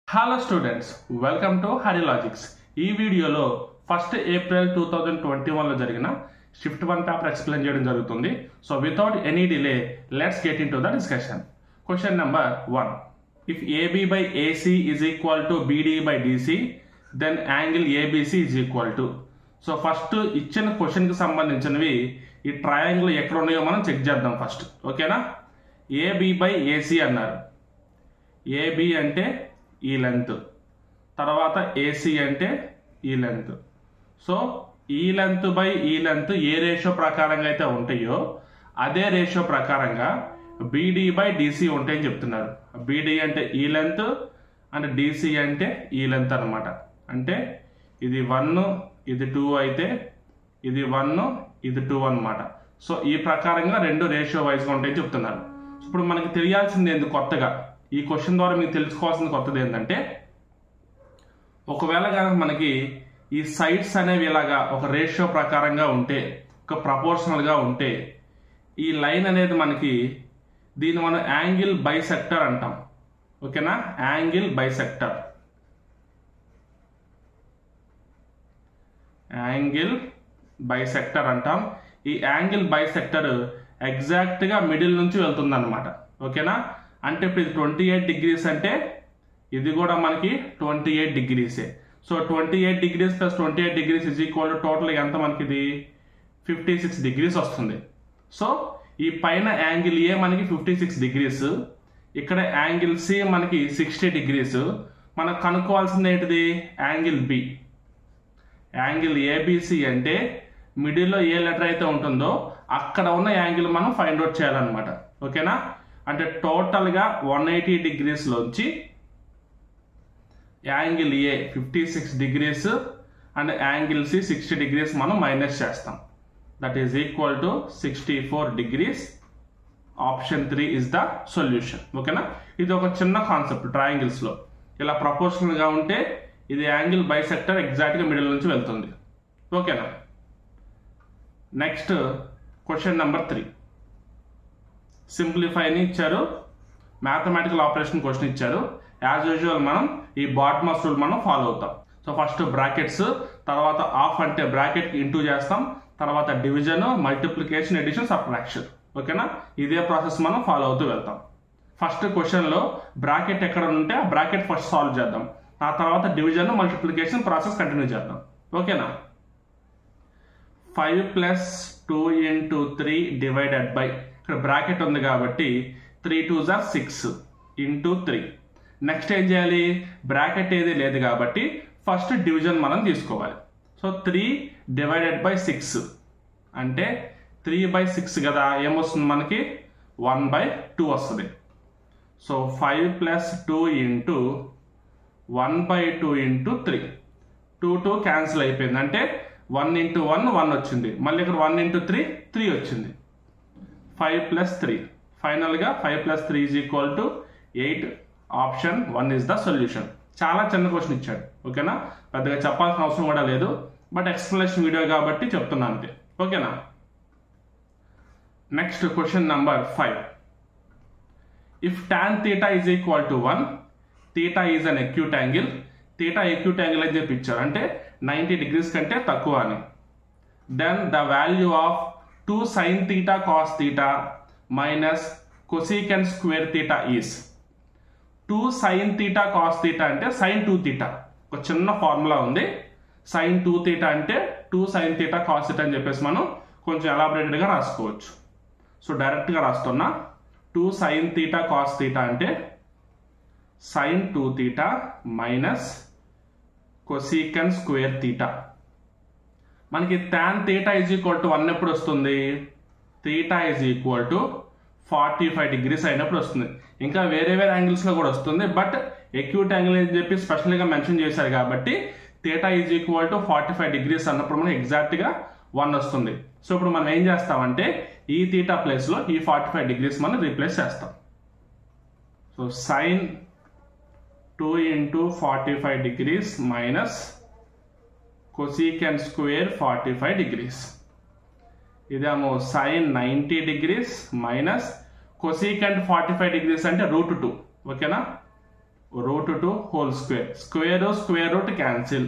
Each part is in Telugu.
Hello students, welcome to Hari logics. ఈ వీడియోలో 1st April 2021లో జరిగిన షిఫ్ట్ 1 పేపర్ ఎక్స్ప్లెయిన్ చేయడం జరుగుతుంది. So without any delay let's get in to the discussion. Question number 1. If AB by AC is equal to BD by DC, then angle ABC is equal to. So first ఇచ్చిన క్వశ్చన్కి సంబంధించినవి ఈ ట్రయాంగిల్ ఎక్కడ ఉన్నాయో మనం చెక్ చేద్దాం ఫస్ట్. ఓకేనా? AB by AC అన్నారు. AB అంటే ఈ లెంత్, తర్వాత ఏసీ అంటే ఈ లెంత్. సో ఈ లెంత్ బై ఈ లెంత్ ఏ రేషియో ప్రకారంగా అయితే ఉంటాయో అదే రేషియో ప్రకారంగా బీడీ బై డీసీ ఉంటాయని చెప్తున్నారు. బీడీ అంటే ఈ లెంత్ అండ్ డీసీ అంటే ఈ లెంత్ అనమాట. అంటే ఇది 1 ఇది 2 అయితే ఇది 1 ఇది 2 అనమాట. సో ఈ ప్రకారంగా రెండు రేషియో వైజ్గా ఉంటాయని చెప్తున్నారు. ఇప్పుడు మనకి తెలియాల్సింది ఏంది కొత్తగా, ఈ క్వశ్చన్ ద్వారా మీకు తెలుసుకోవాల్సిన కొత్తది ఏంటంటే, ఒకవేళ కనుక మనకి ఈ సైడ్స్ అనేవి ఇలాగా ఒక రేషియో ప్రకారంగా ఉంటే, ఒక ప్రపోర్షనల్గా ఉంటే, ఈ లైన్ అనేది మనకి దీన్ని మనం యాంగిల్ బైసెక్టర్ అంటాం. ఓకేనా? యాంగిల్ బైసెక్టర్, యాంగిల్ బైసెక్టర్ అంటాం. ఈ యాంగిల్ బైసెక్టర్ ఎగ్జాక్ట్గా మిడిల్ నుంచి వెళ్తుంది అనమాట. ఓకేనా? అంటే ఇప్పుడు ఇది 28 డిగ్రీస్ అంటే ఇది కూడా మనకి 28 డిగ్రీసే. So 28 degrees plus 28 degrees is equal to total ఎంత మనకి ఇది 56 డిగ్రీస్ వస్తుంది. సో ఈ పైన యాంగిల్ ఏ మనకి 56 డిగ్రీస్, ఇక్కడ యాంగిల్ సి మనకి 60 డిగ్రీస్. మనకు కనుక్కోవాల్సింది ఏంటిది? Angle B. యాంగిల్ ఏబిసి అంటే మిడిల్లో ఏ లెటర్ అయితే ఉంటుందో అక్కడ ఉన్న యాంగిల్ మనం ఫైండ్ అవుట్ చేయాలన్నమాట. ఓకేనా? అంటే టోటల్గా 180 డిగ్రీస్లోంచి angle A 56 degrees and angle C 60 degrees మనం మైనస్ చేస్తాం. That is equal to 64 degrees. Option 3 is the solution. ఓకేనా? ఇది ఒక చిన్న కాన్సెప్ట్. ట్రయాంగిల్స్లో ఇలా ప్రపోర్షనల్గా ఉంటే ఇది యాంగిల్ బైసెక్టర్ ఎగ్జాక్ట్గా మిడిల్ నుంచి వెళ్తుంది. ఓకేనా? Next question number 3. సింప్లిఫైని ఇచ్చారు, మ్యాథమెటికల్ ఆపరేషన్ క్వశ్చన్ ఇచ్చారు. యాజ్ యూజువల్ మనం ఈ బాట్మస్ రూల్ మనం ఫాలో అవుతాం. సో ఫస్ట్ బ్రాకెట్స్, తర్వాత ఆఫ్ అంటే బ్రాకెట్ ఇంటూ చేస్తాం, తర్వాత డివిజన్, మల్టిప్లికేషన్, ఎడిషన్, సబ్ట్రాక్షన్. ఓకేనా? ఇదే ప్రాసెస్ మనం ఫాలో అవుతూ వెళ్తాం. ఫస్ట్ క్వశ్చన్లో బ్రాకెట్ ఎక్కడ ఉంటే ఆ బ్రాకెట్ ఫస్ట్ సాల్వ్ చేద్దాం, ఆ తర్వాత డివిజన్, మల్టిప్లికేషన్ ప్రాసెస్ కంటిన్యూ చేద్దాం. ఓకేనా? 5 + 2 × 3 డివైడెడ్ బై, ఇక్కడ బ్రాకెట్ ఉంది కాబట్టి 3 × 2 = 6 × 3. నెక్స్ట్ ఏం చేయాలి? బ్రాకెట్ ఏది లేదు కాబట్టి ఫస్ట్ డివిజన్ మనం తీసుకోవాలి. సో 3 డివైడెడ్ బై 6 అంటే 3/6 కదా, ఏమొస్తుంది మనకి 1/2 వస్తుంది. సో 5 + 2 × 1/2 × 3. 2 క్యాన్సిల్ అయిపోయింది. అంటే 1 × 1 1 వచ్చింది, మళ్ళీ ఇక్కడ 1 × 3 3 వచ్చింది. 5 + 3, ఫైనల్గా 5 + 3 = 8. Option 1 is the solution. చాలా చిన్న క్వశ్చన్ ఇచ్చాడు. ఓకేనా? పెద్దగా చెప్పాల్సిన అవసరం కూడా లేదు, బట్ ఎక్స్ప్లెనేషన్ వీడియో కాబట్టి చెప్తున్నాను అంతే. ఓకేనా? Next question number 5. If tan θ is equal to 1, θ is an acute angle. θ acute angle అని చెప్పి ఇచ్చారు, అంటే 90 డిగ్రీస్ కంటే తక్కువ అని. Then the value of 2 sin θ cos θ minus cosecant square θ is. 2 sin θ cos θ అంటే sin 2θ. ఒక చిన్న ఫార్ములా ఉంది. sin 2θ అంటే 2 sin θ cos θ అని చెప్పేసి మనం కొంచెం ఎలాబరేటెడ్గా రాసుకోవచ్చు. సో డైరెక్ట్గా రాస్తున్నా. 2 sin θ cos θ అంటే sin 2θ మైనస్ cosecant square θ. మనకి tan θ = 1 ఎప్పుడు వస్తుంది? θ = 45 డిగ్రీస్ అయినప్పుడు వస్తుంది. ఇంకా వేరే వేరే యాంగిల్స్లో కూడా వస్తుంది, బట్ ఎక్యూట్ యాంగిల్ అని చెప్పి స్పెషల్గా మెన్షన్ చేశారు కాబట్టి θ = 45 డిగ్రీస్ అన్నప్పుడు మనం ఎగ్జాక్ట్గా 1 వస్తుంది. సో ఇప్పుడు మనం ఏం చేస్తామంటే ఈ θ ప్లేస్లో ఈ 45 డిగ్రీస్ మనం రీప్లేస్ చేస్తాం. So sin 2 × 45 degrees minus cosecant square 45 degrees. ఇదేమో sin 90 degrees minus cosecant 45 degrees అంటే √2. ఓకేనా? √2 whole square, square root cancel,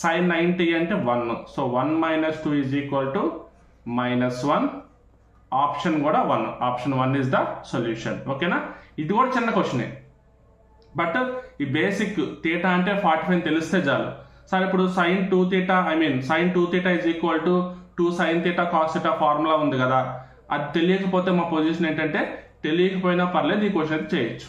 sin 90 అంటే 1, సో 1 - 2 = -1, ఆప్షన్ కూడా 1, ఆప్షన్ 1 ఇస్ ద సొల్యూషన్. ఓకేనా, ఇది కూడా చిన్న క్వశ్చనే, బట్ ఈ బేసిక్ థీటా అంటే 45 తెలిస్తే చాలు. సార్ ఇప్పుడు sin 2θ sin 2θ = 2 sin θ cos θ formula ఉంది కదా, అది తెలియకపోతే మా పొజిషన్ ఏంటంటే తెలియకపోయినా పర్లేదు ఈ క్వశ్చన్ అయితే చేయొచ్చు.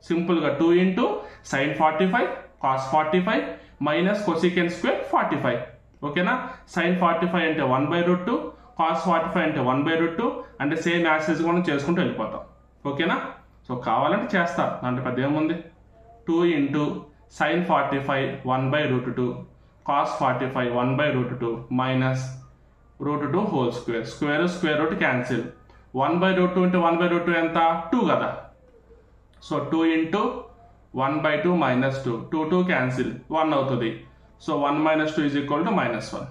సింపుల్గా 2 × sin 45 cos 45 minus cosec square 45. ఓకేనా, sin 45 అంటే 1/√2, cos 45 అంటే 1/√2, అంటే సేమ్ యాక్సెస్ కూడా చేసుకుంటూ వెళ్ళిపోతాం. ఓకేనా, సో కావాలంటే చేస్తా, దాంట్లో పెద్ద ఏముంది. 2 × sin 45 1/√2 cos 45 1/√2 minus √2 whole square, square root cancel, 1/√2 అంటే 1/√2 ఎంత 2 కదా, సో 2 × 1/2 - 2, 2 క్యాన్సిల్ 1 అవుతుంది, సో 1 - 2 = -1.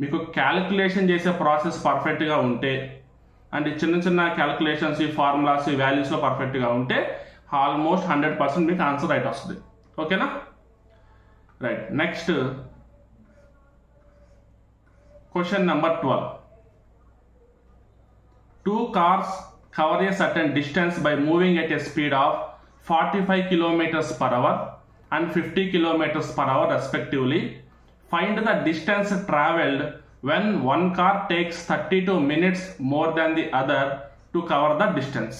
మీకు క్యాలిక్యులేషన్ చేసే ప్రాసెస్ పర్ఫెక్ట్గా ఉంటే అండ్ చిన్న చిన్న క్యాలిక్యులేషన్స్, ఈ ఫార్ములాస్, ఈ వాల్యూస్లో పర్ఫెక్ట్గా ఉంటే ఆల్మోస్ట్ 100% మీకు ఆన్సర్ రైట్ వస్తుంది. ఓకేనా, right. Next question number 12. 2 cars cover a certain distance by moving at a speed of 45 km/h and 50 km/h respectively. Find the distance traveled when one car takes 32 minutes more than the other to cover the distance.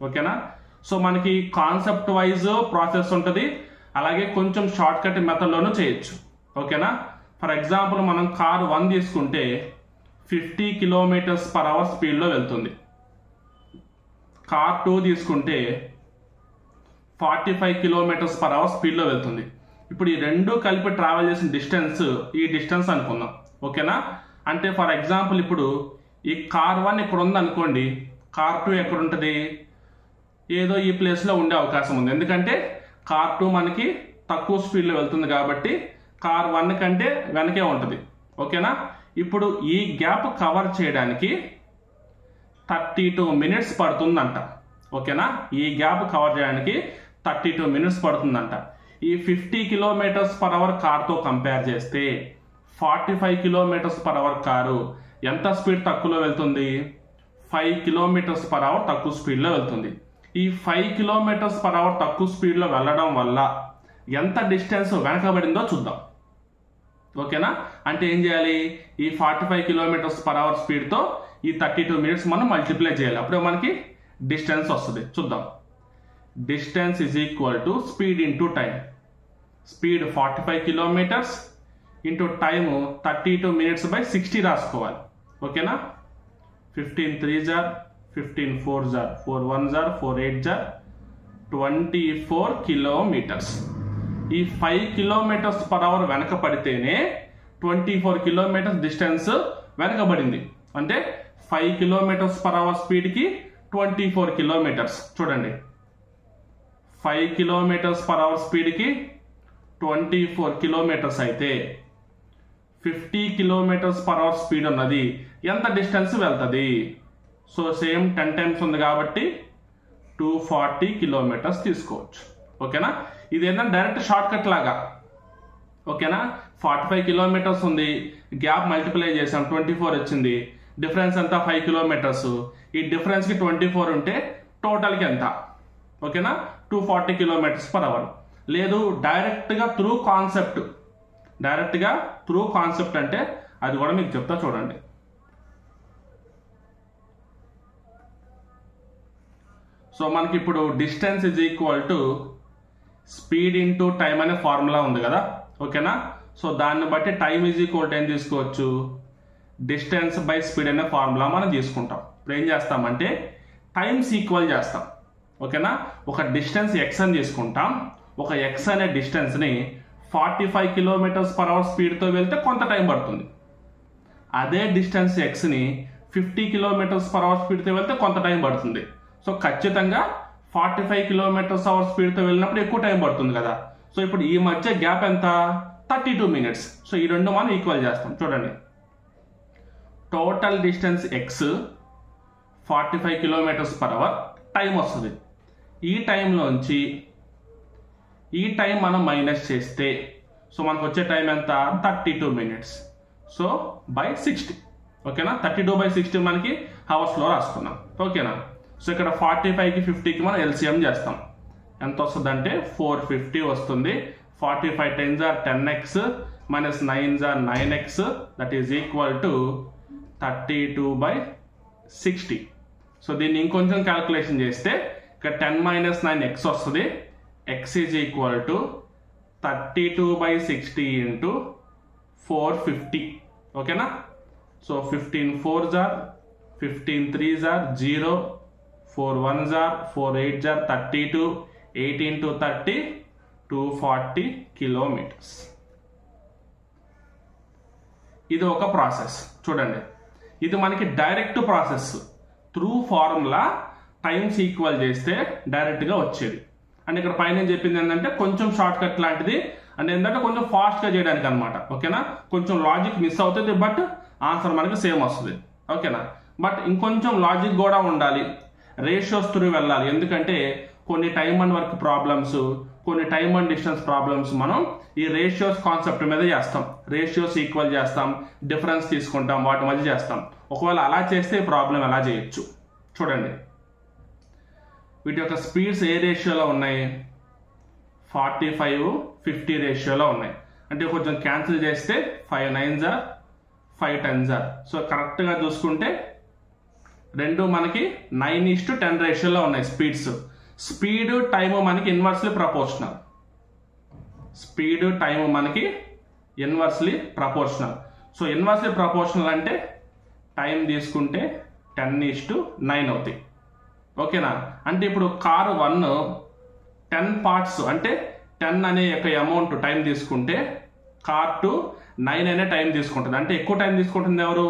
ఓకేనా, సో మనకి కాన్సెప్ట్ వైజ్ ప్రాసెస్ ఉంటుంది, అలాగే కొంచెం షార్ట్ కట్ మెథడ్లోనూ చేయొచ్చు. ఓకేనా, ఫర్ ఎగ్జాంపుల్ మనం కార్ 1 తీసుకుంటే 50 km/h స్పీడ్లో వెళ్తుంది. కార్ 2 తీసుకుంటే 45 km/h స్పీడ్లో వెళ్తుంది. ఇప్పుడు ఈ రెండు కలిపి ట్రావెల్ చేసిన డిస్టెన్స్ ఈ డిస్టెన్స్ అనుకుందాం. ఓకేనా, అంటే ఫర్ ఎగ్జాంపుల్ ఇప్పుడు ఈ కార్ 1 ఇక్కడ ఉంది అనుకోండి, కార్ 2 ఎక్కడ ఉంటుంది, ఏదో ఈ ప్లేస్లో ఉండే అవకాశం ఉంది, ఎందుకంటే కార్ 2 మనకి తక్కువ స్పీడ్లో వెళ్తుంది కాబట్టి కార్ 1 కంటే వెనకే ఉంటుంది. ఓకేనా, ఇప్పుడు ఈ గ్యాప్ కవర్ చేయడానికి 32 minutes పడుతుందంట. ఓకేనా, ఈ గ్యాప్ కవర్ చేయడానికి 32 minutes పడుతుందంట. ఈ 50 km/h కార్తో కంపేర్ చేస్తే 45 km/h కారు ఎంత స్పీడ్ తక్కువలో వెళ్తుంది, 5 km/h తక్కువ స్పీడ్లో వెళ్తుంది. ఈ 5 km/h తక్కువ స్పీడ్లో వెళ్ళడం వల్ల ఎంత డిస్టెన్స్ వెనకబడిందో చూద్దాం. ఓకేనా, అంటే ఏం చేయాలి, ఈ 45 km/h స్పీడ్తో ఈ 32 minutes మనం మల్టిప్లై చేయాలి, అప్పుడే మనకి డిస్టెన్స్ వస్తుంది. చూద్దాం. Distance = speed into time. Speed 45 km into time 32 minutes/60 రాసుకోవాలి. ఓకేనా, 15 3s are 15 4s are 4 1s are 4 8s are 24 kilometers. ఈ 5 km/h వెనక పడితేనే 24 kilometers డిస్టెన్స్ వెనకబడింది. అంటే 5 km/h స్పీడ్కి 24 kilometers. చూడండి, 5 km/h స్పీడ్కి 24 kilometers అయితే 50 km/h స్పీడ్ ఉన్నది ఎంత డిస్టెన్స్ వెళ్తుంది, సో సేమ్ 10 times ఉంది కాబట్టి 240 kilometers తీసుకోవచ్చు. ఓకేనా, ఇది ఏంటంటే డైరెక్ట్ షార్ట్ కట్ లాగా. ఓకేనా, 45 kilometers ఉంది, గ్యాప్ మల్టిప్లై చేసాం 24 వచ్చింది, డిఫరెన్స్ ఎంత 5 kilometers. ఈ డిఫరెన్స్కి 24 ఉంటే టోటల్కి ఎంత, ఓకేనా 240 km/h. లేదు డైరెక్ట్గా త్రూ కాన్సెప్ట్ అంటే అది కూడా మీకు చెప్తా చూడండి. సో మనకి ఇప్పుడు డిస్టెన్స్ = స్పీడ్ ఇంటూ టైం అనే ఫార్ములా ఉంది కదా. ఓకేనా, సో దాన్ని బట్టి టైం = ఏం తీసుకోవచ్చు, డిస్టెన్స్ బై స్పీడ్ అనే ఫార్ములా మనం తీసుకుంటాం. ఇప్పుడు ఏం చేస్తామంటే టైమ్స్ ఈక్వల్ చేస్తాం. ఓకేనా, ఒక డిస్టెన్స్ x అని తీసుకుంటాం, ఒక x అనే డిస్టెన్స్ని 45 km/h స్పీడ్తో వెళ్తే కొంత టైం పడుతుంది. అదే డిస్టెన్స్ xని 50 km/h స్పీడ్తో వెళ్తే కొంత టైం పడుతుంది. సో ఖచ్చితంగా 45 km/h స్పీడ్తో వెళ్ళినప్పుడు ఎక్కువ టైం పడుతుంది కదా. సో ఇప్పుడు ఈ మధ్య గ్యాప్ ఎంత, 32 minutes. సో ఈ రెండు మనం ఈక్వల్ చేస్తాం. చూడండి, total distance x 45 km/h time వస్తుంది. ఈ టైంలోంచి ఈ టైం మనం మైనస్ చేస్తే సో మనకు వచ్చే టైం ఎంత 32 minutes. So by 60. ఓకేనా, 32/60 మనకి హవర్స్లో రాసుకున్నాం. ఓకేనా, సో ఇక్కడ 45కి 50కి మనం ఎల్సిఎం చేస్తాం. ఎంత వస్తుంది అంటే 450 వస్తుంది. 45 10s are 10x minus 9s are 9x, that is equal to 32/60. So దీన్ని ఇంకొంచెం క్యాల్కులేషన్ చేస్తే ఇక్కడ 10 minus 9x వస్తుంది. x is equal to 32/60 into 450. ఓకేనా, so 15 4s are 15 3s are 0, 4 1s are 4 8s are 32, 8 into 30 240 kilometers. ఇది ఒక ప్రాసెస్. చూడండి, ఇది మనకి direct process. Through formula times equal చేస్తే డైరెక్ట్గా వచ్చేది. అండ్ ఇక్కడ పైన చెప్పింది ఏంటంటే కొంచెం షార్ట్ కట్ లాంటిది, అండ్ ఏంటంటే కొంచెం ఫాస్ట్గా చేయడానికి అనమాట. ఓకేనా, కొంచెం లాజిక్ మిస్ అవుతుంది, బట్ ఆన్సర్ మనకి సేమ్ వస్తుంది. ఓకేనా, బట్ ఇంకొంచెం లాజిక్ కూడా ఉండాలి, రేషియోస్ త్రూ వెళ్ళాలి. ఎందుకంటే కొన్ని టైమ్ అండ్ వర్క్ ప్రాబ్లమ్స్, కొన్ని టైమ్ అండ్ డిస్టెన్స్ ప్రాబ్లమ్స్ మనం ఈ రేషియోస్ కాన్సెప్ట్ మీద చేస్తాం. రేషియోస్ ఈక్వల్ చేస్తాం, డిఫరెన్స్ తీసుకుంటాం, వాటి మధ్య చేస్తాం. ఒకవేళ అలా చేస్తే ప్రాబ్లం ఎలా చేయొచ్చు చూడండి. వీటి యొక్క స్పీడ్స్ ఏ రేషియోలో ఉన్నాయి? 45-50 రేషియోలో ఉన్నాయి. అంటే కొంచెం క్యాన్సిల్ చేస్తే 5 9s are 5 10s are. So కరెక్ట్గా చూసుకుంటే రెండు మనకి 9:10 రేషియోలో ఉన్నాయి స్పీడ్స్. స్పీడ్ టైము మనకి ఇన్వర్స్లీ ప్రపోర్షనల్. స్పీడ్ టైము మనకి inversely proportional. So inversely proportional అంటే టైం తీసుకుంటే 10:9 అవుతాయి. ఓకేనా, అంటే ఇప్పుడు కారు 1 10 parts అంటే 10 అనే యొక్క అమౌంట్ టైం తీసుకుంటే కార్ 2 9 అనే టైం తీసుకుంటుంది. అంటే ఎక్కువ టైం తీసుకుంటుంది ఎవరు?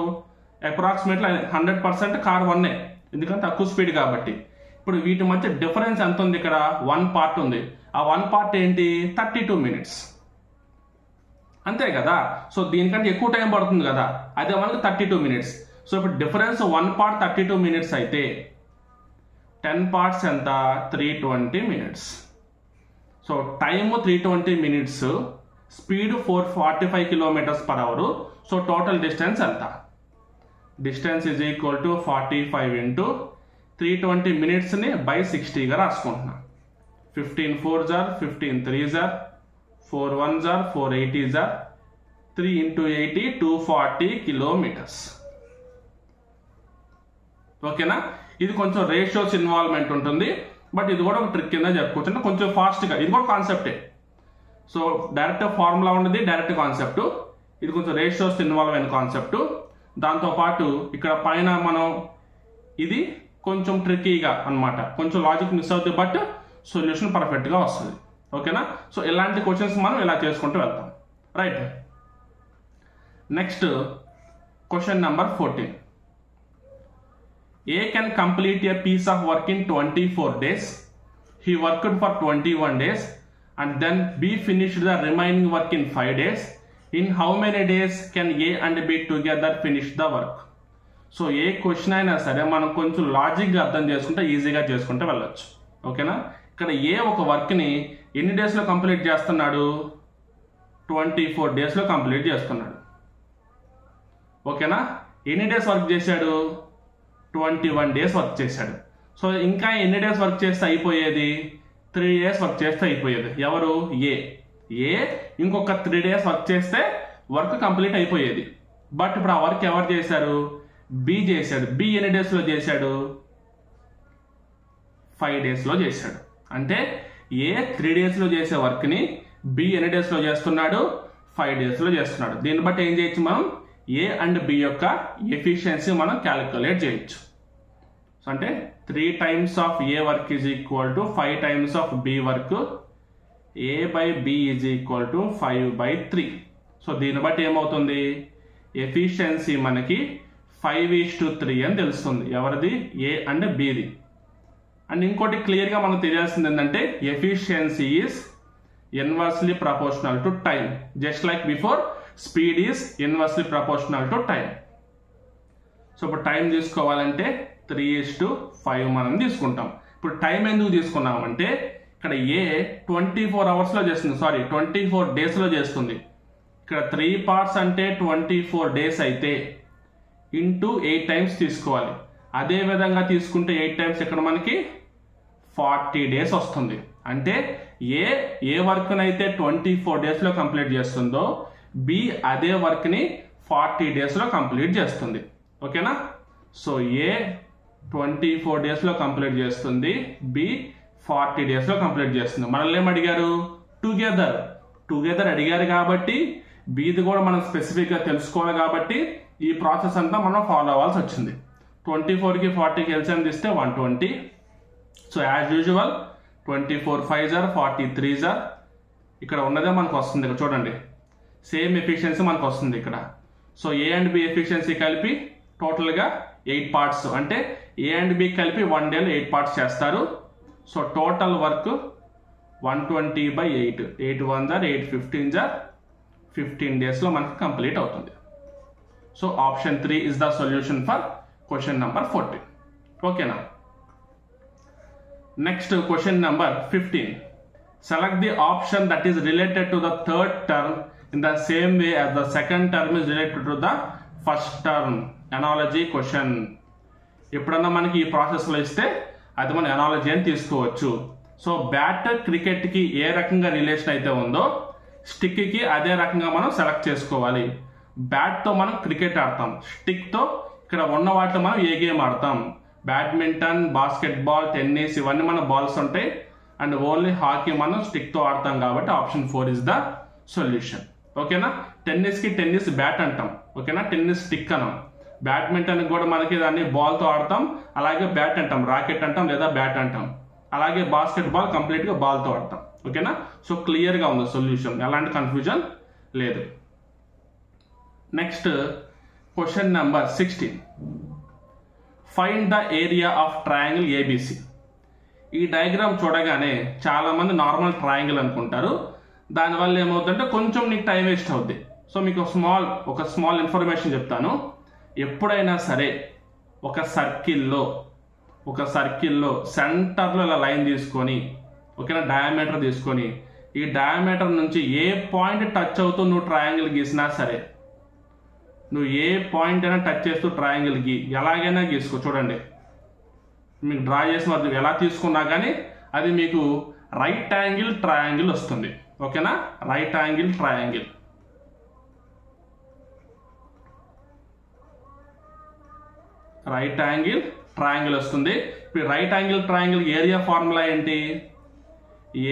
అప్రాక్సిమేట్లీ 100% కార్ 1, ఎందుకంటే తక్కువ స్పీడ్ కాబట్టి. ఇప్పుడు వీటి మధ్య డిఫరెన్స్ ఎంత ఉంది? ఇక్కడ 1 part ఉంది. ఆ 1 part ఏంటి? 32 minutes. అంతే కదా, సో దీనికంటే ఎక్కువ టైం పడుతుంది కదా, అదే మనకి 32 minutes. సో ఇప్పుడు డిఫరెన్స్ 1 part 32 minutes అయితే 10 parts ఎంత? 320 minutes. So time 320 minutes, speed 445 km/h. So total distance ఎంత? Distance is equal to 45 into 320 minutes-ని by 60గా రాసుకుంటున్నాం. 15 4s are 15 3s are 4 1s are 4 8s are 3 into 80 240 kilometers. ఓకేనా, ఇది కొంచెం రేషియోస్ ఇన్వాల్వ్మెంట్ ఉంటుంది, బట్ ఇది కూడా ఒక ట్రిక్ కింద చెప్పుకోవచ్చు. అంటే కొంచెం ఫాస్ట్గా, ఇది కూడా కాన్సెప్టే. సో డైరెక్ట్ ఫార్ములా ఉన్నది, డైరెక్ట్ కాన్సెప్ట్. ఇది కొంచెం రేషియోస్ ఇన్వాల్వ్ అయిన కాన్సెప్ట్. దాంతోపాటు ఇక్కడ పైన మనం ఇది కొంచెం ట్రిక్కీగా అనమాట, కొంచెం లాజిక్ మిస్ అవుతుంది, బట్ సొల్యూషన్ పర్ఫెక్ట్గా వస్తుంది. ఓకేనా, సో ఇలాంటి క్వశ్చన్స్ మనం ఇలా చేసుకుంటూ వెళ్తాం. Right, next question number 14. A can complete a piece of work in 24 days. He worked for 21 days and then B finished the remaining work in 5 days. In how many days can A and B together finish the work? So A question అయినా సరే మనం కొంచెం లాజిక్గా అర్థం చేసుకుంటే ఈజీగా చేసుకుంటే వెళ్ళొచ్చు. ఓకేనా, ఇక్కడ ఏ ఒక వర్క్ని ఎన్ని డేస్లో కంప్లీట్ చేస్తున్నాడు? 24 daysలో కంప్లీట్ చేస్తున్నాడు. ఓకేనా, ఎన్ని డేస్ వర్క్ చేశాడు? 21 days వర్క్ చేశాడు. సో ఇంకా ఎన్ని డేస్ వర్క్ చేస్తే అయిపోయేది? 3 days వర్క్ చేస్తే అయిపోయేది. ఎవరు? ఏ ఇంకొక 3 days వర్క్ చేస్తే వర్క్ కంప్లీట్ అయిపోయేది. బట్ ఇప్పుడు ఆ వర్క్ ఎవరు చేశారు? బి చేశాడు. బి ఎన్ని డేస్లో చేశాడు? 5 daysలో చేశాడు. అంటే ఏ 3 daysలో చేసే వర్క్ని బి ఎన్ని డేస్లో చేస్తున్నాడు? 5 daysలో చేస్తున్నాడు. దీన్ని బట్టి ఏం చేయొచ్చు మనం? ఏ అండ్ బి యొక్క ఎఫిషియన్సీ మనం క్యాలిక్యులేట్ చేయొచ్చు. సో అంటే 3 times of A work is equal to 5 times of B work. A by B is equal to 5/3. So దీన్ని బట్టి ఏమవుతుంది? ఎఫిషియన్సీ మనకి 5:3 అని తెలుస్తుంది. ఎవరిది? ఏ అండ్ బిది. అండ్ ఇంకోటి క్లియర్గా మనకు తెలియాల్సింది ఏంటంటే efficiency is inversely proportional to time. Just like before, speed is inversely proportional to time. So ఇప్పుడు టైం తీసుకోవాలంటే 3:5 మనం తీసుకుంటాం. ఇప్పుడు టైం ఎందుకు తీసుకున్నామంటే ఇక్కడ ఏ 24 అవర్స్లో చేస్తుంది, 24 డేస్లో చేస్తుంది. ఇక్కడ 3 పార్ట్స్ అంటే 24 డేస్ అయితే ఇంటూ 8 టైమ్స్ తీసుకోవాలి. అదే విధంగా తీసుకుంటే 8 టైమ్స్ ఇక్కడ మనకి 40 డేస్ వస్తుంది. అంటే ఏ వర్క్నైతే 24 డేస్లో కంప్లీట్ చేస్తుందో బి అదే వర్క్ని 40 డేస్లో కంప్లీట్ చేస్తుంది. ఓకేనా? సో ఏ 24 డేస్లో కంప్లీట్ చేస్తుంది, బి 40 డేస్లో కంప్లీట్ చేస్తుంది. మనల్ని ఏం అడిగారు? టుగెదర్ అడిగారు కాబట్టి బిది కూడా మనం స్పెసిఫిక్గా తెలుసుకోవాలి కాబట్టి ఈ ప్రాసెస్ అంతా మనం ఫాలో అవ్వాల్సి వచ్చింది. 24కి 40కి ఎల్సిఎం తీస్తే 120. So as usual 24 5s are 43s are ఇక్కడ ఉన్నదే మనకు వస్తుంది. ఇక్కడ చూడండి, సేమ్ ఎఫిషియన్సీ మనకు వస్తుంది ఇక్కడ. So A and B efficiency కలిపి టోటల్గా 8 పార్ట్స్, అంటే ఏ అండ్ బి కలిపి 1 డేలో 8 పార్ట్స్ చేస్తారు. So total work 120/8, 8 1s are 8 15s are 15 డేస్లో మనకు కంప్లీట్ అవుతుంది. So option 3 is the solution for question number 14. ఓకేనా? Next question number 15. Select the option that is related to the third term in the same way as the second term is related to the first term. Analogy question. ఎప్పుడన్నా మనకి ఈ ప్రాసెస్లో ఇస్తే అది మన అనాలజీ అని తీసుకోవచ్చు. సో బ్యాట్ క్రికెట్కి ఏ రకంగా రిలేషన్ అయితే ఉందో స్టిక్కి అదే రకంగా మనం సెలెక్ట్ చేసుకోవాలి. బ్యాట్తో మనం క్రికెట్ ఆడతాం, స్టిక్తో ఇక్కడ ఉన్న వాటిలో మనం ఏ గేమ్ ఆడతాం. బ్యాడ్మింటన్, బాస్కెట్బాల్, టెన్నిస్ ఇవన్నీ మన బాల్స్ ఉంటాయి. అండ్ ఓన్లీ హాకీ మనం స్టిక్తో ఆడతాం కాబట్టి ఆప్షన్ 4 ఇస్ ద సొల్యూషన్. ఓకేనా? టెన్నిస్కి టెన్నిస్ బ్యాట్ అంటాం. ఓకేనా? టెన్నిస్ స్టిక్ అనం. బ్యాడ్మింటన్ కూడా మనకి దాన్ని బాల్తో ఆడతాం, అలాగే బ్యాట్ అంటాం, రాకెట్ అంటాం లేదా బ్యాట్ అంటాం. అలాగే బాస్కెట్బాల్ కంప్లీట్గా బాల్తో ఆడతాం. ఓకేనా? సో క్లియర్గా ఉంది సొల్యూషన్, ఎలాంటి కన్ఫ్యూజన్ లేదు. Next question number 16. Find the area of triangle ABC. ఈ డయాగ్రామ్ చూడగానే చాలా మంది నార్మల్ ట్రయాంగిల్ అనుకుంటారు. దానివల్ల ఏమవుతుందంటే కొంచెం నీకు టైం వేస్ట్ అవుద్ది. సో మీకు ఒక స్మాల్ ఇన్ఫర్మేషన్ చెప్తాను. ఎప్పుడైనా సరే ఒక సర్కిల్లో సెంటర్లో ఇలా లైన్ తీసుకొని, ఓకేనా, డయామీటర్ తీసుకొని ఈ డయామీటర్ నుంచి ఏ పాయింట్ టచ్ అవుతూ నువ్వు ట్రయాంగిల్ గీసినా సరే, నువ్వు ఏ పాయింట్ అయినా టచ్ చేస్తూ ట్రయాంగిల్ ఎలాగైనా గీసుకో. చూడండి, మీకు డ్రా చేసిన వాళ్ళు ఎలా తీసుకున్నా కానీ అది మీకు రైట్ యాంగిల్ ట్రయాంగిల్ వస్తుంది. ఓకేనా? Right angle triangle. వస్తుంది. ఇప్పుడు right angle triangle area formula ఏంటి?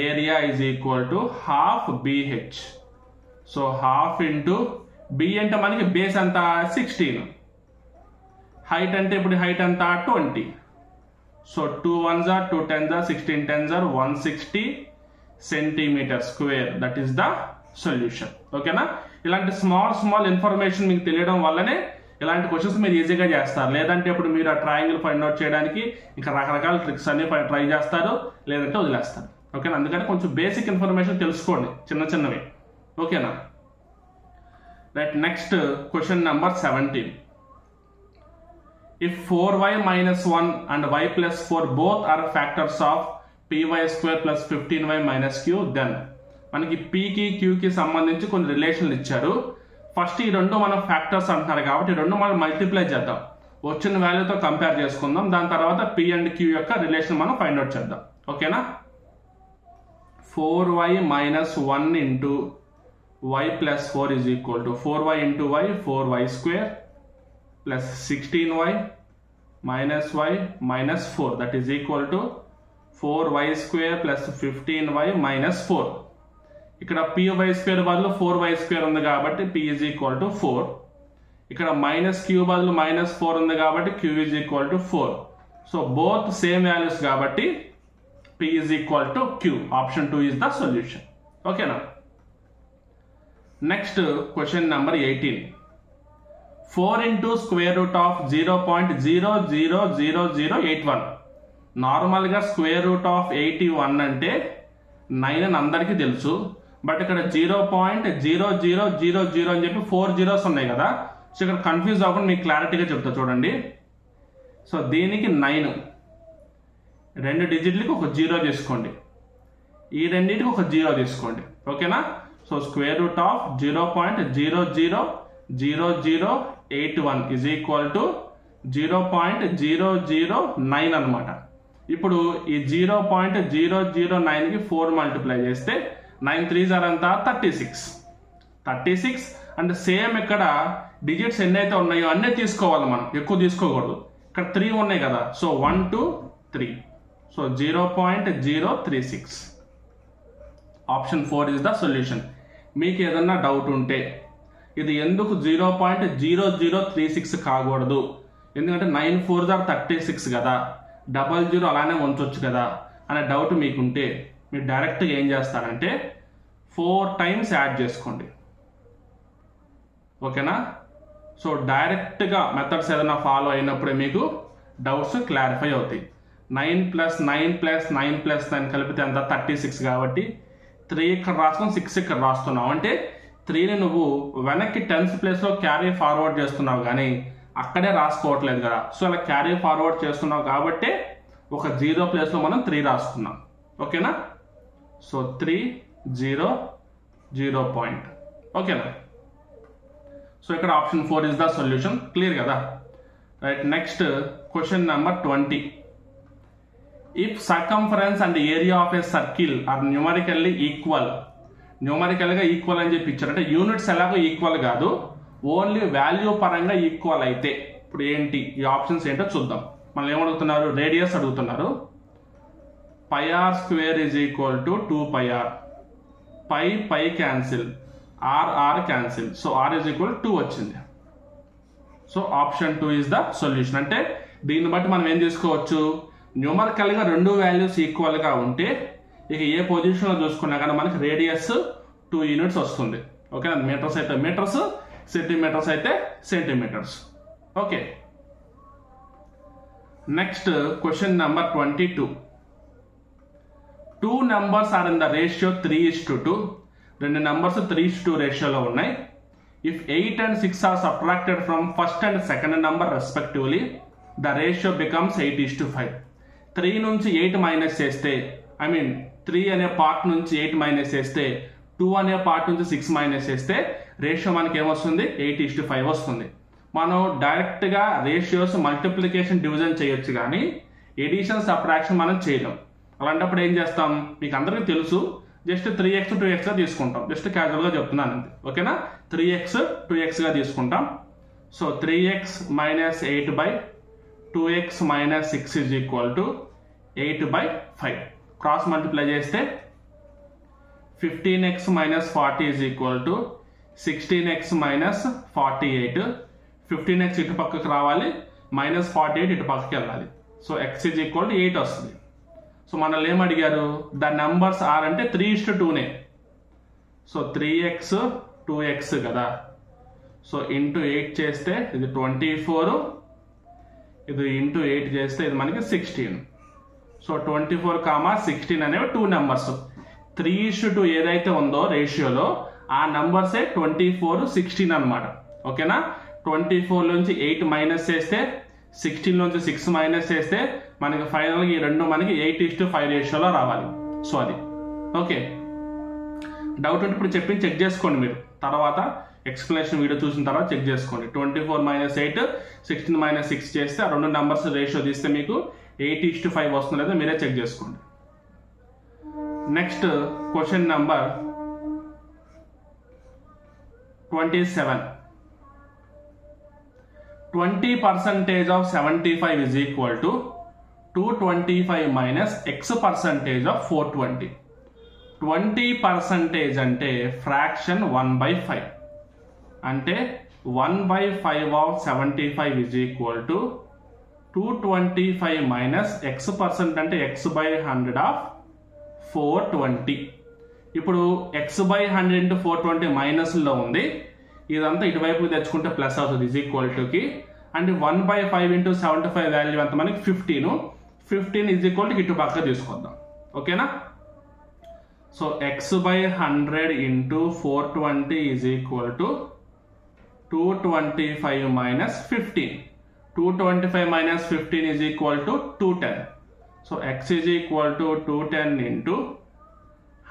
Area is equal to ½ BH. So ½ into B అంటే మనకి బేస్ ఎంత 16, హైట్ అంటే ఇప్పుడు హైట్ ఎంత 20. So 2 1s are 2 10s are 16 10s are 160 centimetre square. That is the solution. ఓకేనా? ఇలాంటి స్మాల్ ఇన్ఫర్మేషన్ మీకు తెలియడం వల్లనే ఇలాంటి క్వశ్చన్స్ మీరు ఈజీగా చేస్తారు. లేదంటే ఇప్పుడు మీరు ఆ ట్రయాంగిల్ ఫైండ్ అవుట్ చేయడానికి ఇంకా రకరకాల ట్రిక్స్ అన్ని ట్రై చేస్తారు, లేదంటే వదిలేస్తారు. ఓకేనా? అందుకని కొంచెం బేసిక్ ఇన్ఫర్మేషన్ తెలుసుకోండి, చిన్నవి. ఓకేనా? Right. Next question number 17. If 4y minus 1 and y plus 4 both are factors of py square plus 15y minus q, then మనకి pకి qకి సంబంధించి కొన్ని రిలేషన్లు ఇచ్చారు. ఫస్ట్ ఈ రెండు మనం ఫ్యాక్టర్స్ అంటున్నారు కాబట్టి ఈ రెండు మనం మల్టిప్లై చేద్దాం, వచ్చిన వాల్యూతో కంపేర్ చేసుకుందాం. దాని తర్వాత p అండ్ q యొక్క రిలేషన్ మనం ఫైండ్ అవుట్ చేద్దాం. ఓకేనా? 4y minus 1 into y plus 4 is equal to 4y into y, 4y square plus 16y minus y minus 4, that is equal to 4y square plus 15y minus 4. ఇక్కడ py square బదులు 4y square ఉంది కాబట్టి p is equal to 4. ఇక్కడ మైనస్ q బదులు మైనస్ 4 ఉంది కాబట్టి q is equal to 4. So both same values కాబట్టి p is equal to q. Option 2 is the solution. ఓకేనా? Next question number 18. 4 into square root of 0.000081. నార్మల్గా స్క్వేర్ రూట్ ఆఫ్ 81 అంటే 9 అని అందరికీ తెలుసు. బట్ ఇక్కడ 0.0000 అని చెప్పి 4 zeros ఉన్నాయి కదా. సో ఇక్కడ కన్ఫ్యూజ్ అవ్వకుండా మీకు క్లారిటీగా చెప్తా చూడండి. సో దీనికి 9, 2 డిజిట్లకి ఒక 0 తీసుకోండి. ఈ రెండింటికి ఒక 0 తీసుకోండి. ఓకేనా? So square root of 0.000081 is equal to 0.009 అనమాట. ఇప్పుడు ఈ 0.009కి 4 మల్టిప్లై చేస్తే 9 3s అంతా 36 అండ్ సేమ్ ఇక్కడ డిజిట్స్ ఎన్నైతే ఉన్నాయో అన్నీ తీసుకోవాలి, మనం ఎక్కువ తీసుకోకూడదు. ఇక్కడ 3 ఉన్నాయి కదా, so 1 2 3, so 0.036. Option 4 is the solution. మీకు ఏదన్నా డౌట్ ఉంటే ఇది ఎందుకు 0.0036 కాకూడదు, ఎందుకంటే 9 4s are 36 కదా, 00 అలానే ఉంచవచ్చు కదా అనే డౌట్ మీకుంటే మీరు డైరెక్ట్గా ఏం చేస్తారంటే 4 times యాడ్ చేసుకోండి. ఓకేనా? సో డైరెక్ట్గా మెథడ్స్ ఏదైనా ఫాలో అయినప్పుడే మీకు డౌట్స్ క్లారిఫై అవుతాయి. 9 + 9 + 9 + 9 కలిపితే అంత 36 కాబట్టి 3 ఇక్కడ రాస్తున్నాం, 6 ఇక్కడ రాస్తున్నావు అంటే 3ని నువ్వు వెనక్కి 10th ప్లేస్లో క్యారీ ఫార్వర్డ్ చేస్తున్నావు కానీ అక్కడే రాసుకోవట్లేదు కదా. సో అలా క్యారీ ఫార్వర్డ్ చేస్తున్నావు కాబట్టి ఒక 0 ప్లేస్లో మనం 3 రాస్తున్నాం. ఓకేనా? So 3 0 0 point. ఓకేనా? సో ఇక్కడ option 4 is the solution. Clear కదా? Right. Next question number 20. If circumference and area of a circle are numerically equal, న్యూమరికల్గా ఈక్వల్ అని చెప్పి ఇచ్చారు. అంటే యూనిట్స్ ఎలాగో ఈక్వల్ కాదు, ఓన్లీ వాల్యూ పరంగా ఈక్వల్ అయితే ఇప్పుడు ఏంటి ఈ ఆప్షన్స్ ఏంటో చూద్దాం. మనం ఏమడుగుతున్నారు? రేడియస్ అడుగుతున్నారు. πr² is equal to 2πr, pi cancel, r cancel, so r is equal 2 వచ్చింది. So option 2 is the solution. అంటే దీన్ని బట్టి మనం ఏం తీసుకోవచ్చు, న్యూమరికల్గా 2 వాల్యూస్ ఈక్వల్గా ఉంటే ఇక ఏ పొజిషన్లో చూసుకున్నా కానీ మనకి రేడియస్ 2 యూనిట్స్ వస్తుంది. ఓకేనా? మీటర్స్ అయితే మీటర్స్, సెంటీమీటర్స్ అయితే centimetres. Okay. Next question number 22. 2 numbers are in the ratio 3:2. 2 numbers 3:2 రేషియోలో ఉన్నాయి. If 8 and 6 are subtracted from first and second number respectively, the ratio becomes 8:5. 3 నుంచి 8 మైనస్ చేస్తే, 3 అనే పార్ట్ నుంచి 8 మైనస్ చేస్తే, 2 అనే పార్ట్ నుంచి 6 మైనస్ చేస్తే రేషియో మనకి ఏమొస్తుంది? 8:5 వస్తుంది. మనం డైరెక్ట్గా రేషియోస్ మల్టిప్లికేషన్ డివిజన్ చేయొచ్చు కానీ ఎడిషన్ సబ్ట్రాక్షన్ మనం చేయలేం. అలాంటప్పుడు ఏం చేస్తాం? మీకు అందరికీ తెలుసు, జస్ట్ 3x 2xగా తీసుకుంటాం. జస్ట్ క్యాజువల్గా చెప్తున్నాను అంతే. ఓకేనా? 3x 2xగా తీసుకుంటాం. So 3x - 8/2x - 6 is equal to 8/5. Cross multiply చేస్తే 15x - 40 is equal to 16x - 48. 15x ఇటు పక్కకు రావాలి, -48 ఇటు పక్కకి వెళ్ళాలి. So x is equal to 8 వస్తుంది. సో మనల్ని ఏం అడిగారు? ద నెంబర్స్ ఆర్ అంటే 3:2నే. సో 3x 2x కదా, సో ఇంటూ 8 చేస్తే ఇది 24, ఇది ఇంటూ 8 చేస్తే ఇది మనకి 16. సో 24, 16 అనేవి 2 నెంబర్స్. 3:2 ఏదైతే ఉందో రేషియోలో ఆ నంబర్సే 24 16 అనమాట. ఓకేనా? 24 నుంచి 8 మైనస్ చేస్తే, 16 నుంచి 6 మైనస్ చేస్తే మనకి ఫైనల్గా ఈ రెండు మనకి 8:5 రేషియోలో రావాలి. సో అది ఓకే. డౌట్ ఉంటే ఇప్పుడు చెప్పింది చెక్ చేసుకోండి మీరు, తర్వాత ఎక్స్ప్లెనేషన్ వీడియో చూసిన తర్వాత చెక్ చేసుకోండి. 24 - 8 16 - 6 చేస్తే ఆ రెండు నెంబర్స్ రేషియో తీస్తే మీకు 8:5 వస్తుంది లేదా మీరే చెక్ చేసుకోండి. Next question number 27. 20% of 75 is equal to 225 minus x% of 420. 20% అంటే ఫ్రాక్షన్ 1/5 అంటే 1/5 of 75 is equal to 225 minus x% అంటే x/100 of 420. ఇప్పుడు x/100 into 420 మైనస్లో ఉంది, ఇదంతా ఇటువైపు తెచ్చుకుంటే ప్లస్ అవుతుంది, is equal Tuki. And 1/5 into 75 value అంత మనకి 15 ఈజ్ ఈక్వల్ టు ఇటు పక్క తీసుకొద్దాం. ఓకేనా? So x/100 into 420 is equal to 225 minus 15. 225 minus 15 is equal to 210. So x is equal to 210 into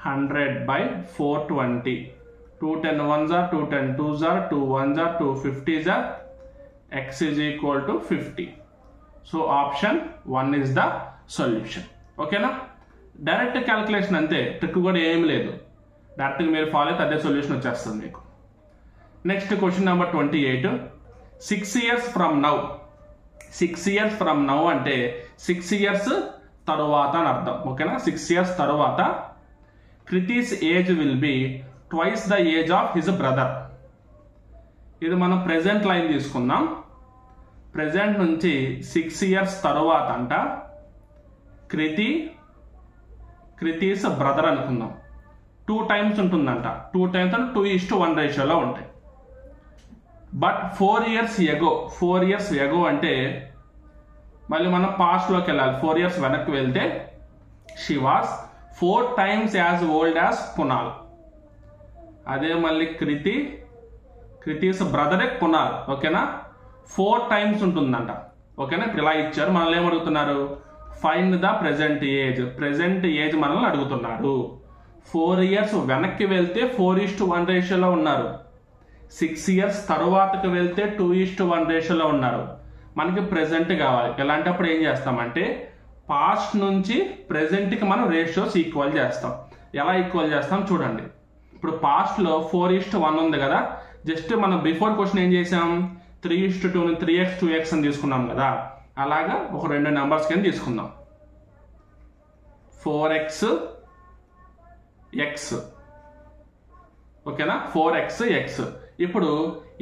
100 by 420. 2 10 1s are 2 10 2s are 2 1s are 2 50s are x is equal to 50. So option 1 is the solution. ఓకేనా? డైరెక్ట్ క్యాలిక్యులేషన్ అంతే, ట్రిక్ కూడా ఏం లేదు. డైరెక్ట్గా మీరు ఫాలో అయితే అదే సొల్యూషన్ వచ్చేస్తుంది మీకు. Next question number 28. 6 years from now. 6 years from now అంటే 6 years తరువాత అని అర్థం. ఓకేనా? 6 years తరువాత Kriti's age will be twice the age of his brother. ఇది మనం ప్రెజెంట్ లైన్ తీసుకుందాం. ప్రెజెంట్ నుంచి 6 years తరువాత అంట క్రితీస్ బ్రదర్ అనుకుందాం. 2 times ఉంటుందంట. 2 times అంటే 2:1 రేషియోలో ఉంటాయి. బట్ 4 years ఎగో అంటే మళ్ళీ మనం పాస్ట్లోకి వెళ్ళాలి. 4 years వెనక్కి వెళ్తే she was 4 times as old as Kunal. అదే మళ్ళీ క్రితీస్ బ్రదరే కునాల్. ఓకేనా? 4 times ఉంటుందంట. ఓకేనా? ఇలా ఇచ్చారు. మనల్ని ఏమడుగుతున్నారు? ఫైండ్ ద ప్రెజెంట్ ఏజ్ మనల్ని అడుగుతున్నారు. 4 years వెనక్కి వెళ్తే 4:1 రేషియోలో ఉన్నారు. 6 years తరువాతకు వెళ్తే 2:1 రేషియోలో ఉన్నారు. మనకి ప్రెజెంట్ కావాలి. ఇలాంటప్పుడు ఏం చేస్తామంటే పాస్ట్ నుంచి ప్రెజెంట్కి మనం రేషియోస్ ఈక్వల్ చేస్తాం. ఎలా ఈక్వల్ చేస్తాం చూడండి. ఇప్పుడు పాస్ట్లో 4:1 ఉంది కదా, జస్ట్ మనం బిఫోర్ క్వశ్చన్ ఏం చేసాం? 3:2 3x 2x అని తీసుకున్నాం కదా, అలాగా ఒక 2 నెంబర్స్ కింద తీసుకుందాం. 4x x. ఓకేనా? 4x x. ఇప్పుడు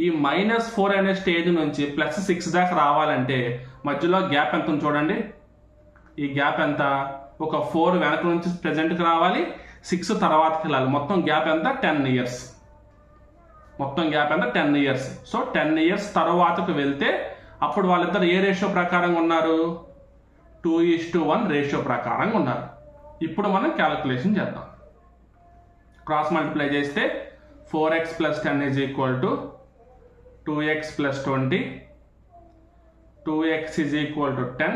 ఈ -4 అనే స్టేజ్ నుంచి +6 దాకా రావాలంటే మధ్యలో గ్యాప్ ఎంత ఉంది చూడండి. ఈ గ్యాప్ ఎంత? ఒక 4 వెనక నుంచి ప్రెజెంట్కి రావాలి, 6 తర్వాతకి వెళ్ళాలి. మొత్తం గ్యాప్ ఎంత? 10 years. మొత్తం గ్యాప్ ఎంత? 10 years. సో 10 years తర్వాతకు వెళ్తే అప్పుడు వాళ్ళిద్దరు ఏ రేషియో ప్రకారంగా ఉన్నారు? 2:1 రేషియో ప్రకారంగా ఉన్నారు. ఇప్పుడు మనం క్యాలిక్యులేషన్ చేద్దాం. క్రాస్ మల్టిప్లై చేస్తే 4x + 10 is equal to 2x + 20. 2x is equal to 10.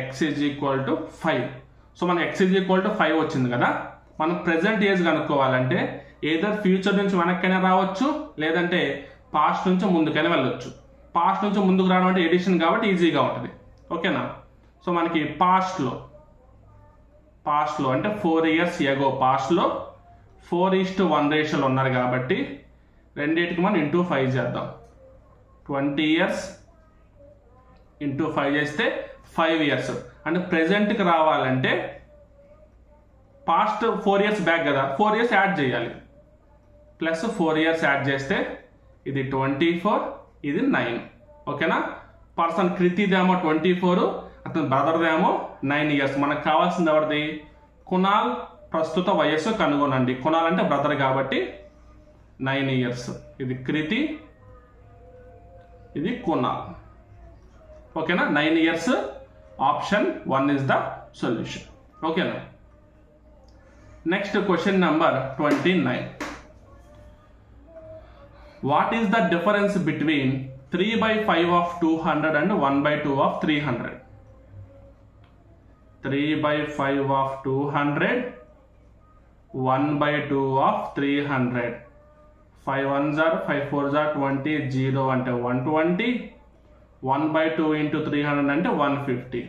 x is equal to 5. So మనకి x is equal to 5 వచ్చింది కదా. మనం ప్రెజెంట్ ఏజ్ కనుక్కోవాలంటే ఏదర్ ఫ్యూచర్ నుంచి వెనక్కైనా రావచ్చు, లేదంటే పాస్ట్ నుంచి ముందుకైనా వెళ్ళొచ్చు. పాస్ట్ నుంచి ముందుకు రావడం అంటే ఎడిషన్ కాబట్టి ఈజీగా ఉంటుంది. ఓకేనా? సో మనకి పాస్ట్లో అంటే 4 years ఎగో పాస్ట్లో 4:1 రేషియోలో ఉన్నారు కాబట్టి రెండింటికి మనం ఇంటూ 5 చేద్దాం. 20 years ఇంటూ 5 చేస్తే 5 years. అంటే ప్రెజెంట్కి రావాలంటే పాస్ట్ 4 years బ్యాక్ కదా, 4 years యాడ్ చేయాలి. ప్లస్ 4 years యాడ్ చేస్తే ఇది 24, ఇది 9. ఓకేనా? పర్సన్ కృతిదేమో 24, అతని బ్రదర్దేమో 9 years. మనకు కావాల్సింది ఎవరిది? కునాల్ ప్రస్తుత వయస్సు కనుగొనండి. కునాల్ అంటే బ్రదర్ కాబట్టి 9 years. ఇది కృతి, ఇది కునాల్. ఓకేనా? 9 years. Option 1 is the solution. ఓకేనా? Next question number 29. What is the difference between 3/5 of 200 and 1/2 of 300? 3/5 of 200, 1/2 of 300. 5 1s are 5 4s are 20, 0 అంటే 120, 1/2 into 300 అంటే 150.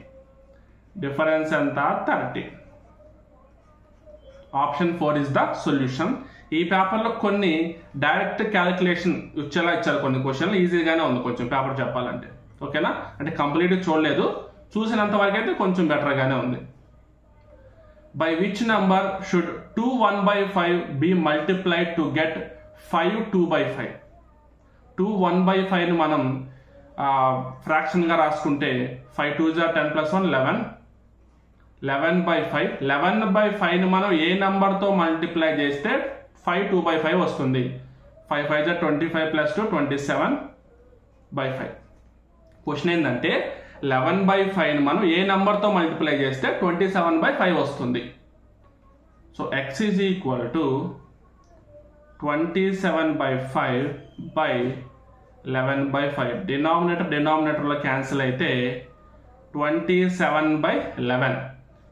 డిఫరెన్స్ ఎంత? 30. Option 4 is the solution. ఈ పేపర్లో కొన్ని డైరెక్ట్ క్యాలిక్యులేషన్ ఇచ్చేలా ఇచ్చారు. కొన్ని క్వశ్చన్లు ఈజీగానే ఉంది కొంచెం పేపర్ చెప్పాలంటే. ఓకేనా? అంటే కంప్లీట్ చూడలేదు, చూసినంత వరకు అయితే కొంచెం బెటర్గానే ఉంది. By which number should 2 1/5 be multiplied to get 5 2/5? 2 1/5ని మనం ఫ్రాక్షన్గా రాసుకుంటే 5 2s are 10 + 1 11. 11/5. 11/5ని మనం ఏ నెంబర్తో మల్టిప్లై చేస్తే 5 2/5 వస్తుంది? 5 5s are 25 + 2 27/5. క్వశ్చన్ ఏంటంటే 11/5ని మనం ఏ నెంబర్తో మల్టిప్లై చేస్తే 27/5 వస్తుంది? So x is equal to 27/5 by 11/5. డినామినేటర్లో క్యాన్సిల్ అయితే 27/11.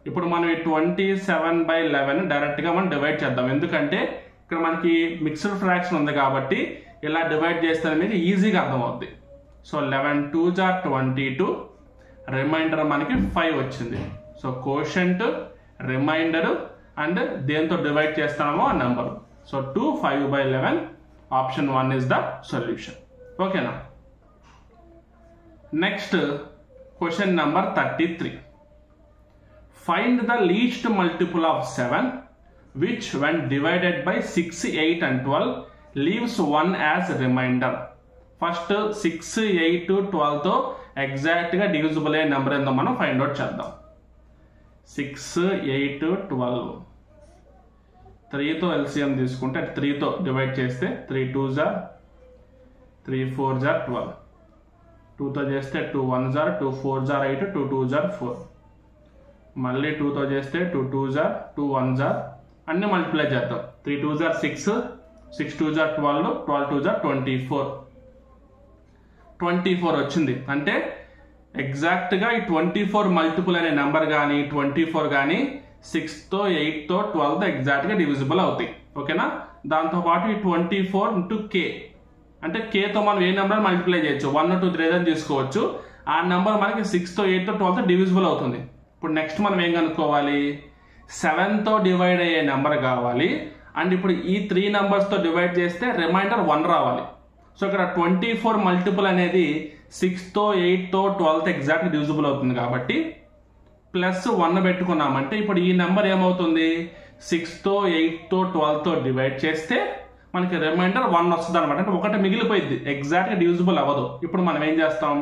ఇప్పుడు మనం ఈ 27/11 డైరెక్ట్గా మనం డివైడ్ చేద్దాం. ఎందుకంటే ఇక్కడ మనకి మిక్స్డ్ ఫ్రాక్షన్ ఉంది కాబట్టి ఇలా డివైడ్ చేస్తే మీకు ఈజీగా అర్థమవుద్ది. సో 11 2s are 22, రిమైండర్ మనకి 5 వచ్చింది. సో కోషంట్, రిమైండర్ అండ్ దేంతో డివైడ్ చేస్తామో ఆ నెంబర్. So 2 5/11 option 1 is the solution. ఓకేనా. Next question number 33. Find the least multiple of 7 which when divided by 6, 8 and 12 leaves 1 as remainder. First 6, 8, 12 తో ఎగ్జాక్ట్ గా డివిజిబుల్ అయ్యే నెంబర్ ఏందో మనం ఫైండ్ అవుట్ చేద్దాం. 6, 8, 12 3తో ఎల్సిఎం తీసుకుంటే 3తో డివైడ్ చేస్తే 3 2s are 3 4s are 12, 2తో చేస్తే 2 1s are 2 4s are 8, 2 2s are 4, మళ్ళీ 2తో చేస్తే 2 2s are 2 1s are అన్ని మల్టిప్లై చేద్దాం. 3 2s are 6, 6 2s are 12, 12 2s are 24 వచ్చింది. అంటే ఎగ్జాక్ట్గా ఈ 24 మల్టిపుల్ అనే నెంబర్ కానీ 24 కానీ 6తో 8తో 12తో ఎగ్జాక్ట్గా డివిజిబుల్ అవుతాయి. ఓకేనా. దాంతోపాటు ఈ 24 ఇంటూ కే అంటే కేతో మనం ఏ నెంబర్ మల్టిప్లై చేయొచ్చు, 1 2 3 అని తీసుకోవచ్చు. ఆ నెంబర్ మనకి 6తో 8తో 12తో డివిజిబుల్ అవుతుంది. ఇప్పుడు నెక్స్ట్ మనం ఏం కనుక్కోవాలి, 7తో డివైడ్ అయ్యే నెంబర్ కావాలి. అండ్ ఇప్పుడు ఈ 3 నెంబర్స్తో డివైడ్ చేస్తే రిమైండర్ 1 రావాలి. సో ఇక్కడ 24 మల్టిపుల్ అనేది 6తో 8తో 12తో ఎగ్జాక్ట్ డివిజిబుల్ అవుతుంది కాబట్టి +1 పెట్టుకున్నామంటే ఇప్పుడు ఈ నెంబర్ ఏమవుతుంది, 6తో 8తో 12తో డివైడ్ చేస్తే మనకి రిమైండర్ 1 వస్తుంది అనమాట. అంటే ఒకటి మిగిలిపోయింది, ఎగ్జాక్ట్గా డివిజిబుల్ అవ్వదు. ఇప్పుడు మనం ఏం చేస్తాం,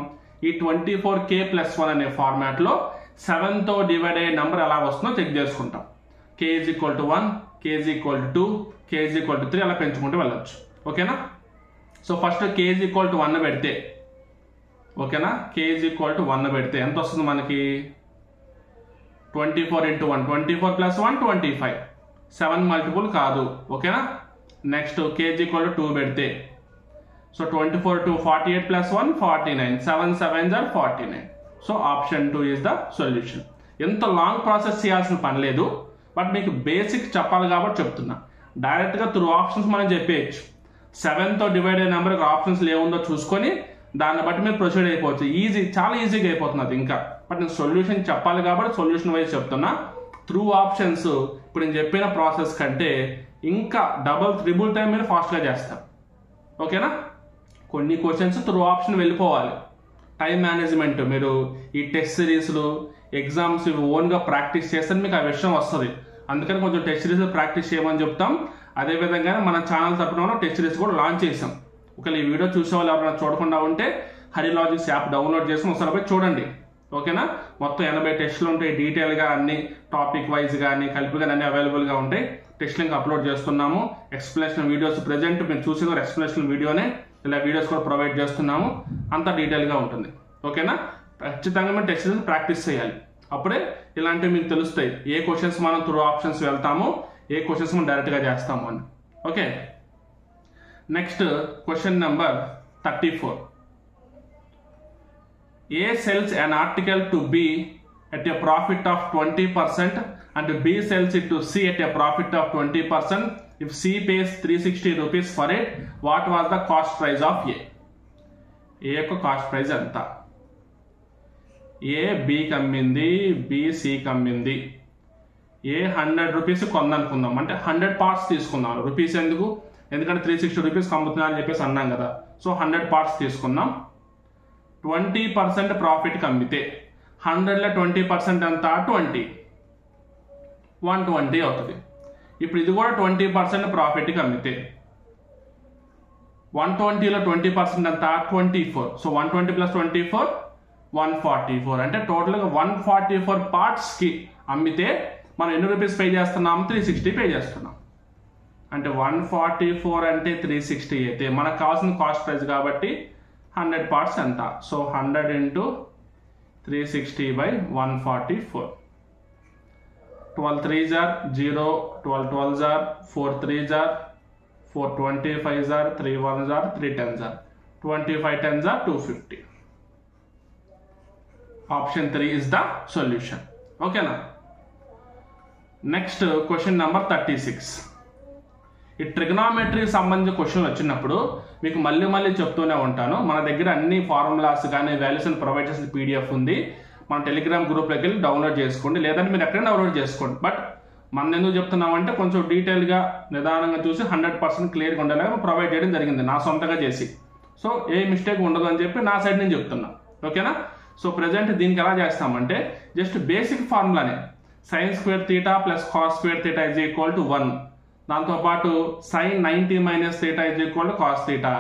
ఈ 24k+1 అనే ఫార్మాట్లో 7తో డివైడ్ అయ్యే నెంబర్ ఎలా వస్తుందో చెక్ చేసుకుంటాం. k = 1, k = 2, k = 3 అలా పెంచుకుంటూ వెళ్ళొచ్చు. ఓకేనా. సో ఫస్ట్ k = 1 పెడితే, ఓకేనా, k = 1 పెడితే ఎంత వస్తుంది మనకి, 24 × 1 24 + 1 25, 7 మల్టిపుల్ కాదు. ఓకేనా. నెక్స్ట్ k = 2 పెడితే, so 24 2 48 + 1 49, 7 7s are 49. So option 2 is the solution. ఎంత లాంగ్ ప్రాసెస్ చేయాల్సిన పని లేదు, బట్ మీకు బేసిక్ చెప్పాలి కాబట్టి చెప్తున్నా. డైరెక్ట్గా త్రూ ఆప్షన్స్ మనం చెప్పేయచ్చు. 7తో డివైడ్ అయ్యే నెంబర్కి ఆప్షన్స్ ఏముందో చూసుకొని దాన్ని బట్టి మీరు ప్రొసీడ్ అయిపోవచ్చు. చాలా ఈజీగా అయిపోతుంది అది ఇంకా. బట్ నేను సొల్యూషన్ చెప్పాలి కాబట్టి సొల్యూషన్ వైజ్ చెప్తున్నా. త్రూ ఆప్షన్స్ ఇప్పుడు నేను చెప్పిన ప్రాసెస్ కంటే ఇంకా డబుల్ త్రిబుల్ టైం మీరు ఫాస్ట్గా చేస్తారు. ఓకేనా. కొన్ని క్వశ్చన్స్ త్రూ ఆప్షన్ వెళ్ళిపోవాలి. టైం మేనేజ్మెంట్, మీరు ఈ టెస్ట్ సిరీస్లు ఎగ్జామ్స్ ఇవి ఓన్గా ప్రాక్టీస్ చేస్తే మీకు ఆ విషయం వస్తుంది. అందుకని కొంచెం టెస్ట్ సిరీస్ ప్రాక్టీస్ చేయమని చెప్తాం. అదేవిధంగా మన ఛానల్ తరపున టెస్ట్ సిరీస్ కూడా లాంచ్ చేసాం. ఒకవేళ ఈ వీడియో చూసే వాళ్ళు ఎవరైనా చూడకుండా ఉంటే హరిలాజిక్స్ యాప్ డౌన్లోడ్ చేసుకుని ఒకసారి పోయి చూడండి. ఓకేనా. మొత్తం 80 టెస్టులు ఉంటాయి, డీటెయిల్గా అన్ని టాపిక్ వైజ్ కానీ కలిపి కానీ అన్ని అవైలబుల్గా ఉంటాయి. టెస్ట్ లింక్ అప్లోడ్ చేస్తున్నాము. ఎక్స్ప్లెనేషన్ వీడియోస్ ప్రెజెంట్ మీరు చూసే ఎక్స్ప్లెనేషన్ వీడియోనే, ఇలా వీడియోస్ కూడా ప్రొవైడ్ చేస్తున్నాము. అంతా డీటెయిల్గా ఉంటుంది. ఓకేనా. ఖచ్చితంగా మనం టెస్ట్ ప్రాక్టీస్ చేయాలి, అప్పుడే ఇలాంటివి మీకు తెలుస్తాయి. ఏ క్వశ్చన్స్ మనం త్రూ ఆప్షన్స్ వెళ్తాము, ఏ క్వశ్చన్స్ మనం డైరెక్ట్గా చేస్తాము అని. Okay. Next question number 34. A sells an article to B at a profit of 20% and B sells it to C at a profit of 20%. If C pays 360 rupees for it, what was the cost price of A? A యొక్క కాస్ట్ ప్రైస్ ఎంత? A B కమ్మింది, B C కమ్మింది. A 100 రూపీస్ కొందనుకుందాం, అంటే 100 పార్ట్స్ తీసుకుందాం. రూపీస్ ఎందుకు, ఎందుకంటే 360 రూపీస్ కమ్ముతున్నా అని చెప్పేసి అన్నాం కదా. సో 100 పార్ట్స్ తీసుకుందాం. 20% ప్రాఫిట్ కమ్మితే 100లో 20% ఎంత, 20, 120 అవుతుంది. ఇప్పుడు ఇది కూడా 20% ప్రాఫిట్ కమ్మితే 120లో 20% ఎంత, 24. సో 120 + 24 144. అంటే టోటల్గా 144 పార్ట్స్కి అమ్మితే మనం ఎన్ని రూపీస్ పే చేస్తున్నాం, 360 పే చేస్తున్నాం. అంటే 144 అంటే 360 అయితే మనకు కావాల్సిన కాస్ట్ ప్రైస్ కాబట్టి 100 పార్ట్స్ ఎంత. So 100 × 360/144. 12 3s are 0, 12 12s are 4 3s are 4 25s are 3 1s are 3 10s are 25 10s are 250. Option 3 is the solution. ఓకేనా. Next question number 36. ఈ ట్రిగ్నామెట్రీకి సంబంధించిన క్వశ్చన్ వచ్చినప్పుడు మీకు మళ్ళీ చెప్తూనే ఉంటాను. మన దగ్గర అన్ని ఫార్ములాస్ కానీ వాల్యూస్ ప్రొవైడ్ చేసిన పీడిఎఫ్ ఉంది. మన టెలిగ్రామ్ గ్రూప్లోకి వెళ్ళి డౌన్లోడ్ చేసుకోండి, లేదంటే మీరు ఎక్కడైనా డౌన్లోడ్ చేసుకోండి. బట్ మనం ఎందుకు చెప్తున్నామంటే కొంచెం డీటెయిల్గా నిదానంగా చూసి 100% క్లియర్గా ఉండేలాగా ప్రొవైడ్ చేయడం జరిగింది నా సొంతంగా చేసి. సో ఏ మిస్టేక్ ఉండదు అని చెప్పి నా సైడ్ నుంచి చెప్తున్నా. ఓకేనా? సో ప్రజెంట్ దీనికి ఎలా చేస్తామంటే జస్ట్ బేసిక్ ఫార్ములానే sin square theta plus cos square theta is equal to 1. దాంతోపాటు sin 90 minus theta is equal to cos theta.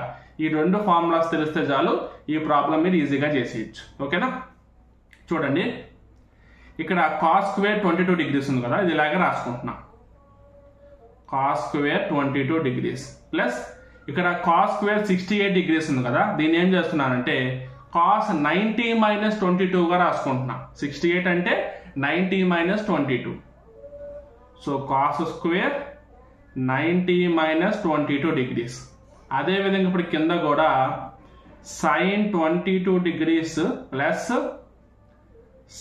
ఈ రెండు ఫార్ములాస్ తెలిస్తే చాలు ఈ ప్రాబ్లం మీరు ఈజీగా చేసేయచ్చు. ఓకేనా? చూడండి, ఇక్కడ cos square 22 degrees ఉంది కదా, ఇది ఇలాగే రాసుకుంటున్నా. cos square 22 degrees ప్లస్ ఇక్కడ cos square 68 degrees ఉంది కదా, దీన్ని ఏం చేస్తున్నానంటే cos 90 minus 22 గా రాసుకుంటున్నా. 68 అంటే 90 minus 22. So cos square 90 minus 22 degrees. అదేవిధంగా ఇప్పుడు కింద కూడా sin 22 degrees plus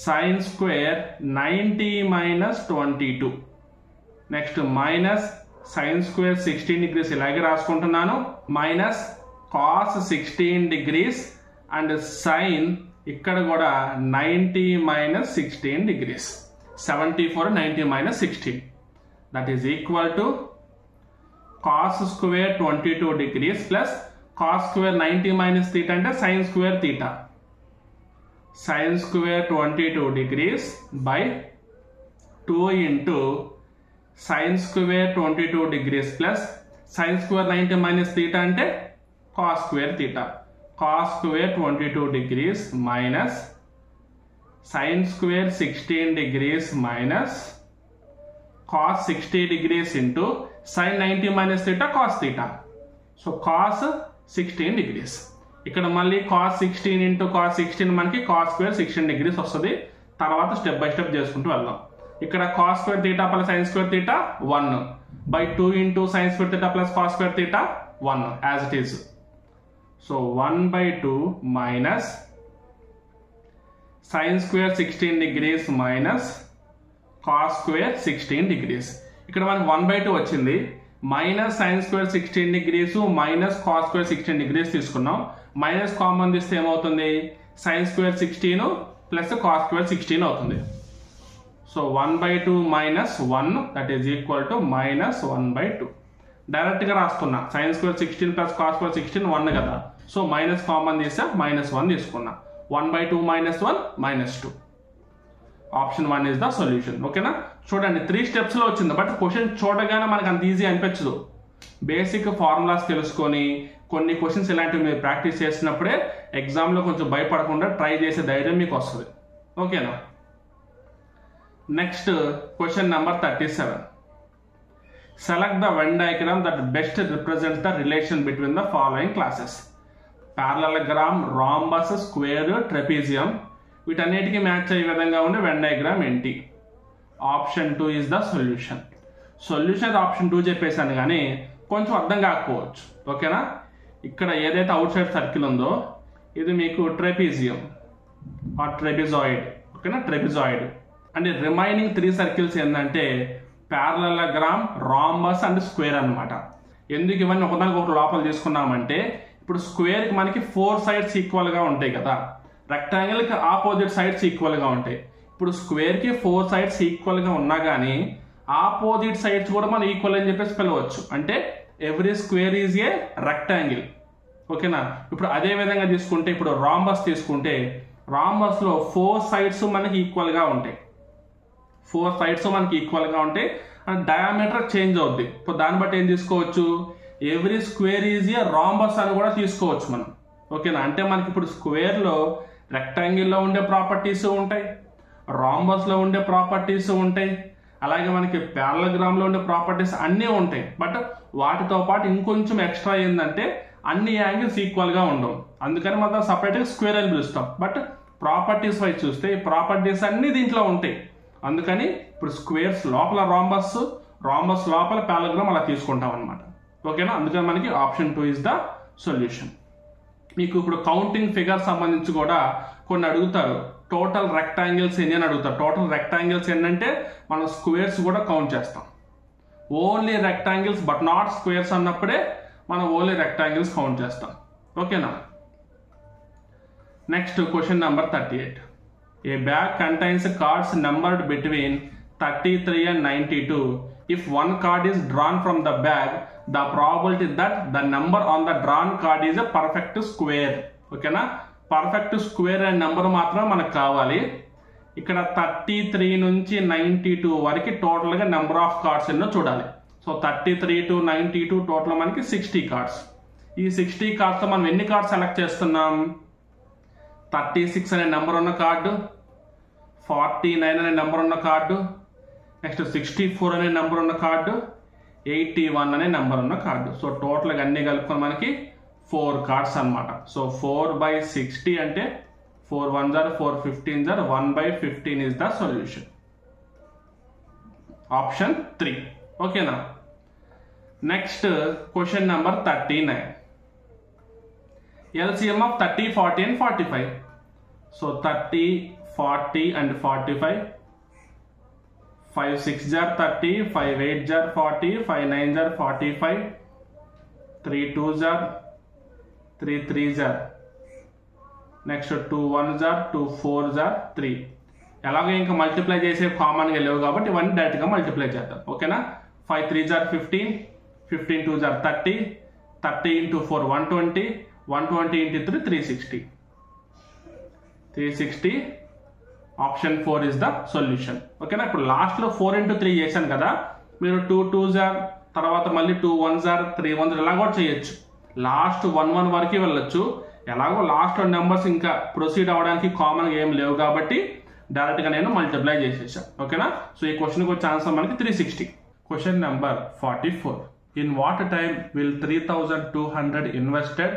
sin square 90 minus 22. Next minus sin square 16 degrees ఇలాగే రాసుకుంటున్నాను. Minus cos 16 degrees and sin ఇక్కడ కూడా 90 minus 16 degrees. 74 90 minus 16. That is equal to cos square 22 degrees plus cos square 90 minus theta అంటే sin square theta. Sin square 22 degrees by 2 into sin square 22 degrees plus sin square 90 minus theta అంటే cos square theta. Cos square 22 degrees minus sin square 16 degrees minus cos 60 degrees into sin 90 minus theta cos theta. So cos 16 degrees. ఇక్కడ మళ్ళీ cos 16 into cos 16 మనకి cos square 16 degrees వస్తుంది. తర్వాత స్టెప్ బై స్టెప్ చేసుకుంటూ వెళ్దాం. ఇక్కడ cos square theta plus sin square theta 1 by 2 into sin square theta plus cos square theta 1 as it is. So 1 by 2 minus sin square 16 degrees minus cos square 16 degrees. ఇక్కడ మనకి 1 by 2 వచ్చింది. Minus sin square 16 degrees minus cos square 16 degrees తీసుకున్నాం. మైనస్ కామన్ తీస్తే ఏమవుతుంది? sin square 16 plus cos square 16 అవుతుంది. So 1 by 2 minus 1 that is equal to minus 1 by 2. డైరెక్ట్గా రాస్తున్నా. sin square 16 plus cos square 16 1 కదా, సో మైనస్ కామన్ తీసా, మైనస్ 1 తీసుకున్నా. 1 by 2 minus 1 minus 2. Option 1 is the solution. ఓకేనా? చూడండి 3 స్టెప్స్లో వచ్చింది. బట్ క్వశ్చన్ చూడగానే మనకు అంత ఈజీ అనిపించదు. బేసిక్ ఫార్ములాస్ తెలుసుకొని కొన్ని క్వశ్చన్స్ ఇలాంటివి మీరు ప్రాక్టీస్ చేసినప్పుడే ఎగ్జామ్లో కొంచెం భయపడకుండా ట్రై చేసే ధైర్యం మీకు వస్తుంది. ఓకేనా? Next question number 37. Select the Venn diagram that best represents the relation between the following classes. Parallelogram, rhombus, square, trapezium. వీటన్నిటికీ మ్యాచ్ అయ్యే విధంగా ఉండే వెన్ డయాగ్రామ్ ఏంటి? Option 2 is the solution. Solution option 2 చెప్పేసాను కానీ కొంచెం అర్థం కాకపోవచ్చు. ఓకేనా? ఇక్కడ ఏదైతే అవుట్ సైడ్ సర్కిల్ ఉందో ఇది మీకు ట్రెపీజియం ఆర్ ట్రెపిజాయిడ్. ఓకేనా? ట్రెపిజాయిడ్. అండ్ రిమైనింగ్ 3 సర్కిల్స్ ఏంటంటే ప్యారలలోగ్రామ్, రాంబస్ అండ్ స్క్వేర్ అన్నమాట. ఎందుకు ఇవన్నీ ఒకదానికి ఒకటి లోపల తీసుకున్నామంటే ఇప్పుడు స్క్వేర్కి మనకి 4 సైడ్స్ ఈక్వల్గా ఉంటాయి కదా, రెక్టాంగిల్కి ఆపోజిట్ సైడ్స్ ఈక్వల్గా ఉంటాయి. ఇప్పుడు స్క్వేర్కి 4 సైడ్స్ ఈక్వల్గా ఉన్నా కానీ ఆపోజిట్ సైడ్స్ కూడా మనం ఈక్వల్ అని చెప్పేసి పిలవచ్చు. అంటే every square is a rectangle. ఓకేనా? ఇప్పుడు అదే విధంగా తీసుకుంటే ఇప్పుడు రాంబస్ తీసుకుంటే రాంబస్లో 4 సైడ్స్ మనకి ఈక్వల్గా ఉంటాయి. 4 సైడ్స్ మనకి ఈక్వల్గా ఉంటాయి అండ్ డయామీటర్ చేంజ్ అవుద్ది. ఇప్పుడు దాన్ని బట్టి ఏం తీసుకోవచ్చు? Every square is a rhombus అని కూడా తీసుకోవచ్చు మనం. ఓకేనా? అంటే మనకి ఇప్పుడు స్క్వేర్లో రెక్టాంగిల్లో ఉండే ప్రాపర్టీస్ ఉంటాయి, రాంబస్లో ఉండే ప్రాపర్టీస్ ఉంటాయి, అలాగే మనకి ప్యారలగ్రామ్లో ఉండే ప్రాపర్టీస్ అన్నీ ఉంటాయి. బట్ వాటితో పాటు ఇంకొంచెం ఎక్స్ట్రా ఏంటంటే అన్ని యాంగిల్స్ ఈక్వల్గా ఉండవు. అందుకని మనం సపరేట్గా స్క్వేర్ అని పిలుస్తాం. బట్ ప్రాపర్టీస్ వైజ్ చూస్తే ఈ ప్రాపర్టీస్ అన్నీ దీంట్లో ఉంటాయి. అందుకని ఇప్పుడు స్క్వేర్స్ లోపల రాంబస్, రాంబస్ లోపల ప్యారలగ్రామ్ అలా తీసుకుంటాం అనమాట. ఓకేనా? అందుకని మనకి ఆప్షన్ 2 ఇస్ ద సొల్యూషన్. మీకు ఇప్పుడు కౌంటింగ్ ఫిగర్ సంబంధించి కూడా కొన్ని అడుగుతారు. టోటల్ రెక్టాంగిల్స్ ఎన్ని అని అడుగుతారు. టోటల్ రెక్టాంగిల్స్ ఎన్ని అంటే మనం స్క్వేర్స్ కూడా కౌంట్ చేస్తాం. Only rectangles but not squares అన్నప్పుడే మనం ఓన్లీ రెక్టాంగిల్స్ కౌంట్ చేస్తాం. ఓకేనా. Next question number 38. A bag contains cards numbered between 33 and 92. If one card is drawn from the bag, the probability that the number on the drawn card is a perfect square. ఓకేనా. పర్ఫెక్ట్ స్క్వేర్ అనే నెంబర్ మాత్రం మనకు కావాలి. ఇక్కడ 33 నుంచి 92 వరకు టోటల్గా నెంబర్ ఆఫ్ కార్డ్స్ ఎన్నో చూడాలి. సో 33 to 92 టోటల్ మనకి 60 కార్డ్స్. ఈ 60 కార్డ్స్తో మనం ఎన్ని కార్డ్స్ సెలెక్ట్ చేస్తున్నాం? 36 అనే నెంబర్ ఉన్న కార్డు, 49 అనే నెంబర్ ఉన్న కార్డు, నెక్స్ట్ 64 అనే నెంబర్ ఉన్న కార్డు, 81 అనే నెంబర్ ఉన్న కార్డు. సో టోటల్గా అన్ని కలుపుకొని మనకి 4 కార్డ్స్ అనమాట. సో 4/60 అంటే 4 1s are 4 15s are 1/15 is the solution. Option 3. ఓకేనా. Next question number 39. LCM of 30, 40 and 45. So 30, 40 and 45. 5 6s are 30, 5 8s are 40, 5 9s are 45, 3 2s are, 3 3s are, next 2 1s are, 2 4s are, 3. ఎలాగో ఇంకా మల్టిప్లై చేసే కామన్గా లేవు కాబట్టి ఇవన్నీ డైరెక్ట్గా మల్టిప్లై చేద్దాం. ఓకేనా. 5 3s are 15, 15 2s are 30, 30 into 4 120, 120 into 3 360. 360. Option 4 is the solution. ఓకేనా. ఇప్పుడు లాస్ట్లో 4 into 3 చేశాను కదా, మీరు 2 2s are, తర్వాత మళ్ళీ 2 1s are, 3 1s are ఇలా కూడా చేయొచ్చు. లాస్ట్ 1 1 వరకు వెళ్ళొచ్చు. ఎలాగో లాస్ట్ నెంబర్స్ ఇంకా ప్రొసీడ్ అవ్వడానికి కామన్గా ఏం లేవు కాబట్టి డైరెక్ట్గా నేను మల్టిప్లై చేసేసాను. ఓకేనా. సో ఈ క్వశ్చన్కి వచ్చే ఆన్సర్ మనకి 360. Question number 44. In what time will 3200 invested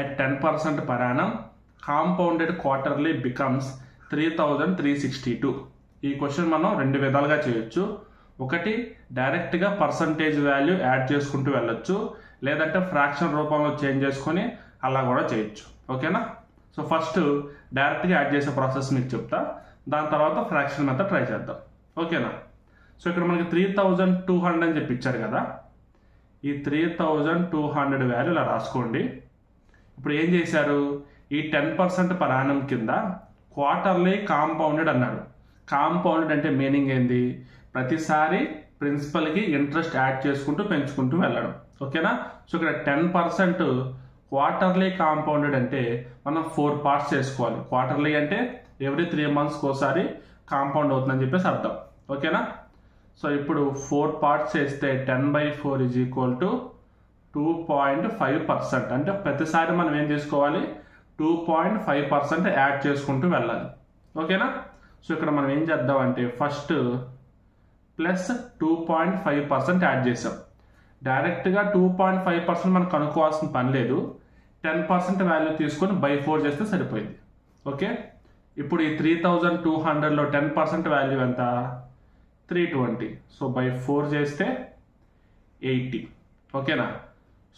at 10% per annum compounded quarterly becomes 3362. ఈ క్వశ్చన్ మనం రెండు విధాలుగా చేయొచ్చు. ఒకటి డైరెక్ట్గా పర్సంటేజ్ వాల్యూ యాడ్ చేసుకుంటూ వెళ్ళొచ్చు, లేదంటే ఫ్రాక్షన్ రూపంలో చేంజ్ చేసుకొని అలా కూడా చేయొచ్చు. ఓకేనా. సో ఫస్ట్ డైరెక్ట్గా యాడ్ చేసే ప్రాసెస్ మీకు చెప్తా, దాని తర్వాత ఫ్రాక్షన్ మెథడ్ ట్రై చేద్దాం. ఓకేనా. సో ఇక్కడ మనకి 3200 అని చెప్పి ఇచ్చారు కదా, ఈ 3200 వాల్యూ ఇలా రాసుకోండి. ఇప్పుడు ఏం చేశారు, ఈ 10% per annum కింద క్వార్టర్లీ కాంపౌండెడ్ అన్నారు. కాంపౌండెడ్ అంటే మీనింగ్ ఏంది, ప్రతిసారి ప్రిన్సిపల్కి ఇంట్రెస్ట్ యాడ్ చేసుకుంటూ పెంచుకుంటూ వెళ్ళడం. ఓకేనా. సో ఇక్కడ 10% క్వార్టర్లీ కాంపౌండెడ్ అంటే మనం 4 parts చేసుకోవాలి. క్వార్టర్లీ అంటే ఎవ్రీ 3 months ఒకసారి కాంపౌండ్ అవుతుందని చెప్పేసి అర్థం. ఓకేనా. సో ఇప్పుడు 4 parts చేస్తే 10/4 is equal to 2.5%. అంటే ప్రతిసారి మనం ఏం చేసుకోవాలి, 2.5% యాడ్ చేసుకుంటూ వెళ్ళాలి. ఓకేనా. సో ఇక్కడ మనం ఏం చేద్దాం అంటే ఫస్ట్ ప్లస్ 2.5% యాడ్ చేసాం. డైరెక్ట్గా 2.5% మనం కనుక్కోవాల్సిన పని లేదు, 10% వాల్యూ తీసుకొని /4 చేస్తే సరిపోయింది. ఓకే. ఇప్పుడు ఈ 3200లో 10% వాల్యూ ఎంత, 320. సో /4 చేస్తే 80. ఓకేనా.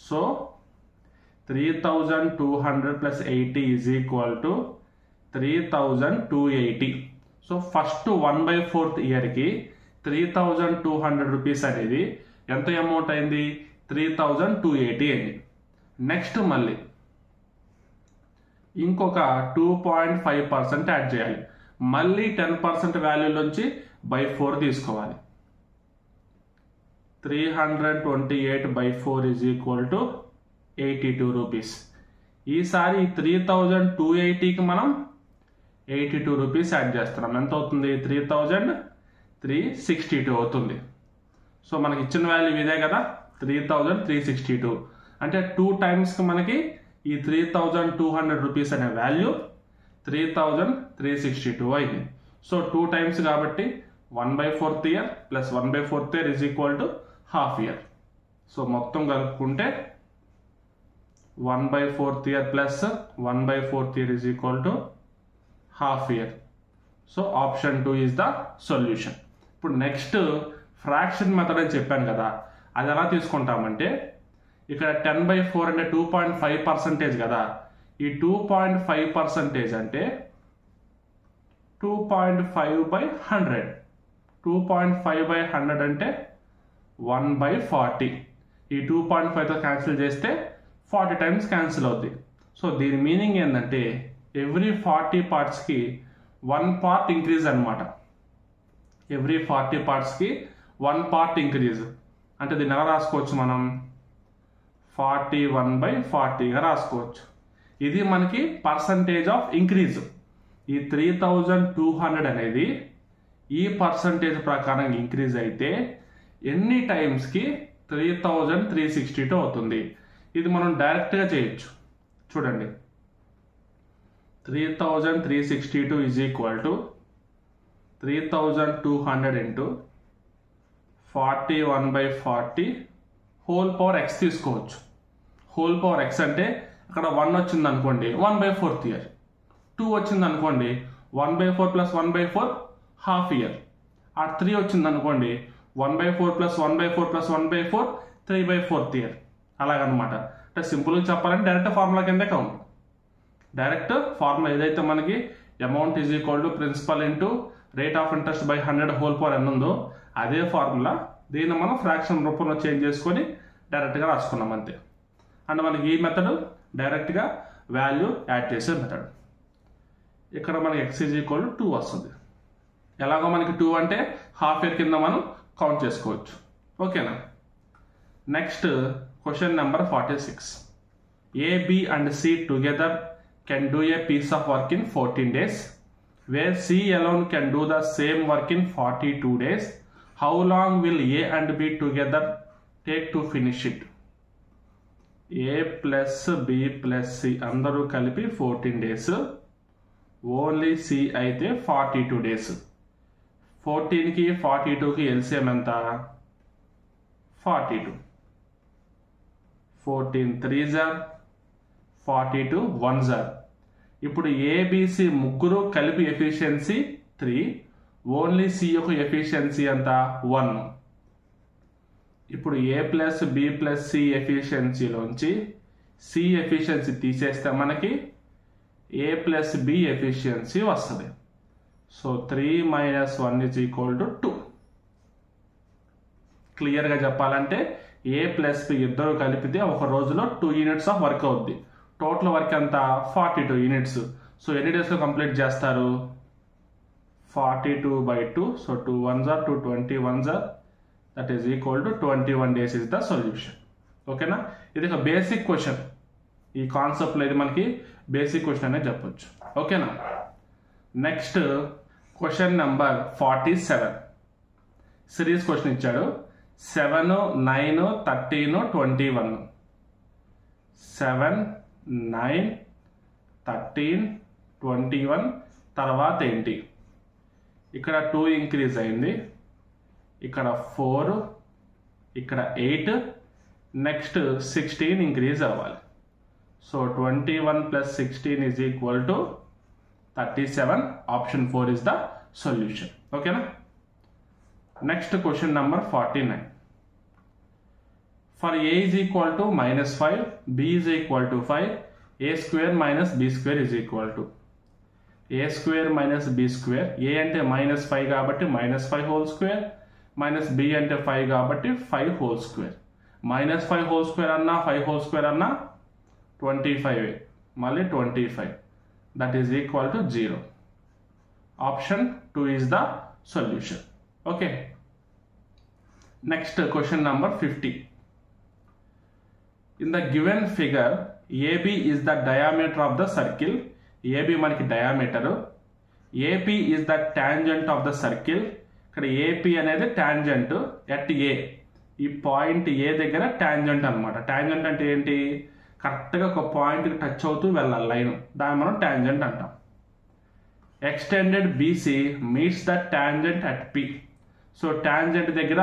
So 3200 plus 80 is equal to 3280. So first 1/4 ఇయర్కి 3200 రూపీస్ అనేది ఎంత అమౌంట్ అయింది, 3280 అయింది. నెక్స్ట్ మళ్ళీ ఇంకొక 2.5% యాడ్ చేయాలి. మళ్ళీ 10% వాల్యూలోంచి /4 తీసుకోవాలి. 328/4 is equal to 82 రూపీస్. ఈసారి 3280కి మనం 82 రూపీస్ యాడ్ చేస్తున్నాం. ఎంత అవుతుంది, 3362 అవుతుంది. సో మనకి ఇచ్చిన వాల్యూ ఇదే కదా, 3362. అంటే 2 times మనకి ఈ 3200 రూపీస్ అనే వాల్యూ 3362 అయింది. సో 2 times కాబట్టి 1/4 year plus 1/4 year is equal to half year. So మొత్తం కలుపుకుంటే 1/4 year plus 1/4 year is equal to half year. So option 2 is the solution. ఇప్పుడు నెక్స్ట్ ఫ్రాక్షన్ మెథడ్ అని చెప్పాను కదా, అది ఎలా తీసుకుంటామంటే ఇక్కడ 10/4 అంటే 2.5% కదా, ఈ 2.5% అంటే 2.5/100. 2.5/100 అంటే 1/40. ఈ 2.5తో క్యాన్సిల్ చేస్తే 40 టైమ్స్ క్యాన్సిల్ అవుతుంది. సో దీని మీనింగ్ ఏంటంటే ఎవ్రీ 40 పార్ట్స్కి 1 పార్ట్ ఇంక్రీజ్ అనమాట. ఎవ్రీ 40 పార్ట్స్కి 1 పార్ట్ ఇంక్రీజ్ అంటే దీన్ని ఎలా రాసుకోవచ్చు మనం? 41/40గా రాసుకోవచ్చు. ఇది మనకి పర్సంటేజ్ ఆఫ్ ఇంక్రీజ్. ఈ 3200 అనేది ఈ పర్సంటేజ్ ప్రకారం ఇంక్రీజ్ అయితే ఎన్ని టైమ్స్కి 3362 అవుతుంది. ఇది మనం డైరెక్ట్గా చేయొచ్చు. చూడండి, 3362 is equal to 3200 into 41/40 whole power X తీసుకోవచ్చు. హోల్ పవర్ ఎక్స్ అంటే అక్కడ 1 వచ్చింది అనుకోండి 1/4 ఇయర్, 2 వచ్చింది అనుకోండి 1/4 + 1/4 హాఫ్ ఇయర్, ఆ 3 వచ్చింది అనుకోండి 1/4 + 1/4 + 1/4 3/4 ఇయర్. అలాగనమాట. అంటే సింపుల్గా చెప్పాలంటే డైరెక్ట్ ఫార్ములా కిందే కౌంట్. డైరెక్ట్ ఫార్ములా ఏదైతే మనకి amount is equal to principal into rate of interest by 100 whole power n ఉందో అదే ఫార్ములా. దీన్ని మనం ఫ్రాక్షన్ రూపంలో చేంజ్ చేసుకొని డైరెక్ట్గా రాసుకున్నాం అంతే. అండ్ మనకి ఈ మెథడ్ డైరెక్ట్గా వాల్యూ యాడ్ చేసే మెథడ్. ఇక్కడ మనకి x ఈజ్ ఈక్వల్ టు 2 వస్తుంది. ఎలాగో మనకి 2 అంటే హాఫ్ ఇయర్ కింద మనం కౌంట్ చేసుకోవచ్చు. ఓకేనా? Next question number 46. A, B and C together can do a piece of work in 14 days, where C alone can do the same work in 42 days. How long will A and B together take to finish it? A plus B plus C అందరూ కలిపి 14 days, ఓన్లీ C అయితే 42 days. 14కి 42కి LCM ఎంత? 42. 14 3s are 42 1s are. ఇప్పుడు ABC ముగ్గురు కలిపి ఎఫిషియన్సీ 3, ఓన్లీ C యొక్క ఎఫిషియన్సీ ఎంత? 1. ఇప్పుడు A plus B plus C ఎఫిషియన్సీలోంచి C efficiency తీసేస్తే మనకి A ప్లస్ B ఎఫిషియన్సీ వస్తుంది. So 3 - 1 is equal to 2. క్లియర్గా చెప్పాలంటే A ప్లస్ B ఇద్దరు కలిపితే ఒక రోజులో 2 యూనిట్స్ ఆఫ్ వర్క్ అవుద్ది. టోటల్ వర్క్ ఎంత? 42 యూనిట్స్. సో ఎన్ని డేస్లో కంప్లీట్ చేస్తారు? 42/2. So 2 1s are 2 21s are, that is equal to 21 days is the solution. ఓకేనా? ఇది ఒక బేసిక్ క్వశ్చన్. ఈ కాన్సెప్ట్లో ఇది మనకి బేసిక్ క్వశ్చన్ అనే చెప్పొచ్చు. ఓకేనా? Next question number 47. Series question ఇచ్చాడు. 7 9 13 21. 7 9 13 21 తర్వాత ఏంటి? ఇక్కడ 2 ఇంక్రీజ్ అయింది, ఇక్కడ 4, ఇక్కడ 8, నెక్స్ట్ 16 ఇంక్రీజ్ అవ్వాలి. So 21 + 16 is equal to 37. Option 4 is the solution. ఓకేనా? Next question number 49. For A is equal to -5, B is equal to 5, A square minus B square is equal to A square minus B square. A అంటే -5 కాబట్టి -5 హోల్ స్క్వేర్, మైనస్ B అంటే 5 కాబట్టి 5 హోల్ స్క్వేర్. -5 హోల్ స్క్వేర్ అన్నా 5 హోల్ స్క్వేర్ అన్నా 25, మళ్ళీ 25, that is equal to 0. Option 2 is the solution. Okay. Next question number 50. In the given figure, AB is the diameter of the circle. AB మనకి diameter. AP is the tangent of the circle. ఇక్కడ AP అనేది టాంజెంట్ ఎట్ A. ఈ పాయింట్ A దగ్గర టాంజెంట్ అనమాట. టాంజెంట్ అంటే ఏంటి? కరెక్ట్గా ఒక పాయింట్కి టచ్ అవుతూ వెళ్ళాలి లైన్, దాన్ని మనం టాంజెంట్ అంటాం. Extended BC meets the tangent at P. So tangent దగ్గర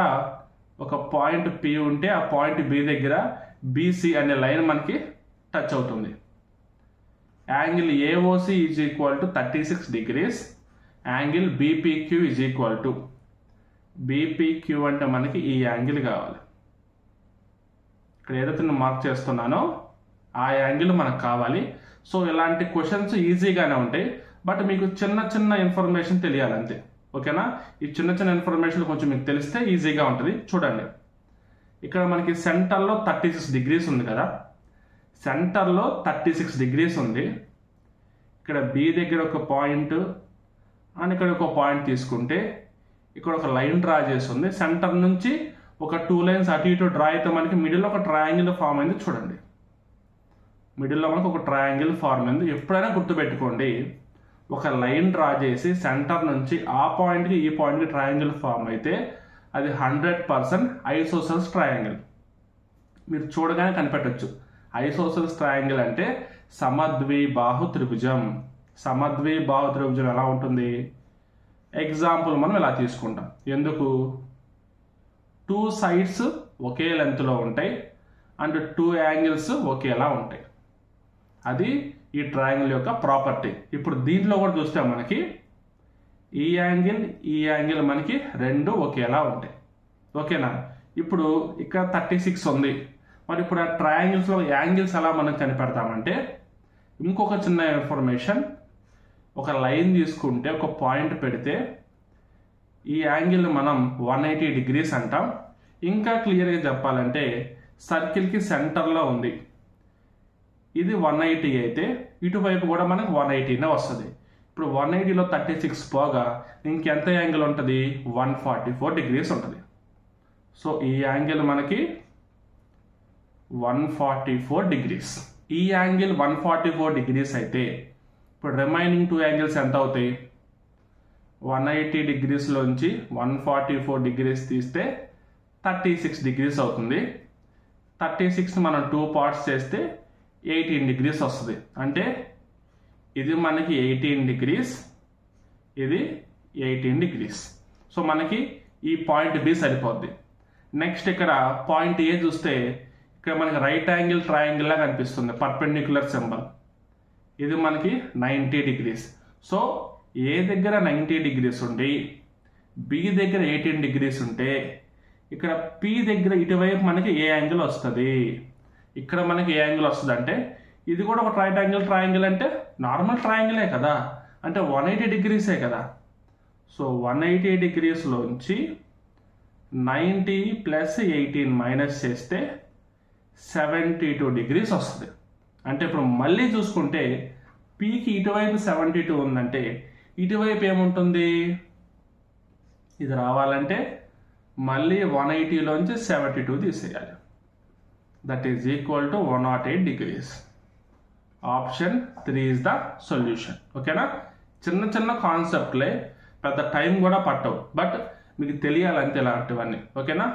ఒక పాయింట్ P ఉంటే ఆ పాయింట్ B దగ్గర BC అనే లైన్ మనకి టచ్ అవుతుంది. Angle AOC is equal to 36 degrees. Angle BPQ is equal to, BPQ అంటే మనకి ఈ యాంగిల్ కావాలి. ఇక్కడ ఏదైతే నేను మార్క్ చేస్తున్నానో ఆ యాంగిల్ మనకు కావాలి. సో ఇలాంటి క్వశ్చన్స్ ఈజీగానే ఉంటాయి. బట్ మీకు చిన్న చిన్న ఇన్ఫర్మేషన్ తెలియాలి అంతే. ఓకేనా? ఈ చిన్న చిన్న ఇన్ఫర్మేషన్ కొంచెం మీకు తెలిస్తే ఈజీగా ఉంటుంది. చూడండి, ఇక్కడ మనకి సెంటర్లో 36 degrees ఉంది కదా, సెంటర్లో 36 degrees ఉంది. ఇక్కడ బి దగ్గర ఒక పాయింట్ అండ్ ఇక్కడ ఒక పాయింట్ తీసుకుంటే ఇక్కడ ఒక లైన్ డ్రా చేసి ఉంది. సెంటర్ నుంచి ఒక 2 lines అటు ఇటు డ్రా అయితే మనకి మిడిల్లో ఒక ట్రయాంగిల్ ఫామ్ అయింది. చూడండి, మిడిల్లో మనకు ఒక ట్రయాంగిల్ ఫార్మ్ అయింది. ఎప్పుడైనా గుర్తుపెట్టుకోండి, ఒక లైన్ డ్రా చేసి సెంటర్ నుంచి ఆ పాయింట్కి ఈ పాయింట్కి ట్రయాంగిల్ ఫామ్ అయితే అది 100% ఐసోసెల్స్ ట్రయాంగిల్. మీరు చూడగానే కనిపెట్టవచ్చు. ఐసోసెల్స్ ట్రయాంగిల్ అంటే సమద్విబాహు త్రిభుజం. సమద్విబాహు త్రిభుజం ఎలా ఉంటుంది? ఎగ్జాంపుల్ మనం ఇలా తీసుకుంటాం. ఎందుకు? 2 sides ఒకే లెంత్లో ఉంటాయి అండ్ 2 angles ఒకేలా ఉంటాయి. అది ఈ ట్రయాంగిల్ యొక్క ప్రాపర్టీ. ఇప్పుడు దీంట్లో కూడా చూస్తే మనకి ఈ యాంగిల్ మనకి రెండు ఒకేలా ఉంటాయి. ఓకేనా? ఇప్పుడు ఇక్కడ 36 ఉంది. మరి ఇప్పుడు ఆ ట్రయాంగిల్స్లో యాంగిల్స్ ఎలా మనం కనిపెడతామంటే, ఇంకొక చిన్న ఇన్ఫర్మేషన్, ఒక లైన్ తీసుకుంటే ఒక పాయింట్ పెడితే ఈ యాంగిల్ మనం 180 degrees అంటాం. ఇంకా క్లియర్గా చెప్పాలంటే సర్కిల్కి సెంటర్లో ఉంది, ఇది 180 అయితే ఇటువైపు కూడా మనకు 180నే వస్తుంది. ఇప్పుడు 180లో 36 పోగా ఇంకెంత యాంగిల్ ఉంటుంది? 144 degrees ఉంటుంది. సో ఈ యాంగిల్ మనకి 144 degrees. ఈ యాంగిల్ 144 degrees అయితే ఇప్పుడు రిమైనింగ్ 2 angles ఎంత అవుతాయి? 180 degrees లోంచి 144 degrees తీస్తే 36 degrees అవుతుంది. 36 మనం 2 parts చేస్తే 18 degrees వస్తుంది. అంటే ఇది మనకి 18 degrees, ఇది 18 degrees. సో మనకి ఈ పాయింట్ బి సరిపోద్ది. నెక్స్ట్ ఇక్కడ పాయింట్ ఏ చూస్తే ఇక్కడ మనకి రైట్ యాంగిల్ ట్రయాంగిల్ లా కనిపిస్తుంది, పర్పెండిక్యులర్ సింబల్. ఇది మనకి 90 degrees. సో ఏ దగ్గర 90 degrees ఉండి బి దగ్గర 18 degrees ఉంటే ఇక్కడ పి దగ్గర ఇటువైపు మనకి ఏ యాంగిల్ వస్తుంది? ఇక్కడ మనకి ఏ యాంగిల్ వస్తుంది అంటే ఇది కూడా ఒక రైట్ యాంగిల్ ట్రయాంగిల్ అంటే నార్మల్ ట్రయాంగిలే కదా, అంటే 180 degrees కదా. సో 180 degrees లోంచి 90 + 18 మైనస్ చేస్తే 72 degrees వస్తుంది. అంటే ఇప్పుడు మళ్ళీ చూసుకుంటే పీకి ఇటువైపు 72 ఉందంటే ఇటువైపు ఏముంటుంది? ఇది రావాలంటే మళ్ళీ 180లోంచి 72 తీసేయాలి. That is equal to 108 degrees. Option 3 is the solution. ఓకేనా? చిన్న చిన్న కాన్సెప్ట్లే, పెద్ద టైం కూడా పట్టవు, బట్ మీకు తెలియాలంటే ఇలాంటివన్నీ. ఓకేనా?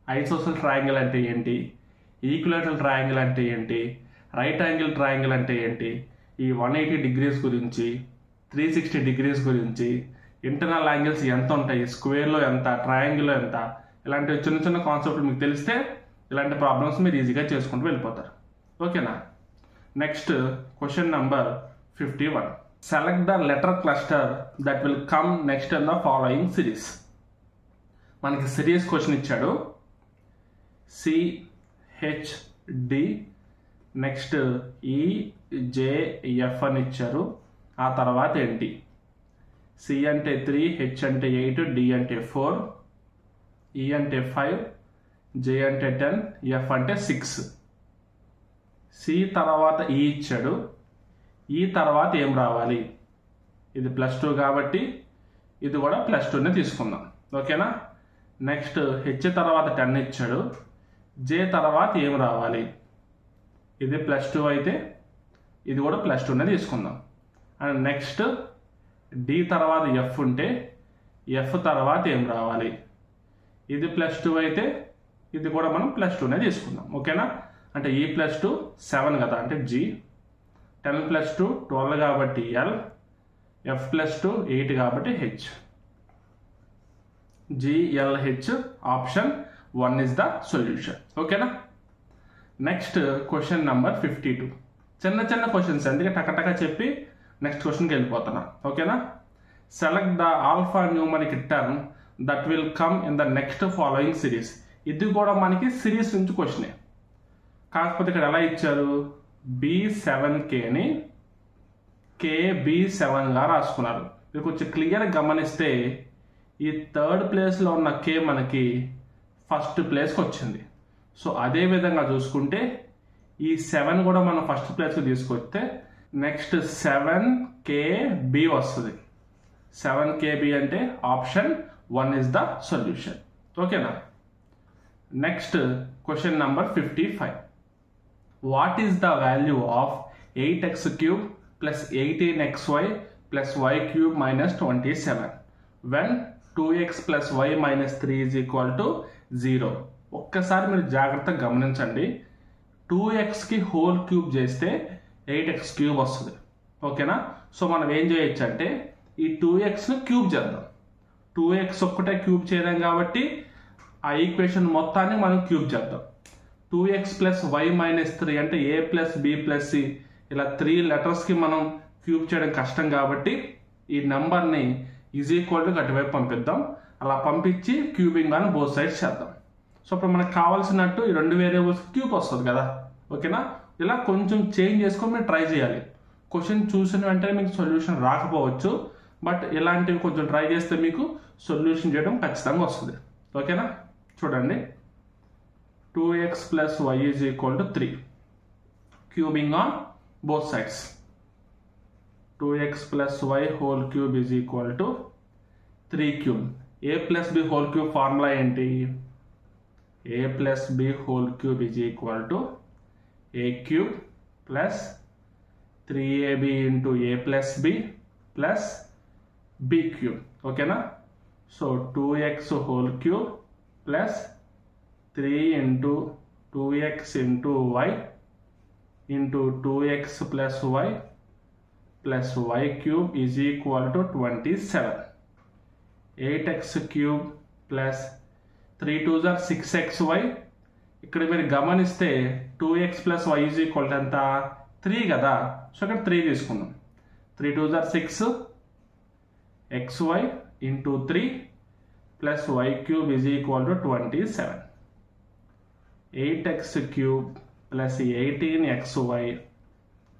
ఐసోసెల్ ట్రయాంగిల్ అంటే ఏంటి, ఈక్విలేటరల్ ట్రయాంగిల్ అంటే ఏంటి, రైట్ యాంగిల్ ట్రయాంగిల్ అంటే ఏంటి, ఈ 180 degrees గురించి, 360 degrees గురించి, ఇంటర్నల్ యాంగిల్స్ ఎంత ఉంటాయి, స్క్వేర్లో ఎంత, ట్రయాంగిల్లో ఎంత, ఇలాంటి చిన్న చిన్న కాన్సెప్ట్లు మీకు తెలిస్తే ఇలాంటి ప్రాబ్లమ్స్ మీరు ఈజీగా చేసుకుంటూ వెళ్ళిపోతారు. ఓకేనా? Next question number 51. Select the letter cluster that will come next in the following series. మనకి సిరీస్ క్వశ్చన్ ఇచ్చాడు. CHD, నెక్స్ట్ EJF అని ఇచ్చారు. ఆ తర్వాత ఏంటి? C అంటే 3, H అంటే 8, D అంటే 4, E అంటే 5, J అంటే 10, F అంటే 6. C తర్వాత E ఇచ్చాడు. E తర్వాత ఏం రావాలి? ఇది +2 కాబట్టి ఇది కూడా +2నే తీసుకుందాం. ఓకేనా? నెక్స్ట్ H తర్వాత 10 ఇచ్చాడు. J తర్వాత ఏం రావాలి? ఇది +2 అయితే ఇది కూడా +2నే తీసుకుందాం. అండ్ నెక్స్ట్ D తర్వాత F ఉంటే F తర్వాత ఏం రావాలి? ఇది +2 అయితే ఇది కూడా మనం +2నే తీసుకుందాం. ఓకేనా? అంటే E +2 7 కదా, అంటే G, 10 + 2 12 కాబట్టి L, F +2 8 కాబట్టి H. GLH option 1 is the solution. ఓకేనా? Next question number 52. చిన్న చిన్న క్వశ్చన్స్, అందుకే టకటక చెప్పి నెక్స్ట్ క్వశ్చన్కి వెళ్ళిపోతున్నా. ఓకేనా? Select the alpha numeric term that will come in the next following series. ఇది కూడా మనకి సిరీస్ నుంచి క్వశ్చనే, కాకపోతే ఇక్కడ ఎలా ఇచ్చారు? B7Kని KB7గా రాసుకున్నారు. మీరు కొంచెం క్లియర్గా గమనిస్తే ఈ థర్డ్ ప్లేస్లో ఉన్న K మనకి ఫస్ట్ ప్లేస్కి వచ్చింది. సో అదే విధంగా చూసుకుంటే ఈ 7 కూడా మనం ఫస్ట్ ప్లేస్కి తీసుకొస్తే నెక్స్ట్ 7KB వస్తుంది. 7KB అంటే ఆప్షన్ 1 ఇస్ ద సొల్యూషన్. ఓకేనా? Next question number 55. What is the value of 8x³ plus 18xy plus y³ minus 27 when 2x plus y minus 3 is equal to 0? ఒక్కసారి మీరు జాగ్రత్తగా గమనించండి. 2xకి హోల్ క్యూబ్ చేస్తే 8x³ వస్తుంది. ఓకేనా? సో మనం ఏం చేయొచ్చు అంటే ఈ 2xను క్యూబ్ చేద్దాం. 2x ఒక్కటే క్యూబ్ చేయలేం కాబట్టి ఆ ఈక్వేషన్ మొత్తాన్ని మనం క్యూబ్ చేద్దాం. 2x plus y minus 3 అంటే a plus b plus c ఇలా 3 లెటర్స్కి మనం క్యూబ్ చేయడం కష్టం కాబట్టి ఈ నెంబర్ని ఈజ్ ఈక్వల్ టు అటువైపు పంపిద్దాం. అలా పంపించి క్యూబింగ్ అని బోత్ సైడ్స్ చేద్దాం. సో ఇప్పుడు మనకు కావాల్సినట్టు ఈ 2 వేరియబుల్స్ క్యూబ్ వస్తుంది కదా. ఓకేనా? ఇలా కొంచెం చేంజ్ చేసుకొని మీరు ట్రై చేయాలి. క్వశ్చన్ చూసిన వెంటనే మీకు సొల్యూషన్ రాకపోవచ్చు, బట్ ఇలాంటివి కొంచెం ట్రై చేస్తే మీకు సొల్యూషన్ చేయడం ఖచ్చితంగా వస్తుంది. ఓకేనా? చూడండి, 2x plus y is equal to 3. Cubing on both sides. 2x plus y whole cube is equal to 3 cube. A plus b whole cube formula ఏంటి? A plus b whole cube is equal to a cube plus 3ab into a plus b plus b cube. ఓకేనా? So 2x whole cube plus 3 into 2x into y into 2x plus y plus y cube is equal to 27. 8x cube plus 3 2s are 6xy. ఇక్కడ మీరు గమనిస్తే 2x plus y is equal to ఎంత? 3 కదా. సో ఇక్కడ 3 తీసుకుందాం. 3 2s are 6 xy into 3 plus y cube is equal to 27. 8x cube plus 18xy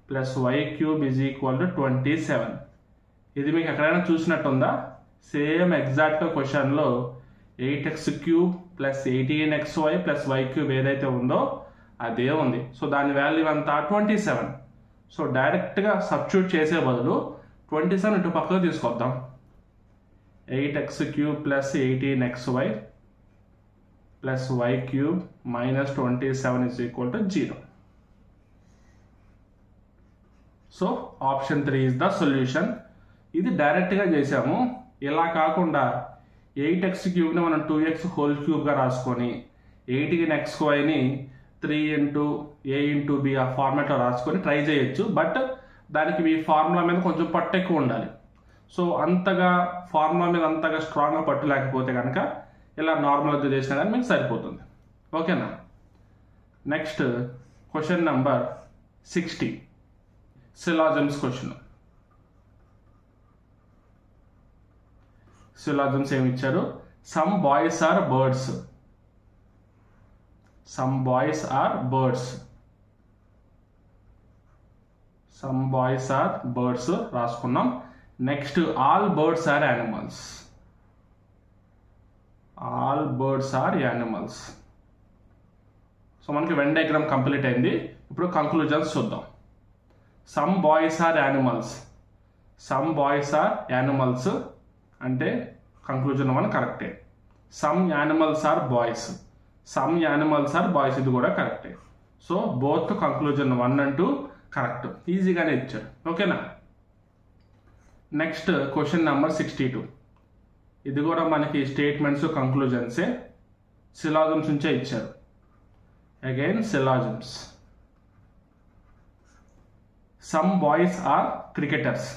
plus y cube is equal to 27. ఇది మీకు ఎక్కడైనా చూసినట్టుందా? సేమ్ ఎగ్జాక్ట్గా క్వశ్చన్లో 8x³ plus 18xy plus y cube ఏదైతే ఉందో అదే ఉంది. సో దాని వాల్యూ అంతా 27. సో డైరెక్ట్గా సబ్స్టిట్యూట్ చేసే బదులు 27 ఇటు పక్కకు తీసుకొద్దాం. 8x³ plus 18xy plus y cube minus 27 is equal to 0. So option 3 is the solution. ఇది డైరెక్ట్గా చేసాము. ఇలా కాకుండా 8x³ మనం 2x హోల్ క్యూబ్గా రాసుకొని 18xyని 3 into a into b ఆ ఫార్మాట్లో రాసుకొని ట్రై చేయొచ్చు. బట్ దానికి మీ ఫార్ములా మీద కొంచెం పట్టు ఎక్కువ ఉండాలి. సో అంతగా ఫార్ములా మీద అంతగా స్ట్రాంగ్గా పట్టు లేకపోతే కనుక ఇలా నార్మల్గా చేసినా కానీ మీకు సరిపోతుంది. ఓకేనా? Next question number 60, syllogisms question. Syllogisms ఏమి ఇచ్చారు? Some boys are birds. Some boys are birds. Some boys are birds రాసుకున్నాం. Next all birds are animals. All birds are animals. So మనకి వెన్ డయాగ్రామ్ కంప్లీట్ అయింది. ఇప్పుడు కంక్లూజన్స్ చూద్దాం. Some boys are animals. Some boys are animals అంటే కంక్లూజన్ 1 కరెక్టే. Some animals are boys. Some animals are boys ఇది కూడా కరెక్టే. So both conclusion 1 and 2 correct. ఈజీగానే ఇచ్చాడు. ఓకేనా? Next question number 62. ఇది కూడా మనకి స్టేట్మెంట్స్ కంక్లూజన్సే. సిలాజమ్స్ నుంచే ఇచ్చారు. Again syllogisms. Some boys are cricketers.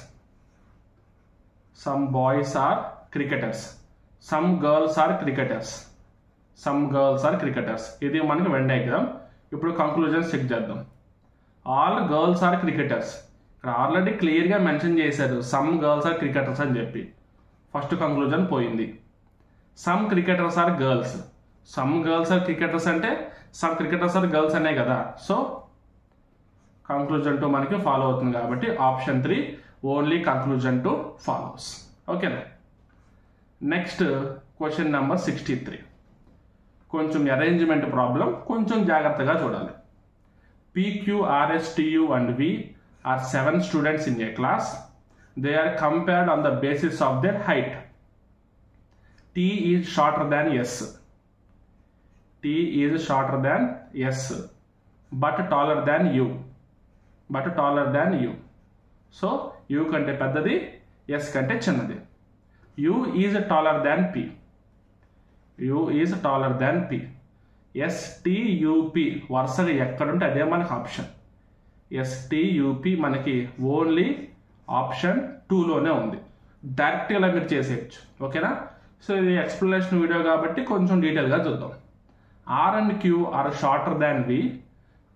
Some boys are cricketers. Some girls are cricketers. Some girls are cricketers. ఇది మనకి వెన్ డయాగ్రామ్. ఇప్పుడు కంక్లూజన్స్ చెక్ చేద్దాం. All girls are cricketers. ఇక్కడ ఆల్రెడీ క్లియర్గా మెన్షన్ చేశారు సమ్ గర్ల్స్ ఆర్ క్రికెటర్స్ అని చెప్పి. ఫస్ట్ కంక్లూజన్ పోయింది. Some cricketers are girls. Some girls are cricketers అంటే సమ్ క్రికెటర్స్ ఆర్ గర్ల్స్ అనే కదా. సో కంక్లూజన్ 2 మనకి ఫాలో అవుతుంది కాబట్టి option 3 only conclusion two follows. ఓకేనా. Next question number 63. కొంచెం అరేంజ్మెంట్ ప్రాబ్లం, కొంచెం జాగ్రత్తగా చూడాలి. PQRSTU and V are 7 students in a class. They are compared on the basis of their height. T is shorter than S. T is shorter than S, but taller than U. But taller than U. So U కంటే పెద్దది, S కంటే చిన్నది. U is taller than P. U is taller than P. STUP వరుసగా ఎక్కడుంటే అదే మనకి ఆప్షన్. STUP మనకి ఓన్లీ ఆప్షన్ 2లోనే ఉంది. డైరెక్ట్ ఇలా మీరు చేసేయచ్చు. ఓకేనా. సో ఇది ఎక్స్ప్లెనేషన్ వీడియో కాబట్టి కొంచెం డీటెయిల్గా చూద్దాం. R and Q are shorter than V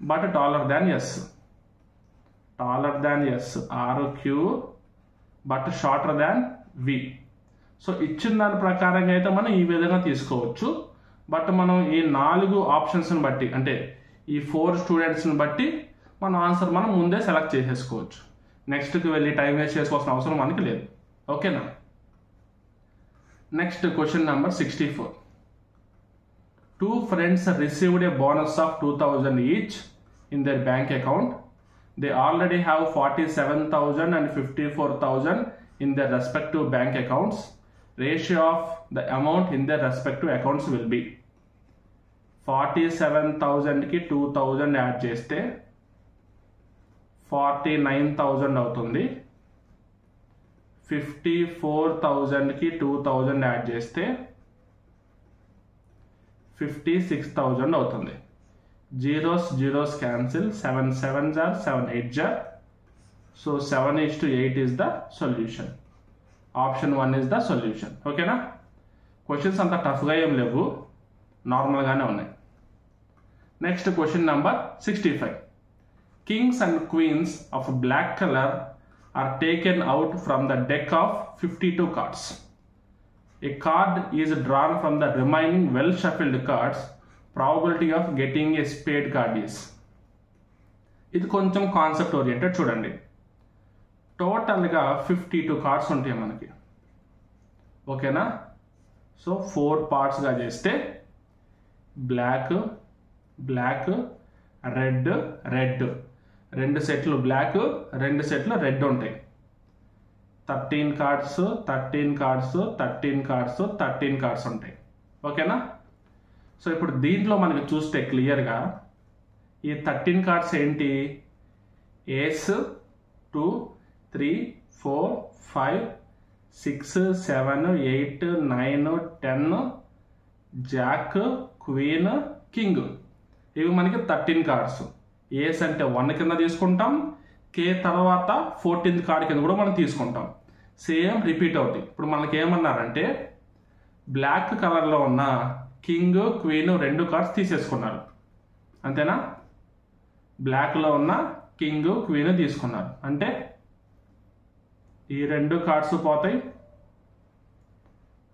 but taller than S. Taller than S. R, Q but shorter than V. So ఇచ్చిన దాని ప్రకారంగా అయితే మనం ఈ విధంగా తీసుకోవచ్చు. బట్ మనం ఈ 4 ఆప్షన్స్ని బట్టి, అంటే ఈ 4 స్టూడెంట్స్ని బట్టి మన ఆన్సర్ మనం ముందే సెలెక్ట్ చేసేసుకోవచ్చు. నెక్స్ట్కి వెళ్ళి టైం వేస్ట్ చేసుకోవాల్సిన అవసరం మనకి లేదు. ఓకేనా. Next question number 64. 2 friends received a bonus of 2000 each in their bank account. They already have 47,000 and 54,000 in their respective bank accounts. Ratio of the amount in their respective accounts will be 47,000 కి 2000 యాడ్ చేస్తే 49,000 అవుతుంది. 54,000 కి 2000 యాడ్ చేస్తే 56,000 అవుతుంది. Zeros cancel. 7 7s are 7 8s are. So 7:8 is the solution. Option 1 is the solution. ఓకేనా. క్వశ్చన్స్ అంత టఫ్గా ఏం లేవు, నార్మల్గానే ఉన్నాయి. Next question number 65. Kings and queens of black color are taken out from the deck of 52 cards. A card is drawn from the remaining well shuffled cards. Probability of getting a spade card is. ఇది కొంచెం కాన్సెప్ట్ ఓరియంటెడ్. చూడండి, టోటల్గా 52 కార్డ్స్ ఉంటాయి మనకి. ఓకేనా. సో 4 పార్ట్స్గా చేస్తే బ్లాక్, రెడ్, 2 సెట్లు బ్లాక్, 2 సెట్లు రెడ్ ఉంటాయి. 13 కార్డ్స్ 13 కార్డ్స్ 13 కార్డ్స్ 13 కార్డ్స్ ఉంటాయి. ఓకేనా. సో ఇప్పుడు దీంట్లో మనకి చూస్తే క్లియర్గా ఈ 13 కార్డ్స్ ఏంటి? ఏస్ 2 3 4 5 6 7 8 9 10 జాక్, క్వీన్, కింగ్. ఇవి మనకి 13 కార్డ్స్. ఏస్ అంటే 1 కింద తీసుకుంటాం, కే తర్వాత 14th కార్డ్ కింద కూడా మనం తీసుకుంటాం. సేమ్ రిపీట్ అవుతాయి. ఇప్పుడు మనకి ఏమన్నారంటే బ్లాక్ కలర్లో ఉన్న కింగ్, క్వీన్ 2 కార్డ్స్ తీసేసుకున్నారు. అంతేనా. బ్లాక్లో ఉన్న కింగ్, క్వీన్ తీసుకున్నారు. అంటే ఈ 2 కార్డ్స్ పోతాయి.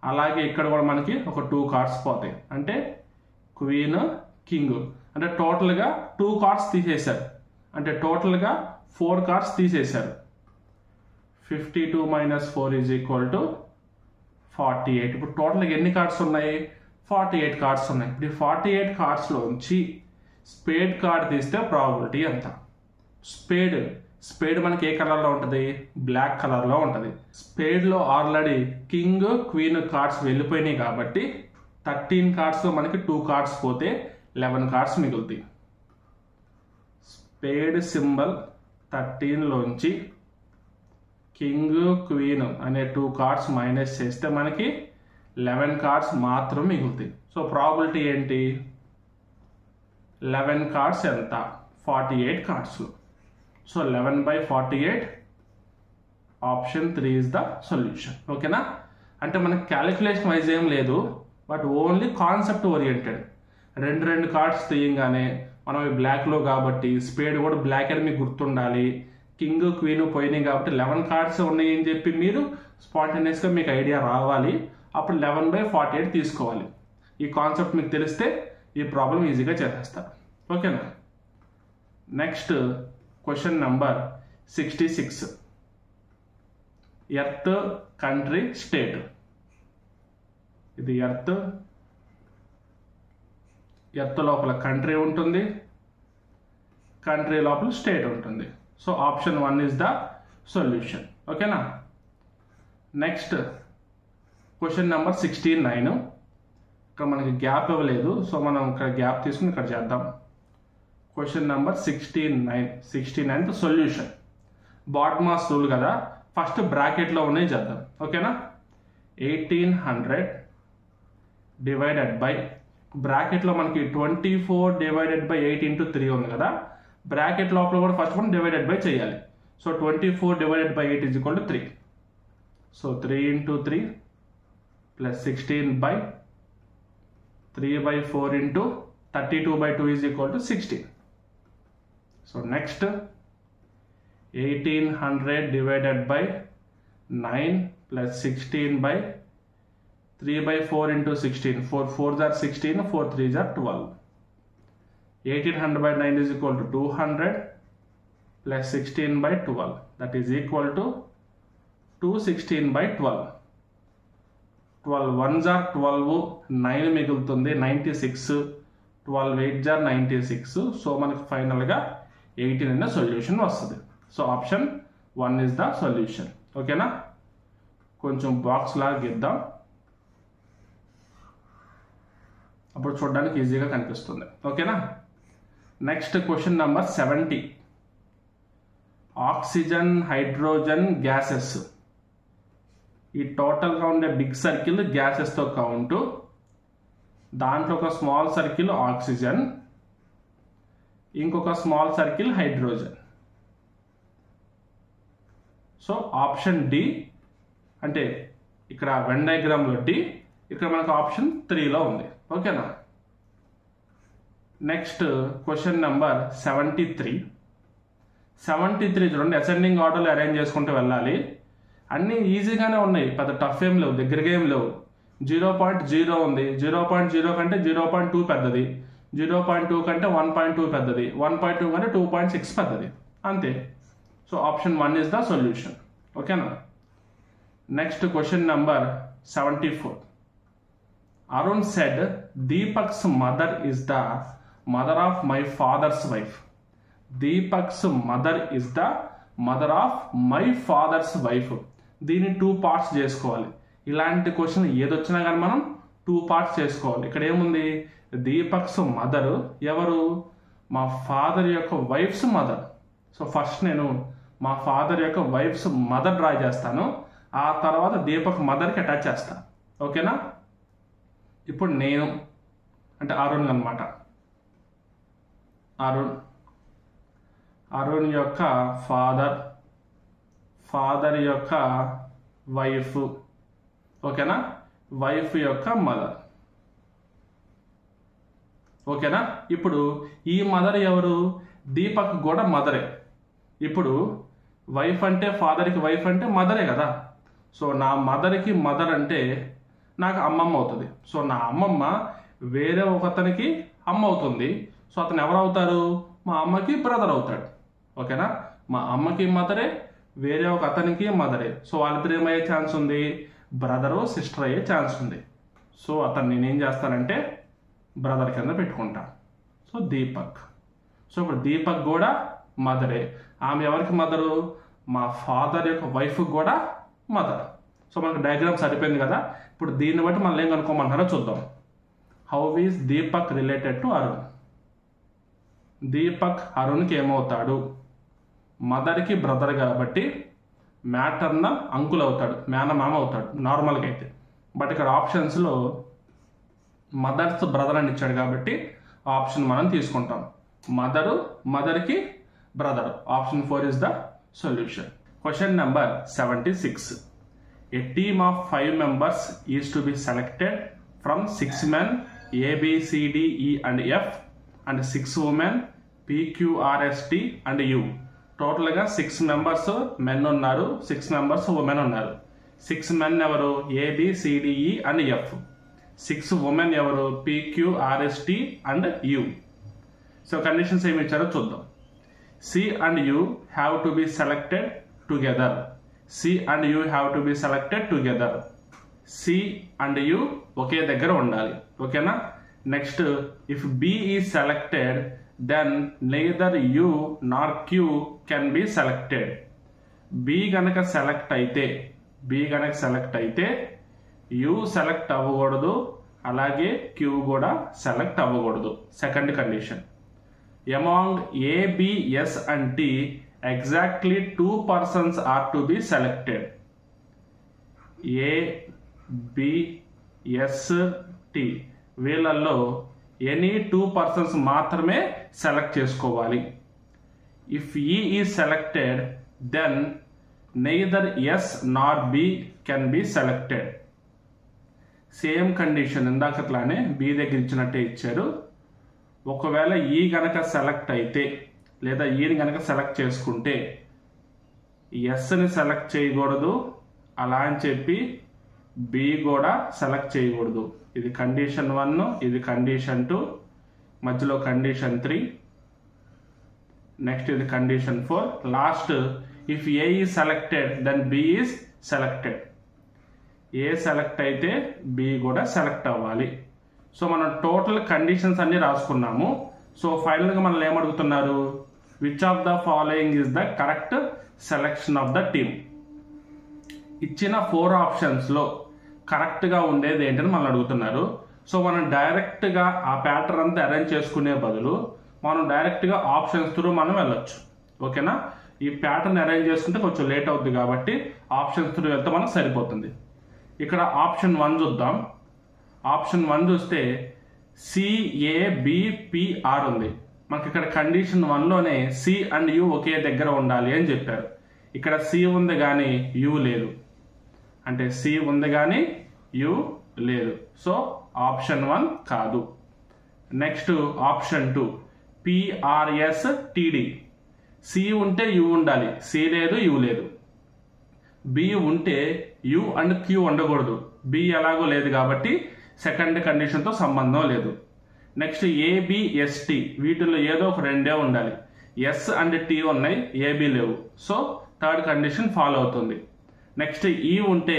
అలాగే ఇక్కడ కూడా మనకి ఒక 2 కార్డ్స్ పోతాయి. అంటే క్వీన్, కింగ్. అంటే టోటల్గా 2 కార్డ్స్ తీసేశారు. అంటే టోటల్గా 4 కార్డ్స్ తీసేశారు. 52 - 4 = 48. ఇప్పుడు టోటల్గా ఎన్ని కార్డ్స్ ఉన్నాయి? 48 కార్డ్స్ ఉన్నాయి. ఇప్పుడు ఈ 48 కార్డ్స్లోంచి స్పేడ్ కార్డ్ తీస్తే ప్రాబిలిటీ ఎంత? స్పేడ్ మనకి ఏ కలర్లో ఉంటుంది? బ్లాక్ కలర్లో ఉంటుంది. స్పేడ్లో ఆల్రెడీ కింగ్, క్వీన్ కార్డ్స్ వెళ్ళిపోయినాయి కాబట్టి 13 కార్డ్స్లో మనకి 2 కార్డ్స్ పోతే 11 కార్డ్స్ మిగులుతాయి. స్పేడ్ సింబల్ 13లోంచి కింగ్, క్వీన్ అనే 2 కార్డ్స్ మైనస్ చేస్తే మనకి 11 కార్డ్స్ మాత్రం మిగులుతాయి. సో ప్రాబిలిటీ ఏంటి? 11 కార్డ్స్ ఎంత? 48 cards. So 11/48 option 3 is the solution. ఓకేనా. అంటే మనకి క్యాలిక్యులేషన్ వైజ్ ఏం లేదు, but only concept oriented. 2 cards తీయంగానే మనం బ్లాక్లో కాబట్టి స్పేడ్ కూడా బ్లాక్ అని మీకు గుర్తుండాలి. కింగ్, క్వీన్ పోయినాయి కాబట్టి 11 కార్డ్స్ ఉన్నాయి అని చెప్పి మీరు స్పాంటేనియస్గా మీకు ఐడియా రావాలి. అప్పుడు 11/48 తీసుకోవాలి. ఈ కాన్సెప్ట్ మీకు తెలిస్తే ఈ ప్రాబ్లం ఈజీగా చేసేస్తారు. ఓకేనా. Next question number 66. Earth, country, state. ఇది ఎర్త్ లోపల కంట్రీ ఉంటుంది, కంట్రీ లోపల స్టేట్ ఉంటుంది. So option 1 is the solution. ఓకేనా. Next question number 69. ఇక్కడ మనకి గ్యాప్ ఇవ్వలేదు, సో మనం ఇక్కడ గ్యాప్ తీసుకుని ఇక్కడ చేద్దాం. Question number 69 solution. BODMAS rule కదా, ఫస్ట్ బ్రాకెట్లో ఉన్నాయి చేద్దాం. ఓకేనా. 1800 డివైడెడ్ బై బ్రాకెట్లో మనకి 24 డివైడెడ్ బై 8 into 3 ఉంది కదా, బ్రాకెట్ లోపల కూడా ఫస్ట్ మనం డివైడెడ్ బై చేయాలి. So 24 divided by 8 is equal to 3. So 3 into 3 plus 16 by 3 by 4 into 32 by 2 is equal to 16. So next 1800 divided by 9 plus 16 by 3 by 4 into 16. 4 4s are 16, 4 3s are 12. 1800 by 9 is equal to 200 plus 16 by 12. That is equal to 216 by 12. 12 1s are 12, 9 మిగులుతుంది 96, 12 8s are 96. సో మనకు ఫైనల్గా 18 అనే సొల్యూషన్ వస్తుంది. So option 1 is the solution. ఓకేనా. కొంచెం బాక్స్ లాగా గీద్దాం, అప్పుడు చూడడానికి ఈజీగా కనిపిస్తుంది. ఓకేనా. Next question number 70. Oxygen, hydrogen gases, ఈ టోటల్గా ఉండే బిగ్ సర్కిల్ గ్యాసెస్తో కౌంటు, దాంట్లో ఒక స్మాల్ సర్కిల్ ఆక్సిజన్, ఇంకొక small circle hydrogen. So option D, అంటే ఇక్కడ వెన్ డయాగ్రామ్లో డి, ఇక్కడ మనకు ఆప్షన్ 3లో ఉంది. ఓకేనా. Next question number 73. చూడండి, అసెండింగ్ ఆర్డర్లో అరేంజ్ చేసుకుంటూ వెళ్ళాలి. అన్నీ ఈజీగానే ఉన్నాయి, పెద్ద టఫ్ ఏం లేవు, దగ్గరగా ఏం లేవు. 0.0 ఉంది, 0.0 కంటే 0.2 పెద్దది, 0.2 కంటే 1.2 పెద్దది, 1.2 కంటే 2.6 పెద్దది, అంతే. So option 1 is the solution. ఓకేనా. Next question number 74. Arun said, Deepak's mother is the mother of my father's wife. Deepak's mother is the mother of my father's wife. దీన్ని 2 parts చేసుకోవాలి. ఇలాంటి క్వశ్చన్ ఏదొచ్చినా కానీ మనం 2 parts చేసుకోవాలి. ఇక్కడ ఏముంది, దీపక్స్ మదర్ ఎవరు, మా ఫాదర్ యొక్క వైఫ్స్ మదర్. సో ఫస్ట్ నేను మా ఫాదర్ యొక్క వైఫ్స్ మదర్ డ్రా చేస్తాను, ఆ తర్వాత దీపక్ మదర్కి అటాచ్ చేస్తాను. ఓకేనా. ఇప్పుడు నేను అంటే అరుణ్ అనమాట, అరుణ్ యొక్క ఫాదర్ యొక్క వైఫ్. ఓకేనా. వైఫ్ యొక్క మదర్. ఓకేనా. ఇప్పుడు ఈ మదర్ ఎవరు, దీపక్ కూడా మదరే. ఇప్పుడు వైఫ్ అంటే ఫాదర్కి వైఫ్ అంటే మదరే కదా. సో నా మదర్కి మదర్ అంటే నాకు అమ్మమ్మ అవుతుంది. సో నా అమ్మమ్మ వేరే ఒకతనికి అమ్మ అవుతుంది. సో అతను ఎవరు అవుతారు, మా అమ్మకి బ్రదర్ అవుతాడు. ఓకేనా. మా అమ్మకి మదరే, వేరే ఒక అతనికి మదరే. సో వాళ్ళిద్దరు ఏమయ్యే ఛాన్స్ ఉంది, బ్రదరు సిస్టర్ అయ్యే ఛాన్స్ ఉంది. సో అతను నేనేం చేస్తానంటే బ్రదర్ కింద పెట్టుకుంటా. సో దీపక్. సో ఇప్పుడు దీపక్ కూడా మదరే. ఆమె ఎవరికి మదరు, మా ఫాదర్ యొక్క వైఫ్ కూడా మదర్. సో మనకు డయాగ్రామ్ సరిపోయింది కదా. ఇప్పుడు దీన్ని బట్టి మనం ఏం కనుక్కోమంటారో చూద్దాం. How is Deepak related to Arun. Deepak అరుణ్కి ఏమవుతాడు, మదర్కి బ్రదర్ కాబట్టి మ్యాటర్నల్ అంకుల్ అవుతాడు, మేనమామ అవుతాడు నార్మల్గా అయితే. బట్ ఇక్కడ ఆప్షన్స్లో మదర్స్ బ్రదర్ అని ఇచ్చాడు కాబట్టి ఆప్షన్ మనం తీసుకుంటాం. మదర్కి brother. Option 4 is the solution. Question number 76. A team of 5 members is to be selected from 6 men A, B, C, D, E and F and 6 women P, Q, R, S, T and U. టోటల్గా 6 members మెన్ ఉన్నారు, 6 members ఉమెన్ ఉన్నారు. 6 men ఎవరు, A, B, C, D, E and F. 6 women ఎవరు, P, Q, R, S, T and U. So conditions ఏమి ఇచ్చారో చూద్దాం. C and U have to be selected together. C and U have to be selected together. C and U ఒకే దగ్గర ఉండాలి. ఓకేనా. Next if B is selected then neither U nor Q can be selected. B గనక సెలెక్ట్ అయితే యూ సెలెక్ట్ అవ్వకూడదు, అలాగే క్యూ కూడా సెలెక్ట్ అవ్వకూడదు. Second condition. Among A, B, S and T exactly 2 persons are to be selected. A, B, S, T వీళ్ళల్లో ఎనీ 2 persons మాత్రమే సెలెక్ట్ చేసుకోవాలి. If E is selected then neither S nor B can be selected. Same condition ఇందాకట్లానే బి దగ్గర ఇచ్చినట్టే ఇచ్చారు. ఒకవేళ ఈ గనక సెలెక్ట్ అయితే లేదా ఈని గనక సెలెక్ట్ చేసుకుంటే ఎస్ని సెలెక్ట్ చేయకూడదు, అలా అని చెప్పి బి కూడా సెలెక్ట్ చేయకూడదు. ఇది కండిషన్ 1, ఇది కండిషన్ 2, మధ్యలో కండిషన్ 3, నెక్స్ట్ ఇది condition 4. Last if A is selected then B is selected. A select అయితే బి కూడా సెలెక్ట్ అవ్వాలి. సో మనం టోటల్ కండిషన్స్ అన్ని రాసుకున్నాము. సో ఫైనల్గా మనల్ని ఏమడుగుతున్నారు, which of the following is the correct selection of the team. ఇచ్చిన 4 ఆప్షన్స్లో కరెక్ట్గా ఉండేది ఏంటని మనం అడుగుతున్నారు. సో మనం డైరెక్ట్గా ఆ ప్యాటర్న్ అంతా అరేంజ్ చేసుకునే బదులు మనం డైరెక్ట్గా ఆప్షన్స్ త్రూ మనం వెళ్ళొచ్చు. ఓకేనా. ఈ ప్యాటర్న్ అరేంజ్ చేసుకుంటే కొంచెం లేట్ అవుతుంది కాబట్టి ఆప్షన్స్ త్రూ వెళ్తే మనకు సరిపోతుంది. ఇక్కడ ఆప్షన్ 1 చూద్దాం. ఆప్షన్ 1 చూస్తే CABPR ఉంది. మనకి ఇక్కడ కండిషన్ 1లోనే సి అండ్ యు ఒకే దగ్గర ఉండాలి అని చెప్పారు. ఇక్కడ సి ఉంది కానీ యు లేదు, అంటే సి ఉంది కానీ యు లేదు. సో ఆప్షన్ 1 కాదు. Next option 2 PRSTD. సి ఉంటే యు ఉండాలి, సి లేదు యు లేదు. బి ఉంటే యు అండ్ క్యూ ఉండకూడదు, బి ఎలాగో లేదు కాబట్టి సెకండ్ కండిషన్తో సంబంధం లేదు. Next ABST. వీటిల్లో ఏదో ఒక రెండే ఉండాలి. ఎస్ అండ్ టీ ఉన్నాయి, ఏబి లేవు. సో థర్డ్ కండిషన్ ఫాలో అవుతుంది. నెక్స్ట్ ఈ ఉంటే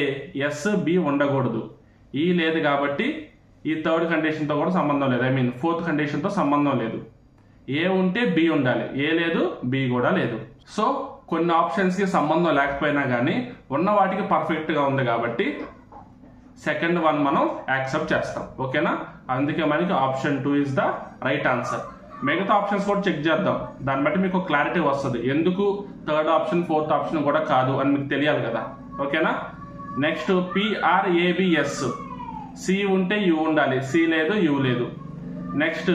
ఎస్ బి ఉండకూడదు, ఈ లేదు కాబట్టి ఈ థర్డ్ కండిషన్తో కూడా సంబంధం లేదు, ఐ మీన్ ఫోర్త్ కండిషన్తో సంబంధం లేదు. ఏ ఉంటే బి ఉండాలి, ఏ లేదు బి కూడా లేదు. సో కొన్ని ఆప్షన్స్కి సంబంధం లేకపోయినా కానీ ఉన్న వాటికి పర్ఫెక్ట్గా ఉంది కాబట్టి సెకండ్ 1 మనం యాక్సెప్ట్ చేస్తాం. ఓకేనా. అందుకే మనకి option 2 is the right answer. మిగతా ఆప్షన్స్ కూడా చెక్ చేద్దాం, దాన్ని బట్టి మీకు క్లారిటీ వస్తుంది ఎందుకు థర్డ్ ఆప్షన్ ఫోర్త్ ఆప్షన్ కూడా కాదు అని మీకు తెలియాలి కదా. ఓకేనా. Next PRABS. సి ఉంటే యు ఉండాలి, సి లేదు యు లేదు. నెక్స్ట్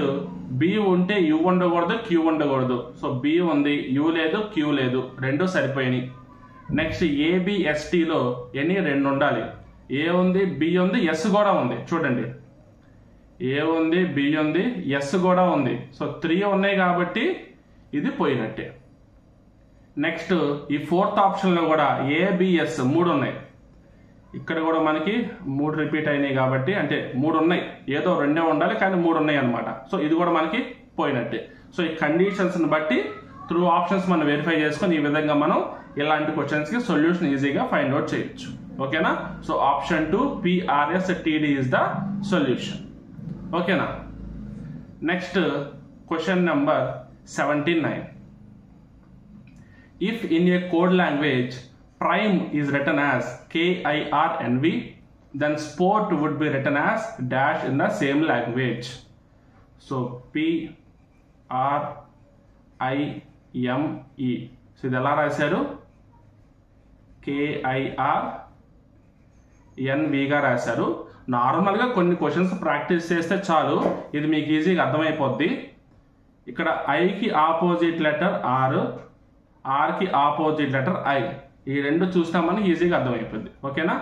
బి ఉంటే యు ఉండకూడదు, క్యూ ఉండకూడదు. సో బి ఉంది, యు లేదు క్యూ లేదు, రెండు సరిపోయినాయి. నెక్స్ట్ ABSTలో ఎనీ 2 ఉండాలి. ఏ ఉంది, బి ఉంది, ఎస్ కూడా ఉంది. చూడండి, ఏ ఉంది, బి ఉంది, ఎస్ కూడా ఉంది. సో 3 ఉన్నాయి కాబట్టి ఇది పోయినట్టే. నెక్స్ట్ ఈ ఫోర్త్ ఆప్షన్లో కూడా ABS 3 ఉన్నాయి. ఇక్కడ కూడా మనకి 3 రిపీట్ అయినాయి కాబట్టి, అంటే 3 ఉన్నాయి, ఏదో 2 ఉండాలి కానీ 3 ఉన్నాయి అనమాట. సో ఇది కూడా మనకి పోయినట్టే. సో ఈ కండిషన్స్ని బట్టి త్రూ ఆప్షన్స్ మనం వెరిఫై చేసుకొని ఈ విధంగా మనం ఇలాంటి క్వశ్చన్స్కి సొల్యూషన్ ఈజీగా ఫైండ్ అవుట్ చేయొచ్చు. ఓకేనా. So option 2 PRSTD is the solution. ఓకేనా. Next question number 79. If in a code language prime is written as KIRNV, then sport would be written as dash in the same language. So PRIME. So ఇది ఎలా రాశారు, KIRNVగా రాశారు. నార్మల్గా కొన్ని క్వశ్చన్స్ ప్రాక్టీస్ చేస్తే చాలు, ఇది మీకు ఈజీగా అర్థమైపోద్ది. ఇక్కడ ఐకి ఆపోజిట్ లెటర్ ఆర్, ఆర్కి ఆపోజిట్ లెటర్ ఐ, ఈ రెండు చూసినా మనకి ఈజీగా అర్థమైపోద్ది. ఓకేనా.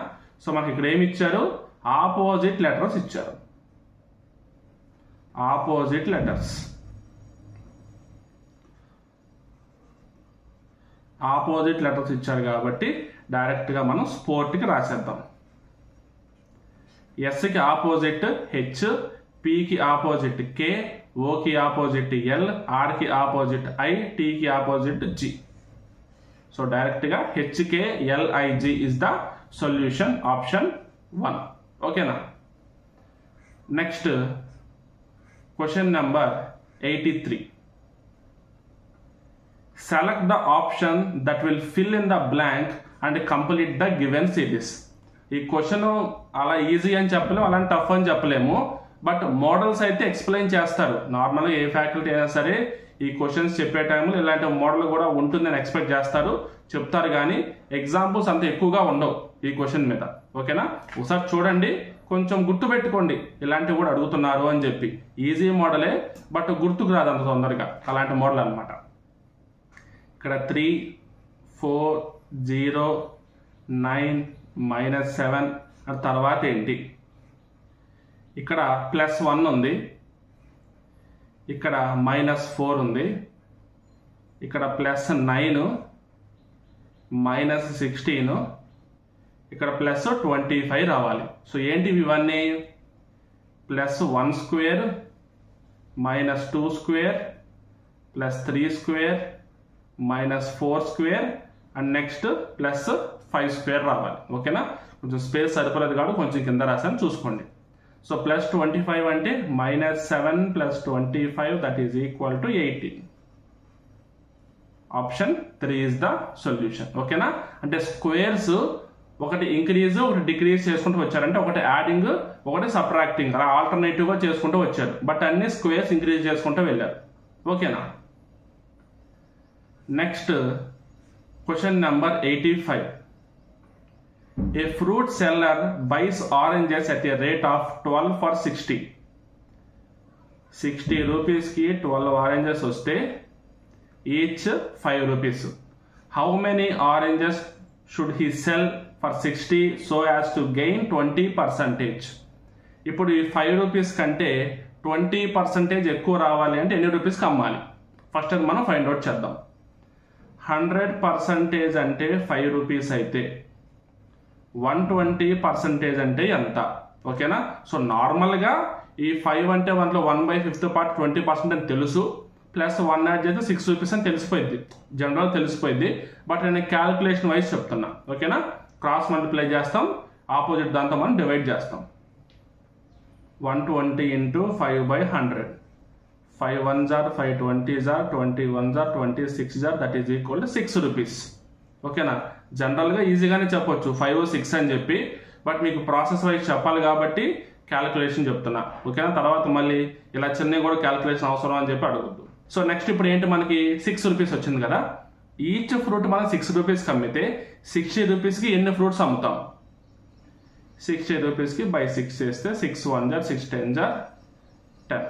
సో మనకి ఇక్కడ ఏమి ఇచ్చారు, ఆపోజిట్ లెటర్స్ ఇచ్చారు. ఆపోజిట్ లెటర్స్, ఆపోజిట్ లెటర్స్ ఇచ్చారు కాబట్టి డైరెక్ట్గా మనం స్పోర్ట్కి రాసేద్దాం. ఎస్కి ఆపోజిట్ హెచ్, పికి ఆపోజిట్ కే, ఓకి ఆపోజిట్ ఎల్, ఆర్కి ఆపోజిట్ ఐ, టీకి ఆపోజిట్ జి. సో డైరెక్ట్గా HKLIG is the solution option 1. ఓకేనా. Next question number 83. Select the option that will fill in the blank and complete the given series. ఈ క్వశ్చన్ అలా ఈజీ అని చెప్పలేము, అలాంటి టఫ్ అని చెప్పలేము. బట్ మోడల్స్ అయితే ఎక్స్ప్లెయిన్ చేస్తారు. నార్మల్గా ఏ ఫ్యాకల్టీ అయినా సరే ఈ క్వశ్చన్స్ చెప్పే టైంలో ఇలాంటి మోడల్ కూడా ఉంటుందని ఎక్స్పెక్ట్ చేస్తారు, చెప్తారు. కానీ ఎగ్జాంపుల్స్ అంత ఎక్కువగా ఉండవు ఈ క్వశ్చన్ మీద. ఓకేనా. ఒకసారి చూడండి, కొంచెం గుర్తు పెట్టుకోండి ఇలాంటివి కూడా అడుగుతున్నారు అని చెప్పి. ఈజీ మోడలే, బట్ గుర్తుకు రాదు అంత తొందరగా, అలాంటి మోడల్ అనమాట. ఇక్కడ 3, 4, 0, 9, -7 తర్వాత ఏంటి? ఇక్కడ +1 ఉంది, ఇక్కడ -4 ఉంది, ఇక్కడ +9, -16, ఇక్కడ +25 రావాలి. సో ఏంటివి ఇవన్నీ? +1 square, -2 square, +3 square, -4 square and next +5 square రావాలి. ఓకేనా. కొంచెం స్పేస్ సరిపోలేదు కాబట్టి కొంచెం కింద రాసాను, చూసుకోండి. సో +25 అంటే -7 + 25 that is equal to 18. Option 3 is the solution. ఓకేనా. అంటే స్క్వేర్స్ ఒకటి ఇంక్రీజ్ ఒకటి డిక్రీజ్ చేసుకుంటూ వచ్చారు, అంటే ఒకటి యాడింగ్ ఒకటి సబ్ట్రాక్టింగ్, అలా ఆల్టర్నేటివ్ గా చేసుకుంటూ వచ్చారు. బట్ అన్ని స్క్వేర్స్ ఇంక్రీజ్ చేసుకుంటూ వెళ్ళారు. ఓకేనా. Next question number 85. A fruit seller buys oranges at a rate of 12 for 60. 60 rupees ki 12 oranges వస్తే each 5 rupees. How many oranges should he sell for 60 so as to gain 20%? ఇప్పుడు ఈ 5 రూపీస్ కంటే 20% ఎక్కువ రావాలి అంటే ఎన్ని రూపీస్కి అమ్మాలి? ఫస్ట్ అది మనం ఫైండ్ అవుట్ చేద్దాం. 100% అంటే 5 రూపీస్ అయితే 120% అంటే ఎంత? ఓకేనా. సో నార్మల్గా ఈ 5 అంటే దాంట్లో 1/5 పార్ట్ 20% అని తెలుసు, +1 యాడ్ చేస్తే 6 రూపీస్ అని తెలిసిపోయింది, జనరల్ తెలిసిపోయింది. బట్ నేను క్యాల్కులేషన్ వైజ్ చెప్తున్నా. ఓకేనా. క్రాస్ మల్టిప్లై చేస్తాం, ఆపోజిట్ దాంతో మనం డివైడ్ చేస్తాం. 120 × 5/100, 5 1s are 5 20s are 20 1s are 26s are that is equal to 6 rupees. ఓకేనా. జనరల్గా ఈజీగానే చెప్పొచ్చు 5 6 అని చెప్పి, బట్ మీకు ప్రాసెస్ వైజ్ చెప్పాలి కాబట్టి క్యాల్కులేషన్ చెప్తున్నా. ఓకేనా. తర్వాత మళ్ళీ ఇలా చిన్నవి కూడా క్యాల్కులేషన్ అవసరం అని చెప్పి అడగద్దు. సో నెక్స్ట్ ఇప్పుడు ఏంటి, మనకి 6 రూపీస్ వచ్చింది కదా. ఈచ్ ఫ్రూట్ మనం 6 రూపీస్కి అమ్మితే 60 రూపీస్కి ఎన్ని ఫ్రూట్స్ అమ్ముతాం? 60 రూపీస్కి /6 చేస్తే 6 1s are 6 10s are 10.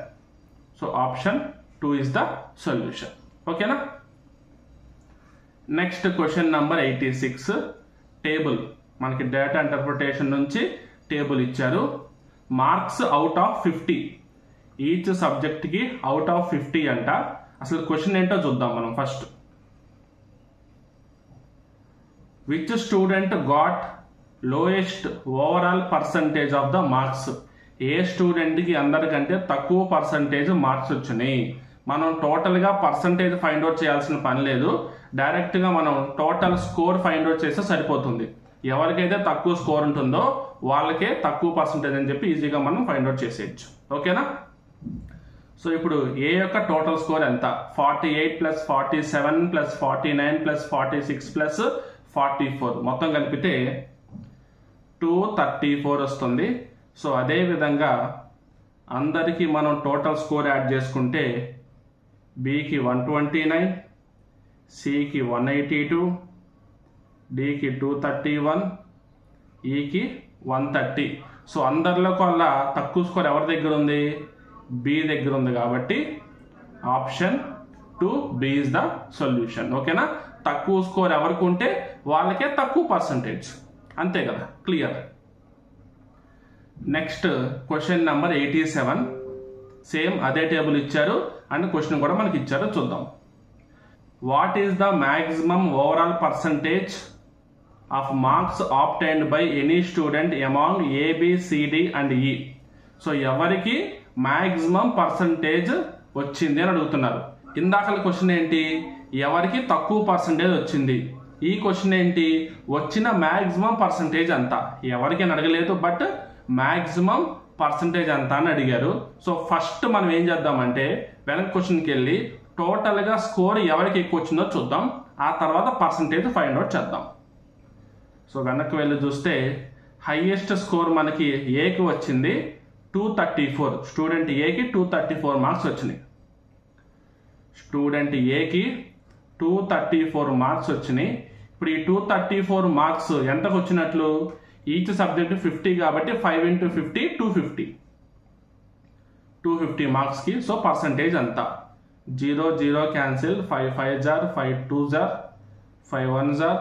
So option 2 is the solution. ఓకేనా. Next question number 86. టేబుల్, మనకి డేటా ఇంటర్ప్రిటేషన్ నుంచి టేబుల్ ఇచ్చారు. మార్క్స్ అవుట్ ఆఫ్ 50, ఈచ్ సబ్జెక్ట్కి అవుట్ ఆఫ్ 50 అంట. అసలు క్వశ్చన్ ఏంటో చూద్దాం మనం first. Which student got lowest overall percentage of the marks? ఏ స్టూడెంట్కి అందరికంటే తక్కువ పర్సంటేజ్ మార్క్స్ వచ్చినాయి? మనం టోటల్గా పర్సంటేజ్ ఫైండ్ అవుట్ చేయాల్సిన పని లేదు, డైరెక్ట్గా మనం టోటల్ స్కోర్ ఫైండ్ అవుట్ చేస్తే సరిపోతుంది. ఎవరికైతే తక్కువ స్కోర్ ఉంటుందో వాళ్ళకే తక్కువ పర్సంటేజ్ అని చెప్పి ఈజీగా మనం ఫైండ్ అవుట్ చేసేయచ్చు. ఓకేనా. సో ఇప్పుడు ఏ యొక్క టోటల్ స్కోర్ ఎంత? 48 + 47 + 49 + 46 + 44 మొత్తం కలిపితే 234 వస్తుంది. సో అదే విధంగా అందరికీ మనం టోటల్ స్కోర్ యాడ్ చేసుకుంటే బికి 129, సికి 182, డికి 231, ఈకి 130. సో అందరిలో కల్లా తక్కువ స్కోర్ ఎవరి దగ్గర ఉంది? బి దగ్గర ఉంది. కాబట్టి option 2B is the solution. ఓకేనా. తక్కువ స్కోర్ ఎవరికి ఉంటే వాళ్ళకే తక్కువ పర్సంటేజ్, అంతే కదా. Clear. Next question number 87. Same అదే టేబుల్ ఇచ్చారు అండ్ క్వశ్చన్ కూడా మనకి ఇచ్చారు, చూద్దాం. What is the maximum overall percentage of marks obtained by any student among ABCD and E? So ఎవరికి మ్యాక్సిమం పర్సంటేజ్ వచ్చింది అని అడుగుతున్నారు. ఇందాకల క్వశ్చన్ ఏంటి? ఎవరికి తక్కువ పర్సంటేజ్ వచ్చింది. ఈ క్వశ్చన్ ఏంటి, వచ్చిన మ్యాక్సిమం పర్సంటేజ్ అంత, ఎవరికైనా అడగలేదు బట్ మ్యాక్సిమం పర్సంటేజ్ అంత అని అడిగారు. సో ఫస్ట్ మనం ఏం చేద్దామంటే వెనక్ క్వశ్చన్కి వెళ్ళి టోటల్గా స్కోర్ ఎవరికి ఎక్కువ వచ్చిందో చూద్దాం, ఆ తర్వాత పర్సంటేజ్ ఫైండ్ అవుట్ చేద్దాం. సో వెనక్కి వెళ్ళి చూస్తే హైయెస్ట్ స్కోర్ మనకి ఏకి వచ్చింది 234. స్టూడెంట్ ఏకి 234 మార్క్స్ వచ్చినాయి. స్టూడెంట్ ఏకి 234 మార్క్స్ వచ్చినాయి. ఇప్పుడు ఈ 234 మార్క్స్ ఎంతకు వచ్చినట్లు, ఈచ్ సబ్జెక్ట్ 50 కాబట్టి 5 × 50 250 మార్క్స్కి. సో పర్సంటేజ్ అంతా 0 0 క్యాన్సిల్, 5 5 జార్, 5 2 జార్, 5 1 జార్,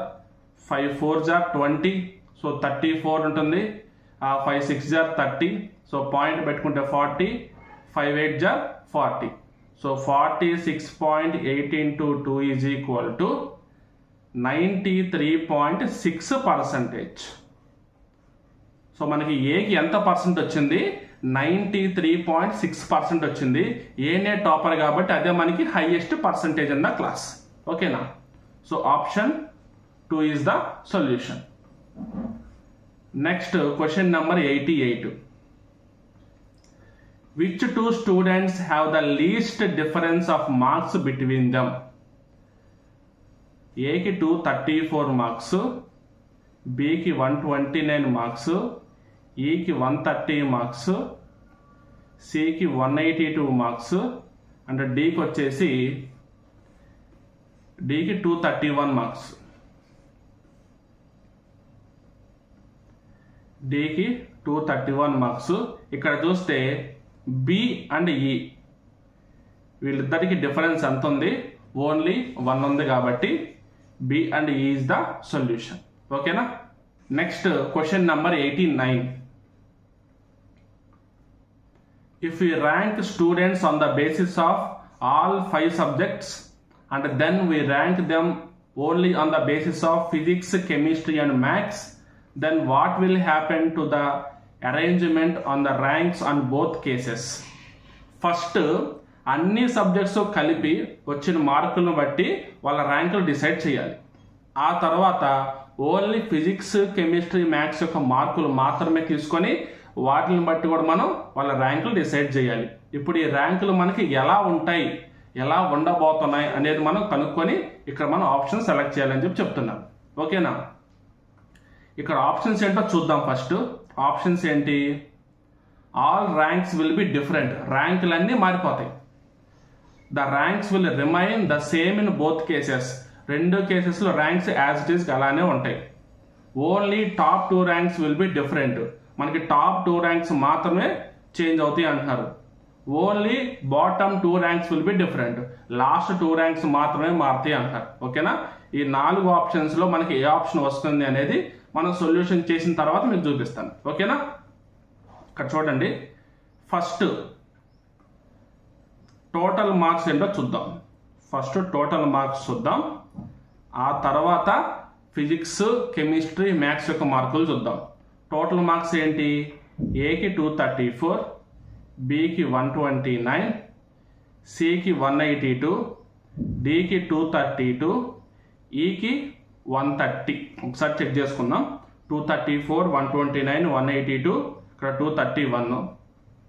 5 4 జార్ 20. సో 34 ఉంటుంది. 5 6 జార్ 30. సో పాయింట్ పెట్టుకుంటే 40, 5 8 జార్ 40. So 46.8 × 2 is equal to 93.6%. So మనకి ఏకి ఎంత పర్సెంట్ వచ్చింది, 93.6% వచ్చింది. ఏనే టాపర్ కాబట్టి అదే మనకి highest percentage in the class. ఓకేనా. So option 2 is the solution. Next question number 88. Which two students have the least difference of marks between them? A की 234 marks, B की 129 marks, E की 130 marks, C की 182 marks and D की వచ్చేసి D की 231 marks. D की 231 మార్క్స్. ఇక్కడ చూస్తే బి అండ్ ఈ వీళ్ళిద్దరికి డిఫరెన్స్ ఎంత ఉంది, ఓన్లీ 1 ఉంది కాబట్టి బి అండ్ ఈ ఈజ్ ద సొల్యూషన్. ఓకేనా. Next question number 89. If we rank students on the basis of all 5 subjects and then we rank them only on the basis of physics, chemistry and maths, then what will happen to the arrangement on the ranks on both cases? First అన్ని సబ్జెక్ట్స్ కలిపి వచ్చిన మార్కులను బట్టి వాళ్ళ ర్యాంకులు డిసైడ్ చేయాలి. ఆ తర్వాత ఓన్లీ ఫిజిక్స్, కెమిస్ట్రీ, మ్యాథ్స్ యొక్క మార్కులు మాత్రమే తీసుకొని వాటిని బట్టి కూడా మనం వాళ్ళ ర్యాంకులు డిసైడ్ చేయాలి. ఇప్పుడు ఈ ర్యాంకులు మనకి ఎలా ఉంటాయి, ఎలా ఉండబోతున్నాయి అనేది మనం కనుక్కొని ఇక్కడ మనం ఆప్షన్ సెలెక్ట్ చేయాలని చెప్తున్నాం. ఓకేనా. ఇక్కడ ఆప్షన్స్ ఏంటో చూద్దాం. ఫస్ట్ ఆప్షన్స్ ఏంటి, all ranks will be different. ర్యాంకులన్నీ మారిపోతాయి. The ranks will remain the same in both cases. రెండు కేసెస్లో ర్యాంక్స్ యాజ్ ఇట్ ఈస్ అలానే ఉంటాయి. Only top 2 ranks will be different. మనకి టాప్ 2 ర్యాంక్స్ మాత్రమే చేంజ్ అవుతాయి అంటున్నారు. Only bottom 2 ranks will be different. Last 2 ranks మాత్రమే మారుతాయి అంటారు. ఓకేనా. ఈ 4 ఆప్షన్స్ లో మనకి ఏ ఆప్షన్ వస్తుంది అనేది మనం సొల్యూషన్ చేసిన తర్వాత మీకు చూపిస్తాను. ఓకేనా. ఇక్కడ చూడండి. ఫస్ట్ టోటల్ మార్క్స్ ఏంటో చూద్దాం. ఫస్ట్ టోటల్ మార్క్స్ చూద్దాం. ఆ తర్వాత ఫిజిక్స్, కెమిస్ట్రీ, మ్యాథ్స్ యొక్క మార్కులు చూద్దాం. టోటల్ మార్క్స్ ఏంటి, ఏకి 234, బికి 129, సికి 182, డికి 232, ఈకి 130. ఒకసారి చెక్ చేసుకుందాం. 234, 129, 182, ఇక్కడ 231.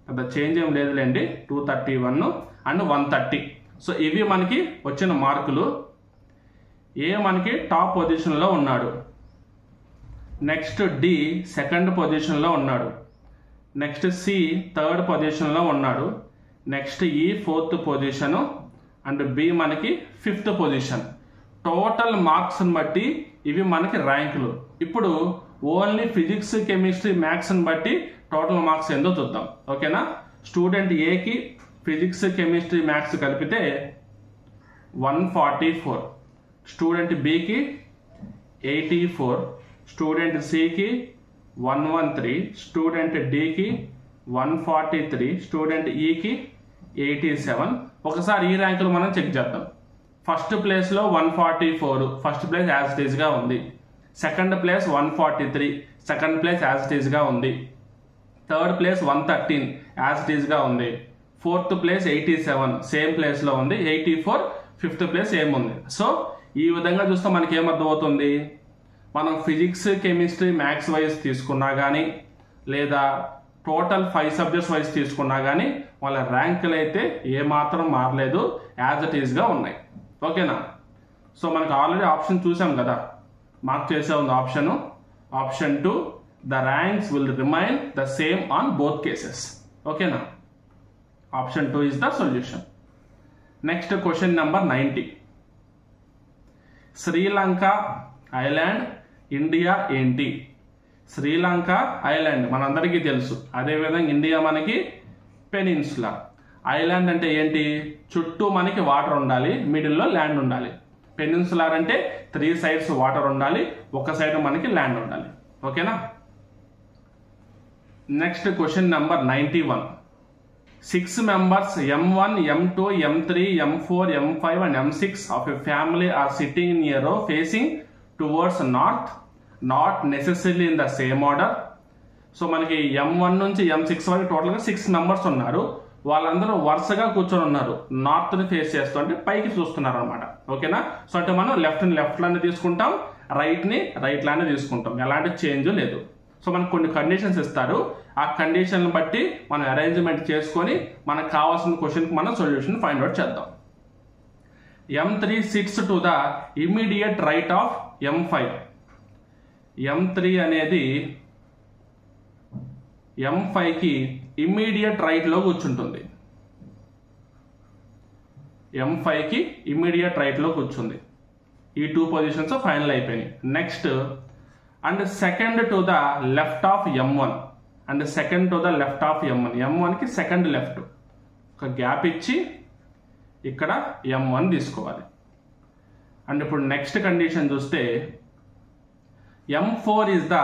పెద్ద చేంజ్ ఏం లేదులేండి. 231 అండ్ 130. సో ఇవి మనకి వచ్చిన మార్కులు. ఏ మనకి టాప్ పొజిషన్లో ఉన్నాడు. నెక్స్ట్ డి సెకండ్ పొజిషన్లో ఉన్నాడు. నెక్స్ట్ సి థర్డ్ పొజిషన్లో ఉన్నాడు. నెక్స్ట్ ఈ 4th పొజిషన్ అండ్ బి మనకి 5th పొజిషన్. టోటల్ మార్క్స్ని బట్టి ఇవి మనకి ర్యాంకులు. ఇప్పుడు ఓన్లీ ఫిజిక్స్, కెమిస్ట్రీ, మ్యాథ్స్ని బట్టి టోటల్ మార్క్స్ ఏందో చూద్దాం. ఓకేనా. స్టూడెంట్ ఏకి ఫిజిక్స్, కెమిస్ట్రీ, మ్యాథ్స్ కలిపితే 144, స్టూడెంట్ బికి 84, స్టూడెంట్ సికి 113, స్టూడెంట్ డికి 143, స్టూడెంట్ ఈకి 87. ఒకసారి ఈ ర్యాంకులు మనం చెక్ చేద్దాం. ఫస్ట్ ప్లేస్లో 144 ఫస్ట్ ప్లేస్ యాజ్ ఇట్ ఈస్గా ఉంది. Second place 143 second place as it ఈస్గా ఉంది. థర్డ్ ప్లేస్ 113 యాజ్ ఇట్ ఈస్గా ఉంది. 4th ప్లేస్ 87 సేమ్ ప్లేస్లో ఉంది. 84 5th ప్లేస్ ఏముంది. సో ఈ విధంగా చూస్తే మనకి ఏమర్థమవుతుంది, మనం ఫిజిక్స్ కెమిస్ట్రీ మ్యాథ్స్ వైజ్ తీసుకున్నా కానీ లేదా టోటల్ 5 సబ్జెక్ట్స్ వైజ్ తీసుకున్నా కానీ వాళ్ళ ర్యాంకులు అయితే ఏమాత్రం మారలేదు, యాజ్ ఇట్ ఈస్గా ఉన్నాయి. ఓకేనా. సో మనకు ఆల్రెడీ ఆప్షన్ చూసాం కదా, మార్క్ చేసే ఉంది option 2, the ranks will remain the same on both cases. ఓకేనా. Option 2 is the solution. Next question number 90. Sri Lanka island India ఏంటి? శ్రీలంక ఐలాండ్ మనందరికీ తెలుసు, అదేవిధంగా ఇండియా మనకి పెనిన్సులా. ఐలాండ్ అంటే ఏంటి, చుట్టూ మనకి వాటర్ ఉండాలి, మిడిల్లో ల్యాండ్ ఉండాలి. పెనిన్సులార్ అంటే 3 సైడ్స్ వాటర్ ఉండాలి, ఒక సైడ్ మనకి ల్యాండ్ ఉండాలి. ఓకేనా. Next question number 91. 6 members M1, M2, M3, M4, M5 and M6 of a family are sitting in a row facing towards north, not necessarily in the same order. So మనకి M1 నుంచి M6 వరకు టోటల్గా 6 మెంబర్స్ ఉన్నారు. వాళ్ళందరూ వరుసగా కూర్చొని ఉన్నారు, నార్త్ని ఫేస్ చేస్తూ, అంటే పైకి చూస్తున్నారు అనమాట. ఓకేనా. సో అంటే మనం లెఫ్ట్ లానే తీసుకుంటాం, రైట్ని రైట్ లానే తీసుకుంటాం, ఎలాంటి చేంజ్ లేదు. సో మనకు కొన్ని కండిషన్స్ ఇస్తారు, ఆ కండిషన్ బట్టి మనం అరేంజ్మెంట్ చేసుకొని మనకు కావాల్సిన క్వశ్చన్కి మనం సొల్యూషన్ ఫైండ్ అవుట్ చేద్దాం. M3 sits to the immediate right of M5. M3 అనేది M5కి ఇమ్మీడియట్ రైట్లో కూర్చుంటుంది. M5కి ఇమ్మీడియట్ రైట్లో కూర్చుంది. ఈ 2 పొజిషన్స్ ఫైనల్ అయిపోయినాయి. Next and second to the left of M1 and second to the left of M1. M1కి సెకండ్ లెఫ్ట్, ఒక గ్యాప్ ఇచ్చి ఇక్కడ M1 తీసుకోవాలి. అండ్ ఇప్పుడు నెక్స్ట్ కండిషన్ చూస్తే M4 is the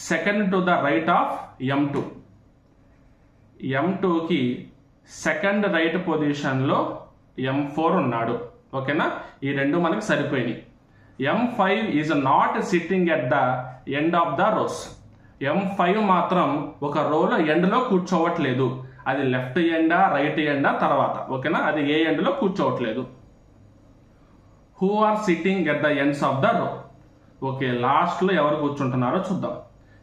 second to the right of M2. M2కి సెకండ్ రైట్ పొజిషన్లో M4 ఉన్నాడు. ఓకేనా. ఈ రెండు మనకి సరిపోయినాయి. M5 is not sitting at the end of the rows. M5 మాత్రం ఒక రోలో ఎండ్లో కూర్చోవట్లేదు, అది లెఫ్ట్ ఎండా రైట్ ఎండా తర్వాత. ఓకేనా. అది ఏ ఎండ్లో కూర్చోవట్లేదు. Who are sitting at the ends of the row. Okay, లాస్ట్లో ఎవరు కూర్చుంటున్నారో చూద్దాం.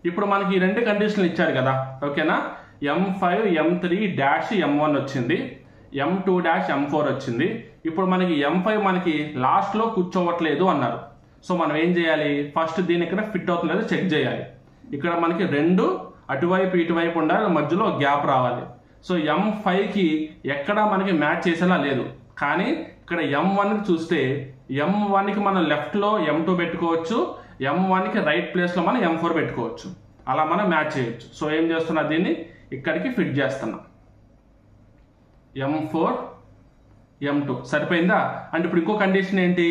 ఇప్పుడు మనకి ఈ 2 కండిషన్లు ఇచ్చారు కదా. ఓకేనా. M5 M3 డాష్ M1 వచ్చింది, M2 డాష్ M4 వచ్చింది. ఇప్పుడు మనకి M5 మనకి లాస్ట్లో కూర్చోవట్లేదు అన్నారు. సో మనం ఏం చేయాలి, ఫస్ట్ దీని ఇక్కడ ఫిట్ అవుతుందో చెక్ చేయాలి. ఇక్కడ మనకి 2 అటువైపు ఇటువైపు ఉండాలి, మధ్యలో గ్యాప్ రావాలి. సో M5కి ఎక్కడా మనకి మ్యాచ్ చేసేలా లేదు. కానీ ఇక్కడ M1కి చూస్తే M1కి మనం లెఫ్ట్లో M2 పెట్టుకోవచ్చు, M1కి రైట్ ప్లేస్లో మనం M4 పెట్టుకోవచ్చు, అలా మనం మ్యాచ్ చేయొచ్చు. సో ఏం చేస్తున్నా, దీన్ని ఇక్కడికి ఫిట్ చేస్తున్నాం. M4 M2 సరిపోయిందా. అంటే ఇప్పుడు ఇంకో కండిషన్ ఏంటి,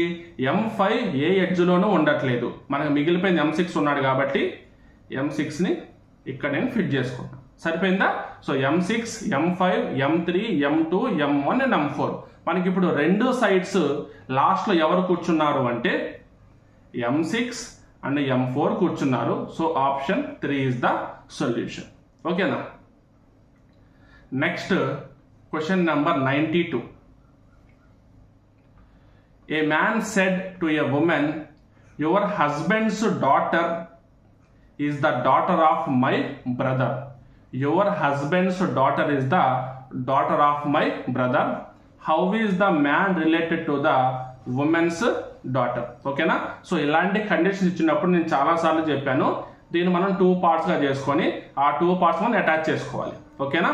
M5 ఏ ఎడ్జ్లోనూ ఉండట్లేదు, మనకు మిగిలిపోయింది M6 ఉన్నాడు కాబట్టి M6ని ఇక్కడ నేను ఫిట్ చేసుకుంటాను. సరిపోయిందా. So M6 M5 M3 M2 M1 and M4. మనకి ఇప్పుడు 2 సైడ్స్ లాస్ట్లో ఎవరు కూర్చున్నారు అంటే M6 అండ్ M4 కూర్చున్నారు. So option 3 is the solution. ఓకేనా. Next question number 92. A man said to a woman, your husband's daughter is the daughter of my brother. Your husband's daughter is the daughter of my brother. How is the man related to the woman's daughter? ఓకేనా. సో ఇలాంటి కండిషన్స్ ఇచ్చినప్పుడు నేను చాలాసార్లు చెప్పాను, దీన్ని మనం 2 పార్ట్స్గా చేసుకొని ఆ 2 పార్ట్స్ మనం అటాచ్ చేసుకోవాలి. ఓకేనా.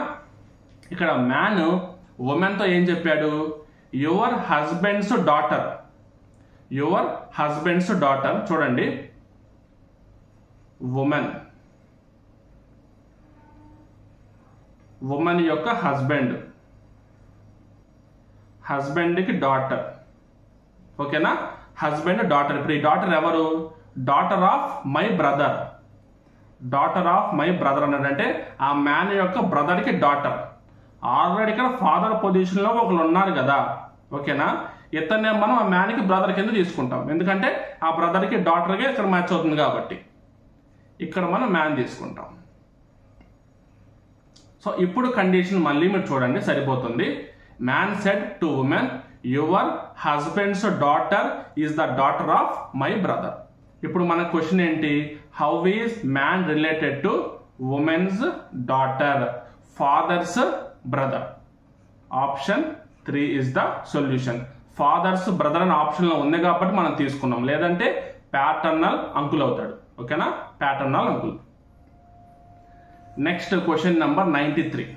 ఇక్కడ మ్యాన్ ఉమెన్తో ఏం చెప్పాడు, your husband's daughter. Your husband's daughter చూడండి, ఉమెన్, ఉమెన్ యొక్క హస్బెండ్, హస్బెండ్కి డాటర్. ఓకేనా. Husband daughter. ఇప్పుడు ఈ డాటర్ ఎవరు, daughter of my brother. Daughter of my brother అన్నాడంటే ఆ మ్యాన్ యొక్క బ్రదర్కి డాటర్. ఆల్రెడీ ఇక్కడ ఫాదర్ పొజిషన్లో ఒకరు ఉన్నారు కదా. ఓకేనా. ఇతనే మనం ఆ మ్యాన్కి బ్రదర్ కింద తీసుకుంటాం, ఎందుకంటే ఆ బ్రదర్కి డాటర్గా ఇక్కడ మ్యాచ్ అవుతుంది కాబట్టి ఇక్కడ మనం మ్యాన్ తీసుకుంటాం. సో ఇప్పుడు కండిషన్ మళ్ళీ మీరు చూడండి సరిపోతుంది. Man said to women, your husband's daughter is the daughter of my brother. ఇప్పుడు మన క్వశ్చన్ ఏంటి? How is man related to women's daughter, father's brother? Option 3 is the solution. Father's brother అనే ఆప్షన్ లో ఉంది కాబట్టి మనం తీసుకున్నాం, లేదంటే ప్యాటర్నల్ అంకుల్ అవుతాడు. ఓకేనా, paternal uncle. Next question number 93.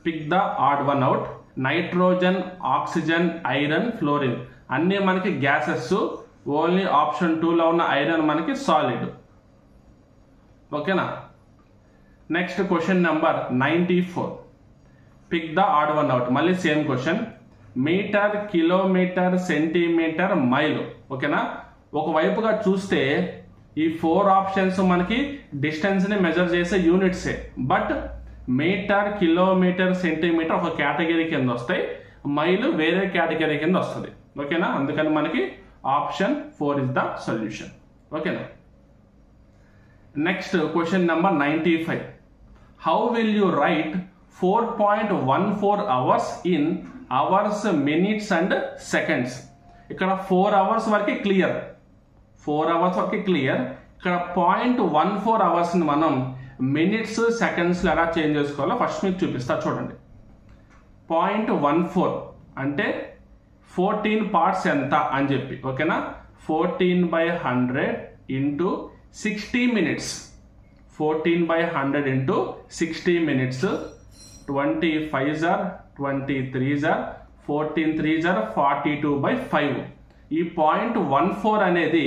Pick the odd one out. Nitrogen, oxygen, iron, fluorine అన్నీ మనకి గ్యాసెస్. ఓన్లీ ఆప్షన్ 2లో ఉన్న ఐరన్ మనకి సాలిడ్. ఓకేనా. Next question number 94. Pick the odd one out. మళ్ళీ same question. Metre, kilometre, centimetre, mile. ఓకేనా. ఒకవైపుగా చూస్తే ఈ 4 ఆప్షన్స్ మనకి డిస్టెన్స్ ని మెజర్ చేసే యూనిట్సే. బట్ మీటర్, కిలోమీటర్, సెంటీమీటర్ ఒక కేటగిరీ కింద వస్తాయి, మైల్ వేరే కేటగిరీ కింద వస్తుంది. ఓకేనా. అందుకని మనకి ఆప్షన్ 4 ఇస్ ద సొల్యూషన్. ఓకేనా. Next question number 95. How will you right 4.14 hours in hours, minutes and seconds? ఇక్కడ 4 అవర్స్ వరకు క్లియర్, 4 అవర్స్ వరకు క్లియర్. ఇక్కడ 0.14 అవర్స్ ని మనం మినిట్స్, సెకండ్స్ ఎలా చేంజ్ చేసుకోవాలో ఫస్ట్ మీకు చూపిస్తా చూడండి. 0.14 అంటే 14 పార్ట్స్ ఎంత అని చెప్పి. ఓకేనా. 14/100 into 60 minutes. 14/100 into 60 minutes. 25 are 23 are 14 are 42/5. ఈ 0.14 అనేది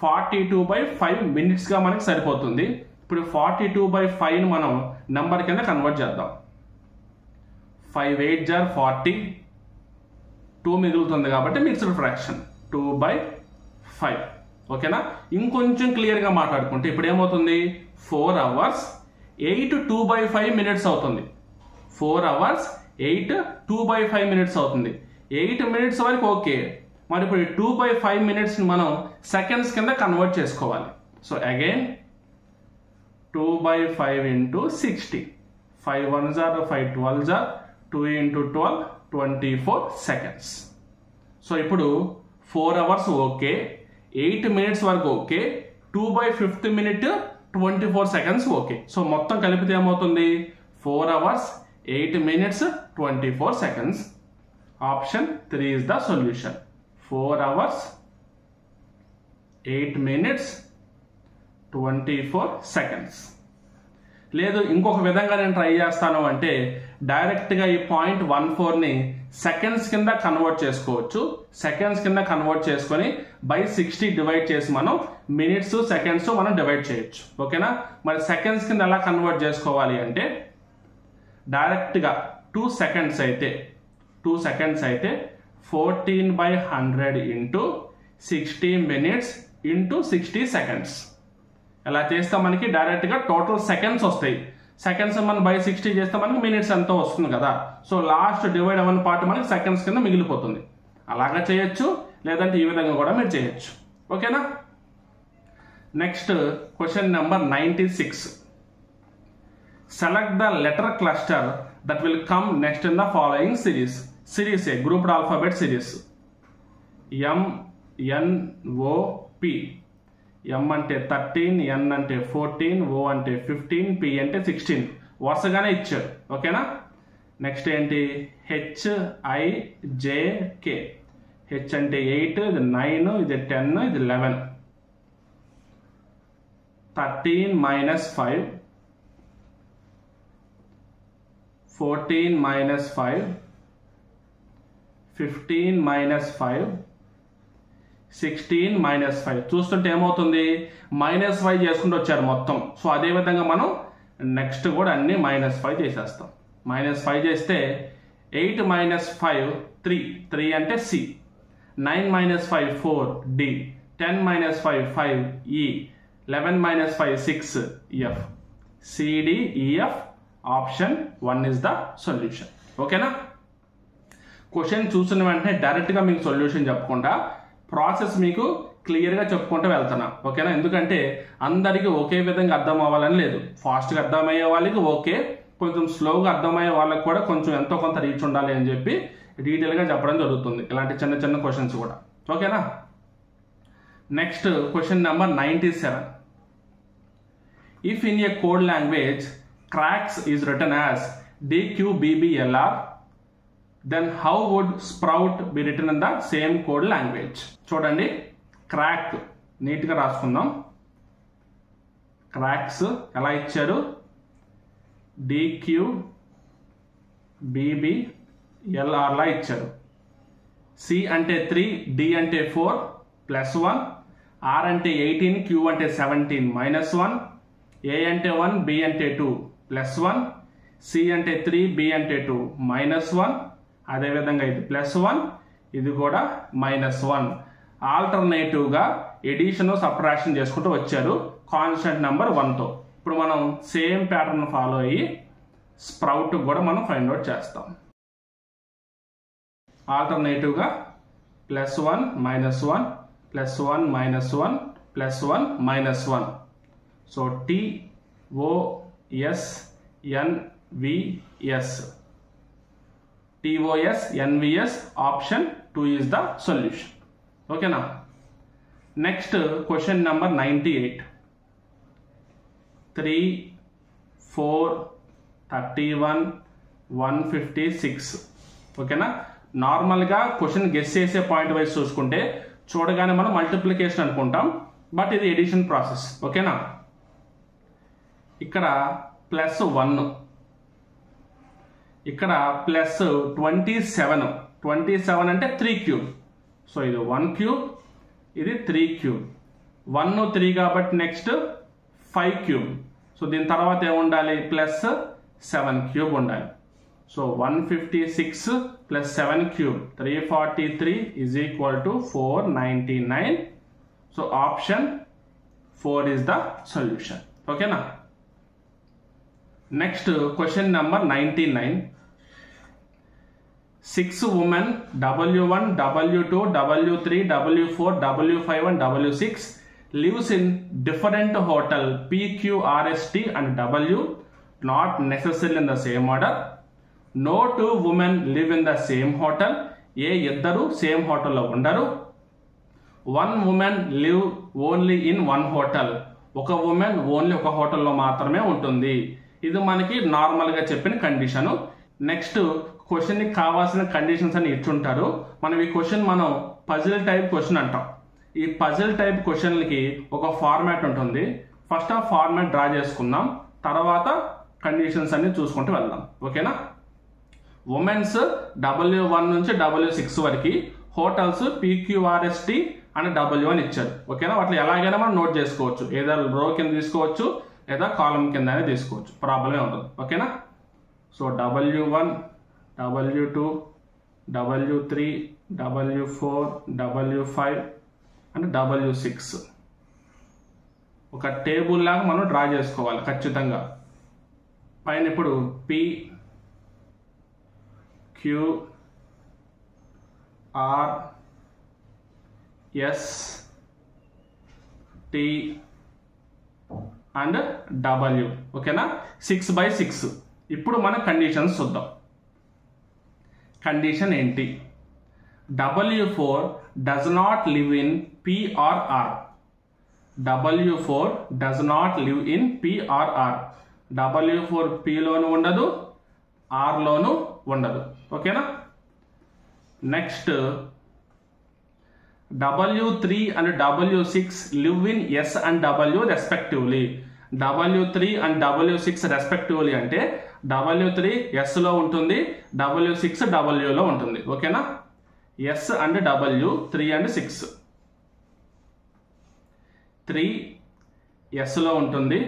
42/5 మినిట్స్ గా మనకి సరిపోతుంది. ఇప్పుడు 42/5 ని మనం నంబర్ కింద కన్వర్ట్ చేద్దాం. 5 8 are 40, 2 మిగులుతుంది కాబట్టి మిక్స్డ్ ఫ్రాక్షన్ 2/5. ఓకేనా. ఇంకొంచెం క్లియర్ గా మాట్లాడుకుంటే ఇప్పుడు ఏమవుతుంది? 4 అవర్స్ 8 2/5 మినిట్స్ అవుతుంది. 4 అవర్స్ 8 2/5 మినిట్స్ అవుతుంది. 8 మినిట్స్ వరకు ఓకే. మరి ఇప్పుడు 2/5 మినిట్స్ ని మనం సెకండ్స్ కింద కన్వర్ట్ చేసుకోవాలి. So again 2/5 into 60. 5 1s are 5 12s are 2 into 12 24 seconds. So ఇప్పుడు 4 అవర్స్ ఓకే, 8 మినిట్స్ వరకు okay, 2/5 minute 24 seconds okay. So మొత్తం కలిపితే ఏమవుతుంది? 4 hours 8 minutes 24 seconds. Option 3 is the solution. 4 hours 8 minutes 24 seconds. లేదు ఇంకొక విధంగా నేను ట్రై చేస్తాను అంటే డైరెక్ట్ గా ఈ 0.14 ని సెకండ్స్ కింద కన్వర్ట్ చేసుకోవచ్చు. సెకండ్స్ కింద కన్వర్ట్ చేసుకొని బై 60 డివైడ్ చేసి మనం మినిట్స్, సెకండ్స్ మనం డివైడ్ చేయొచ్చు. ఓకేనా. మరి సెకండ్స్ కింద ఎలా కన్వర్ట్ చేసుకోవాలి అంటే డైరెక్ట్ గా 2 సెకండ్స్ అయితే 14/100 ఇంటూ 60 మినిట్స్ ఇంటూ 60 సెకండ్స్. ఎలా చేస్తే మనకి డైరెక్ట్ గా టోటల్ సెకండ్స్ వస్తాయి. సెకండ్స్ మనం బై 60 చేస్తే మనకి మినిట్స్ ఎంతో వస్తుంది కదా. సో లాస్ట్ డివైడ్ అవ్వని పార్ట్ మనకి సెకండ్స్ కింద మిగిలిపోతుంది. అలాగా చేయొచ్చు, లేదంటే ఈ విధంగా కూడా మీరు చేయొచ్చు. ఓకేనా. Next question number 96. Select the letter cluster that will come next in the following series. Series A, grouped alphabet series. M, N, O, P. M అంటే 13, N అంటే 14, O అంటే 15, P అంటే 16. వరుసగానే ఇచ్చారు. ఓకేనా. నెక్స్ట్ ఏంటి? H, I, J, K. H అంటే 8, ఇది 9, ఇది 10, ఇది 11. 13 minus 5. 14 minus 5, 15 minus 5, 16 minus 5. చూస్తుంటే ఏమవుతుంది? -5 చేసుకుంటూ వచ్చారు మొత్తం. సో అదే విధంగా మనం నెక్స్ట్ కూడా అన్ని -5 చేసేస్తాం. -5 చేస్తే 8 minus 5 3, 3 అంటే C. 9 minus 5 4, D. 10 minus 5 5, E. 11 minus 5 6, F. C, D, E, F. Option 1 is the solution. ఓకేనా. క్వశ్చన్ చూసిన వెంటనే డైరెక్ట్ గా మీకు సొల్యూషన్ చెప్పకుండా ప్రాసెస్ మీకు క్లియర్ గా చెప్పుకుంటూ వెళ్తున్నా. ఓకేనా. ఎందుకంటే అందరికీ ఒకే విధంగా అర్థం అవ్వాలని లేదు. ఫాస్ట్ గా అర్థమయ్యే వాళ్ళకి ఓకే, కొంచెం స్లోగా అర్థమయ్యే వాళ్ళకి కూడా కొంచెం ఎంతో కొంత రీచ్ ఉండాలి అని చెప్పి డీటెయిల్గా చెప్పడం జరుగుతుంది ఇలాంటి చిన్న చిన్న క్వశ్చన్స్ కూడా. ఓకేనా. Next question number 97. If in a code language cracks is written as DQBBLR, then how would sprout be written in the same code language? చూడండి, క్రాక్ నీట్గా రాసుకుందాం. క్రాక్స్ ఎలా ఇచ్చారు? DQBBLR లా ఇచ్చారు. C అంటే 3, D అంటే 4 +1, R అంటే 18, Q అంటే 17 -1, A అంటే 1, B అంటే 2 +1, C అంటే 3, B అంటే 2 -1, అదేవిధంగా ఇది +1, ఇది కూడా -1. ఆల్టర్నేటివ్గా ఎడిషన్ సబ్ట్రాక్షన్ చేసుకుంటూ వచ్చారు కాన్స్టెంట్ నెంబర్ 1తో. ఇప్పుడు మనం సేమ్ ప్యాటర్న్ ఫాలో అయ్యి స్ప్రౌట్ కూడా మనం ఫైండ్ అవుట్ చేస్తాం. ఆల్టర్నేటివ్గా +1 -1 +1 -1 +1 -1. So TOSNVS option 2 is the solution. ఓకేనా. Next question number 98. 3, 4, 31, 156. ఓకేనా. నార్మల్గా క్వశ్చన్ గెస్ చేసే పాయింట్ వైజ్ చూసుకుంటే చూడగానే మనం మల్టిప్లికేషన్ అనుకుంటాం, బట్ ఇది ఎడిషన్ ప్రాసెస్. ఓకేనా. ఇక్కడ +1, ఇక్కడ +27. 27 అంటే 3 క్యూబ్. సో ఇది 1 క్యూబ్, ఇది 3 క్యూబ్. 1 3 కాబట్టి నెక్స్ట్ 5 క్యూబ్. సో దీని తర్వాత ఏముండాలి? +7 క్యూబ్ ఉండాలి. So 156 +7 cube 343 = 499. So option 4 is the solution. ఓకేనా. Next question number 99. 6 women W1, W2, W3, W4, W5 and W6 lives in different hotel PQRST and W, not necessarily in the same order. No 2 women live in the same hotel. ఏ ఇద్దరు సేమ్ హోటల్లో ఉండరు. 1 woman live only in 1 hotel. ఒక ఉమెన్ ఓన్లీ ఒక హోటల్లో మాత్రమే ఉంటుంది. ఇది మనకి నార్మల్గా చెప్పిన కండిషను. నెక్స్ట్ క్వశ్చన్కి కావాల్సిన కండిషన్స్ అని ఇచ్చుంటారు. మనం ఈ క్వశ్చన్ మనం పజిల్ టైప్ క్వశ్చన్ అంటాం. ఈ పజిల్ టైప్ క్వశ్చన్లకి ఒక ఫార్మాట్ ఉంటుంది. ఫస్ట్ ఆ ఫార్మాట్ డ్రా చేసుకుందాం, తర్వాత కండిషన్స్ అన్ని చూసుకుంటూ వెళ్దాం. ఓకేనా. ఉమెన్స్ W1 నుంచి W6 వరకు, హోటల్స్ PQRST అని W అని ఇచ్చారు. ఓకేనా. వాటిని ఎలాగైనా మనం నోట్ చేసుకోవచ్చు. ఏదో రో కింద తీసుకోవచ్చు లేదా కాలం కింద అనేది తీసుకోవచ్చు, ప్రాబ్లమే ఉండదు. ఓకేనా. So W1, W2, W3, W4, W5 and W6 ఒక టేబుల్ లాగా మనం డ్రా చేసుకోవాలి ఖచ్చితంగా. పైన ఇప్పుడు PQRST అండ్ W. ఓకేనా. 6/6. ఇప్పుడు మన కండిషన్స్ చూద్దాం. కండిషన్ ఏంటి? W4 does not live in PRR. W4 does not live in PRR. W4 Pలోను ఉండదు, Rలోను ఉండదు. ఓకేనా. Next W3 and W6 live in S and W respectively. W3 and W6 respectively అంటే W3 S లో ఉంటుంది, W6 W లో ఉంటుంది. ఓకేనా. S and W, 3 and 6. 3 S లో ఉంటుంది,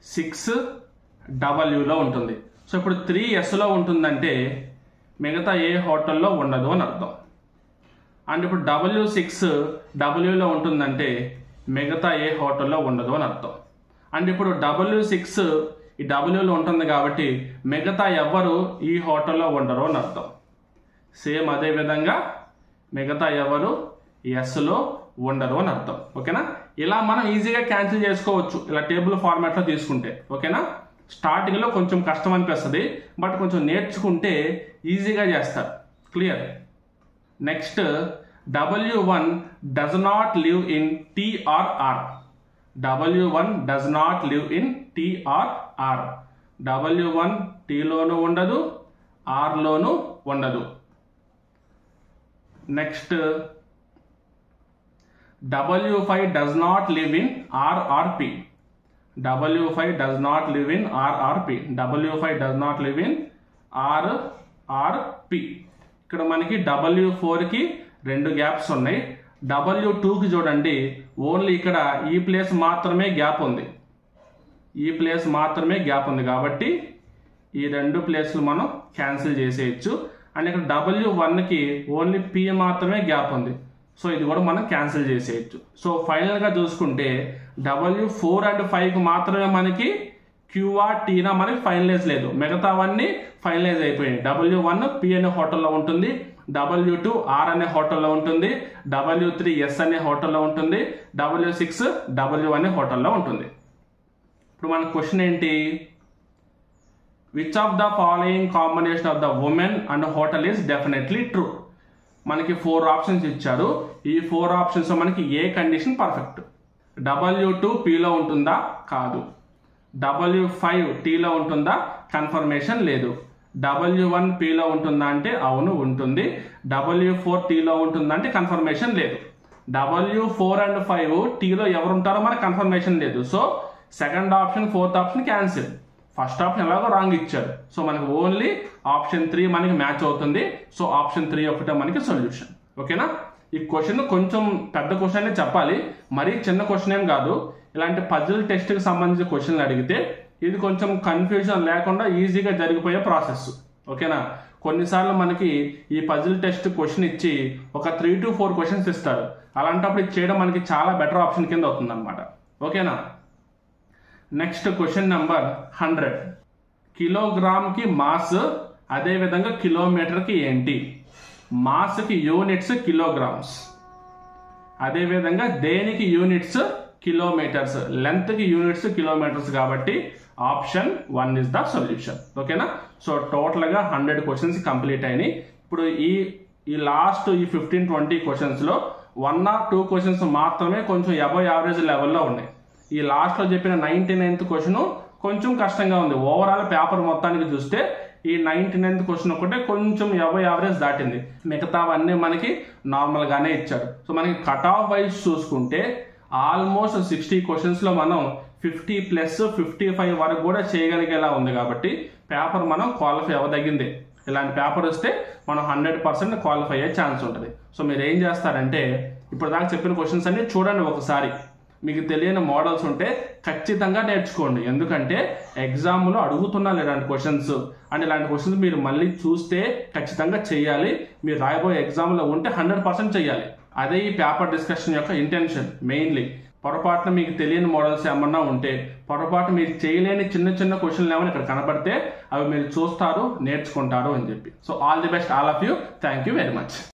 6 W లో ఉంటుంది. సో ఇప్పుడు 3 S లో ఉంటుందంటే మిగతా ఏ హోటల్లో ఉండదు అని అర్థం. అండ్ ఇప్పుడు W6 W లో ఉంటుందంటే మిగతా ఏ హోటల్లో ఉండదు అని అర్థం. అండ్ ఇప్పుడు W6 ఈ Wలో ఉంటుంది కాబట్టి మిగతా ఎవరు ఈ హోటల్లో ఉండరు అని అర్థం. సేమ్ అదే విధంగా మిగతా ఎవరు ఎస్లో ఉండరు అని అర్థం. ఓకేనా. ఇలా మనం ఈజీగా క్యాన్సిల్ చేసుకోవచ్చు ఇలా టేబుల్ ఫార్మాట్లో తీసుకుంటే. ఓకేనా. స్టార్టింగ్లో కొంచెం కష్టం అనిపిస్తుంది, బట్ కొంచెం నేర్చుకుంటే ఈజీగా చేస్తారు. Clear. Next W1 does not live in T or R. W1 does not live in T or R. W1 T లోను ఉండదు, R లోను ఉండదు. Next W5 does not live in R or P. W5 does not live in R or P. W5 does not live in R or P. ఇక్కడ మనకి W4కి 2 గ్యాప్స్ ఉన్నాయి. W2కి చూడండి, ఓన్లీ ఇక్కడ ఈ ప్లేస్ మాత్రమే గ్యాప్ ఉంది. ఈ ప్లేస్ మాత్రమే గ్యాప్ ఉంది కాబట్టి ఈ 2 ప్లేస్లు మనం క్యాన్సిల్ చేసేయచ్చు. అండ్ ఇక్కడ W1కి ఓన్లీ P మాత్రమే గ్యాప్ ఉంది. సో ఇది కూడా మనం క్యాన్సిల్ చేసేయచ్చు. సో ఫైనల్గా చూసుకుంటే W4 అండ్ 5కి మాత్రమే మనకి క్యూఆ టీనా మనకి ఫైనలైజ్ లేదు, మిగతావన్నీ ఫైనలైజ్ అయిపోయాయి. W1 P అనే హోటల్లో ఉంటుంది, W2 R అనే హోటల్లో ఉంటుంది, W3 S అనే హోటల్లో ఉంటుంది, W6 W అనే హోటల్లో ఉంటుంది. ఇప్పుడు మన క్వశ్చన్ ఏంటి? Which of the following combination of the women and hotel is definitely true. మనకి 4 ఆప్షన్స్ ఇచ్చారు. ఈ 4 ఆప్షన్స్ మనకి ఏ కండిషన్ పర్ఫెక్ట్? W2 Pలో ఉంటుందా? కాదు. W5 Tలో ఉంటుందా? కన్ఫర్మేషన్ లేదు. W1 Pలో ఉంటుందా అంటే అవును ఉంటుంది. W4 Tలో ఉంటుందా అంటే కన్ఫర్మేషన్ లేదు. W4 అండ్ 5 Tలో ఎవరు ఉంటారో మనకు కన్ఫర్మేషన్ లేదు. So second option, fourth option cancel. First option ఎలాగో రాంగ్ ఇచ్చారు. సో మనకి ఓన్లీ ఆప్షన్ 3 మనకి మ్యాచ్ అవుతుంది. సో ఆప్షన్ 3 ఒకటే మనకి సొల్యూషన్. ఓకేనా? ఈ క్వశ్చన్ కొంచెం పెద్ద క్వశ్చన్ చెప్పాలి, మరీ చిన్న క్వశ్చన్ ఏం కాదు. ఇలాంటి పజిల్ టెస్ట్కి సంబంధించిన క్వశ్చన్లు అడిగితే ఇది కొంచెం కన్ఫ్యూజన్ లేకుండా ఈజీగా జరిగిపోయే ప్రాసెస్. ఓకేనా? కొన్నిసార్లు మనకి ఈ పజిల్ టెస్ట్ క్వశ్చన్ ఇచ్చి ఒక 3 to 4 క్వశ్చన్స్ ఇస్తారు. అలాంటప్పుడు ఇది చేయడం మనకి చాలా బెటర్ ఆప్షన్ కింద అవుతుంది అనమాట. ఓకేనా? Next question number 100. కిలోగ్రామ్కి మాస్, అదేవిధంగా కిలోమీటర్కి ఏంటి? మాస్కి యూనిట్స్ కిలోగ్రామ్స్, అదేవిధంగా దేనికి యూనిట్స్ కిలోమీటర్స్, లెంత్కి యూనిట్స్ కిలోమీటర్స్. కాబట్టి ఆప్షన్ 1 ఇస్ ద సొల్యూషన్. ఓకేనా? సో టోటల్గా 100 క్వశ్చన్స్ కంప్లీట్ అయినాయి. ఇప్పుడు ఈ లాస్ట్ 15-20 క్వశ్చన్స్లో 1 or 2 క్వశ్చన్స్ మాత్రమే కొంచెం అబవ్ యావరేజ్ లెవెల్లో ఉన్నాయి. ఈ లాస్ట్లో చెప్పిన 99th క్వశ్చన్ కొంచెం కష్టంగా ఉంది. ఓవరాల్ పేపర్ మొత్తానికి చూస్తే ఈ 99th క్వశ్చన్ ఒకటే కొంచెం అబవ్ యావరేజ్ దాటింది, మిగతావన్నీ మనకి నార్మల్గానే ఇచ్చాడు. సో మనకి కట్ ఆఫ్ వైజ్ చూసుకుంటే ఆల్మోస్ట్ 60 క్వశ్చన్స్లో మనం 50+ 55 వరకు కూడా చేయగలిగేలా ఉంది. కాబట్టి పేపర్ మనం క్వాలిఫై అవ్వదగిందే. ఇలాంటి పేపర్ వస్తే మనం 100% క్వాలిఫై అయ్యే ఛాన్స్ ఉంటుంది. సో మీరు ఏం చేస్తారంటే ఇప్పుడు దాకా చెప్పిన క్వశ్చన్స్ అన్ని చూడండి ఒకసారి. మీకు తెలియని మోడల్స్ ఉంటే ఖచ్చితంగా నేర్చుకోండి. ఎందుకంటే ఎగ్జామ్లో అడుగుతున్నారు ఇలాంటి క్వశ్చన్స్, అండ్ ఇలాంటి క్వశ్చన్స్ మీరు మళ్ళీ చూస్తే ఖచ్చితంగా చేయాలి. మీరు రాయబోయే ఎగ్జామ్లో ఉంటే 100% చేయాలి. అదే ఈ పేపర్ డిస్కషన్ యొక్క ఇంటెన్షన్ మెయిన్లీ. పొరపాటున మీకు తెలియని మోడల్స్ ఏమన్నా ఉంటే, పొరపాటు మీరు చేయలేని చిన్న చిన్న క్వశ్చన్లు ఏమైనా ఇక్కడ కనబడితే అవి మీరు చూస్తారు, నేర్చుకుంటారు అని చెప్పి. So all the best all of you. Thank you very much.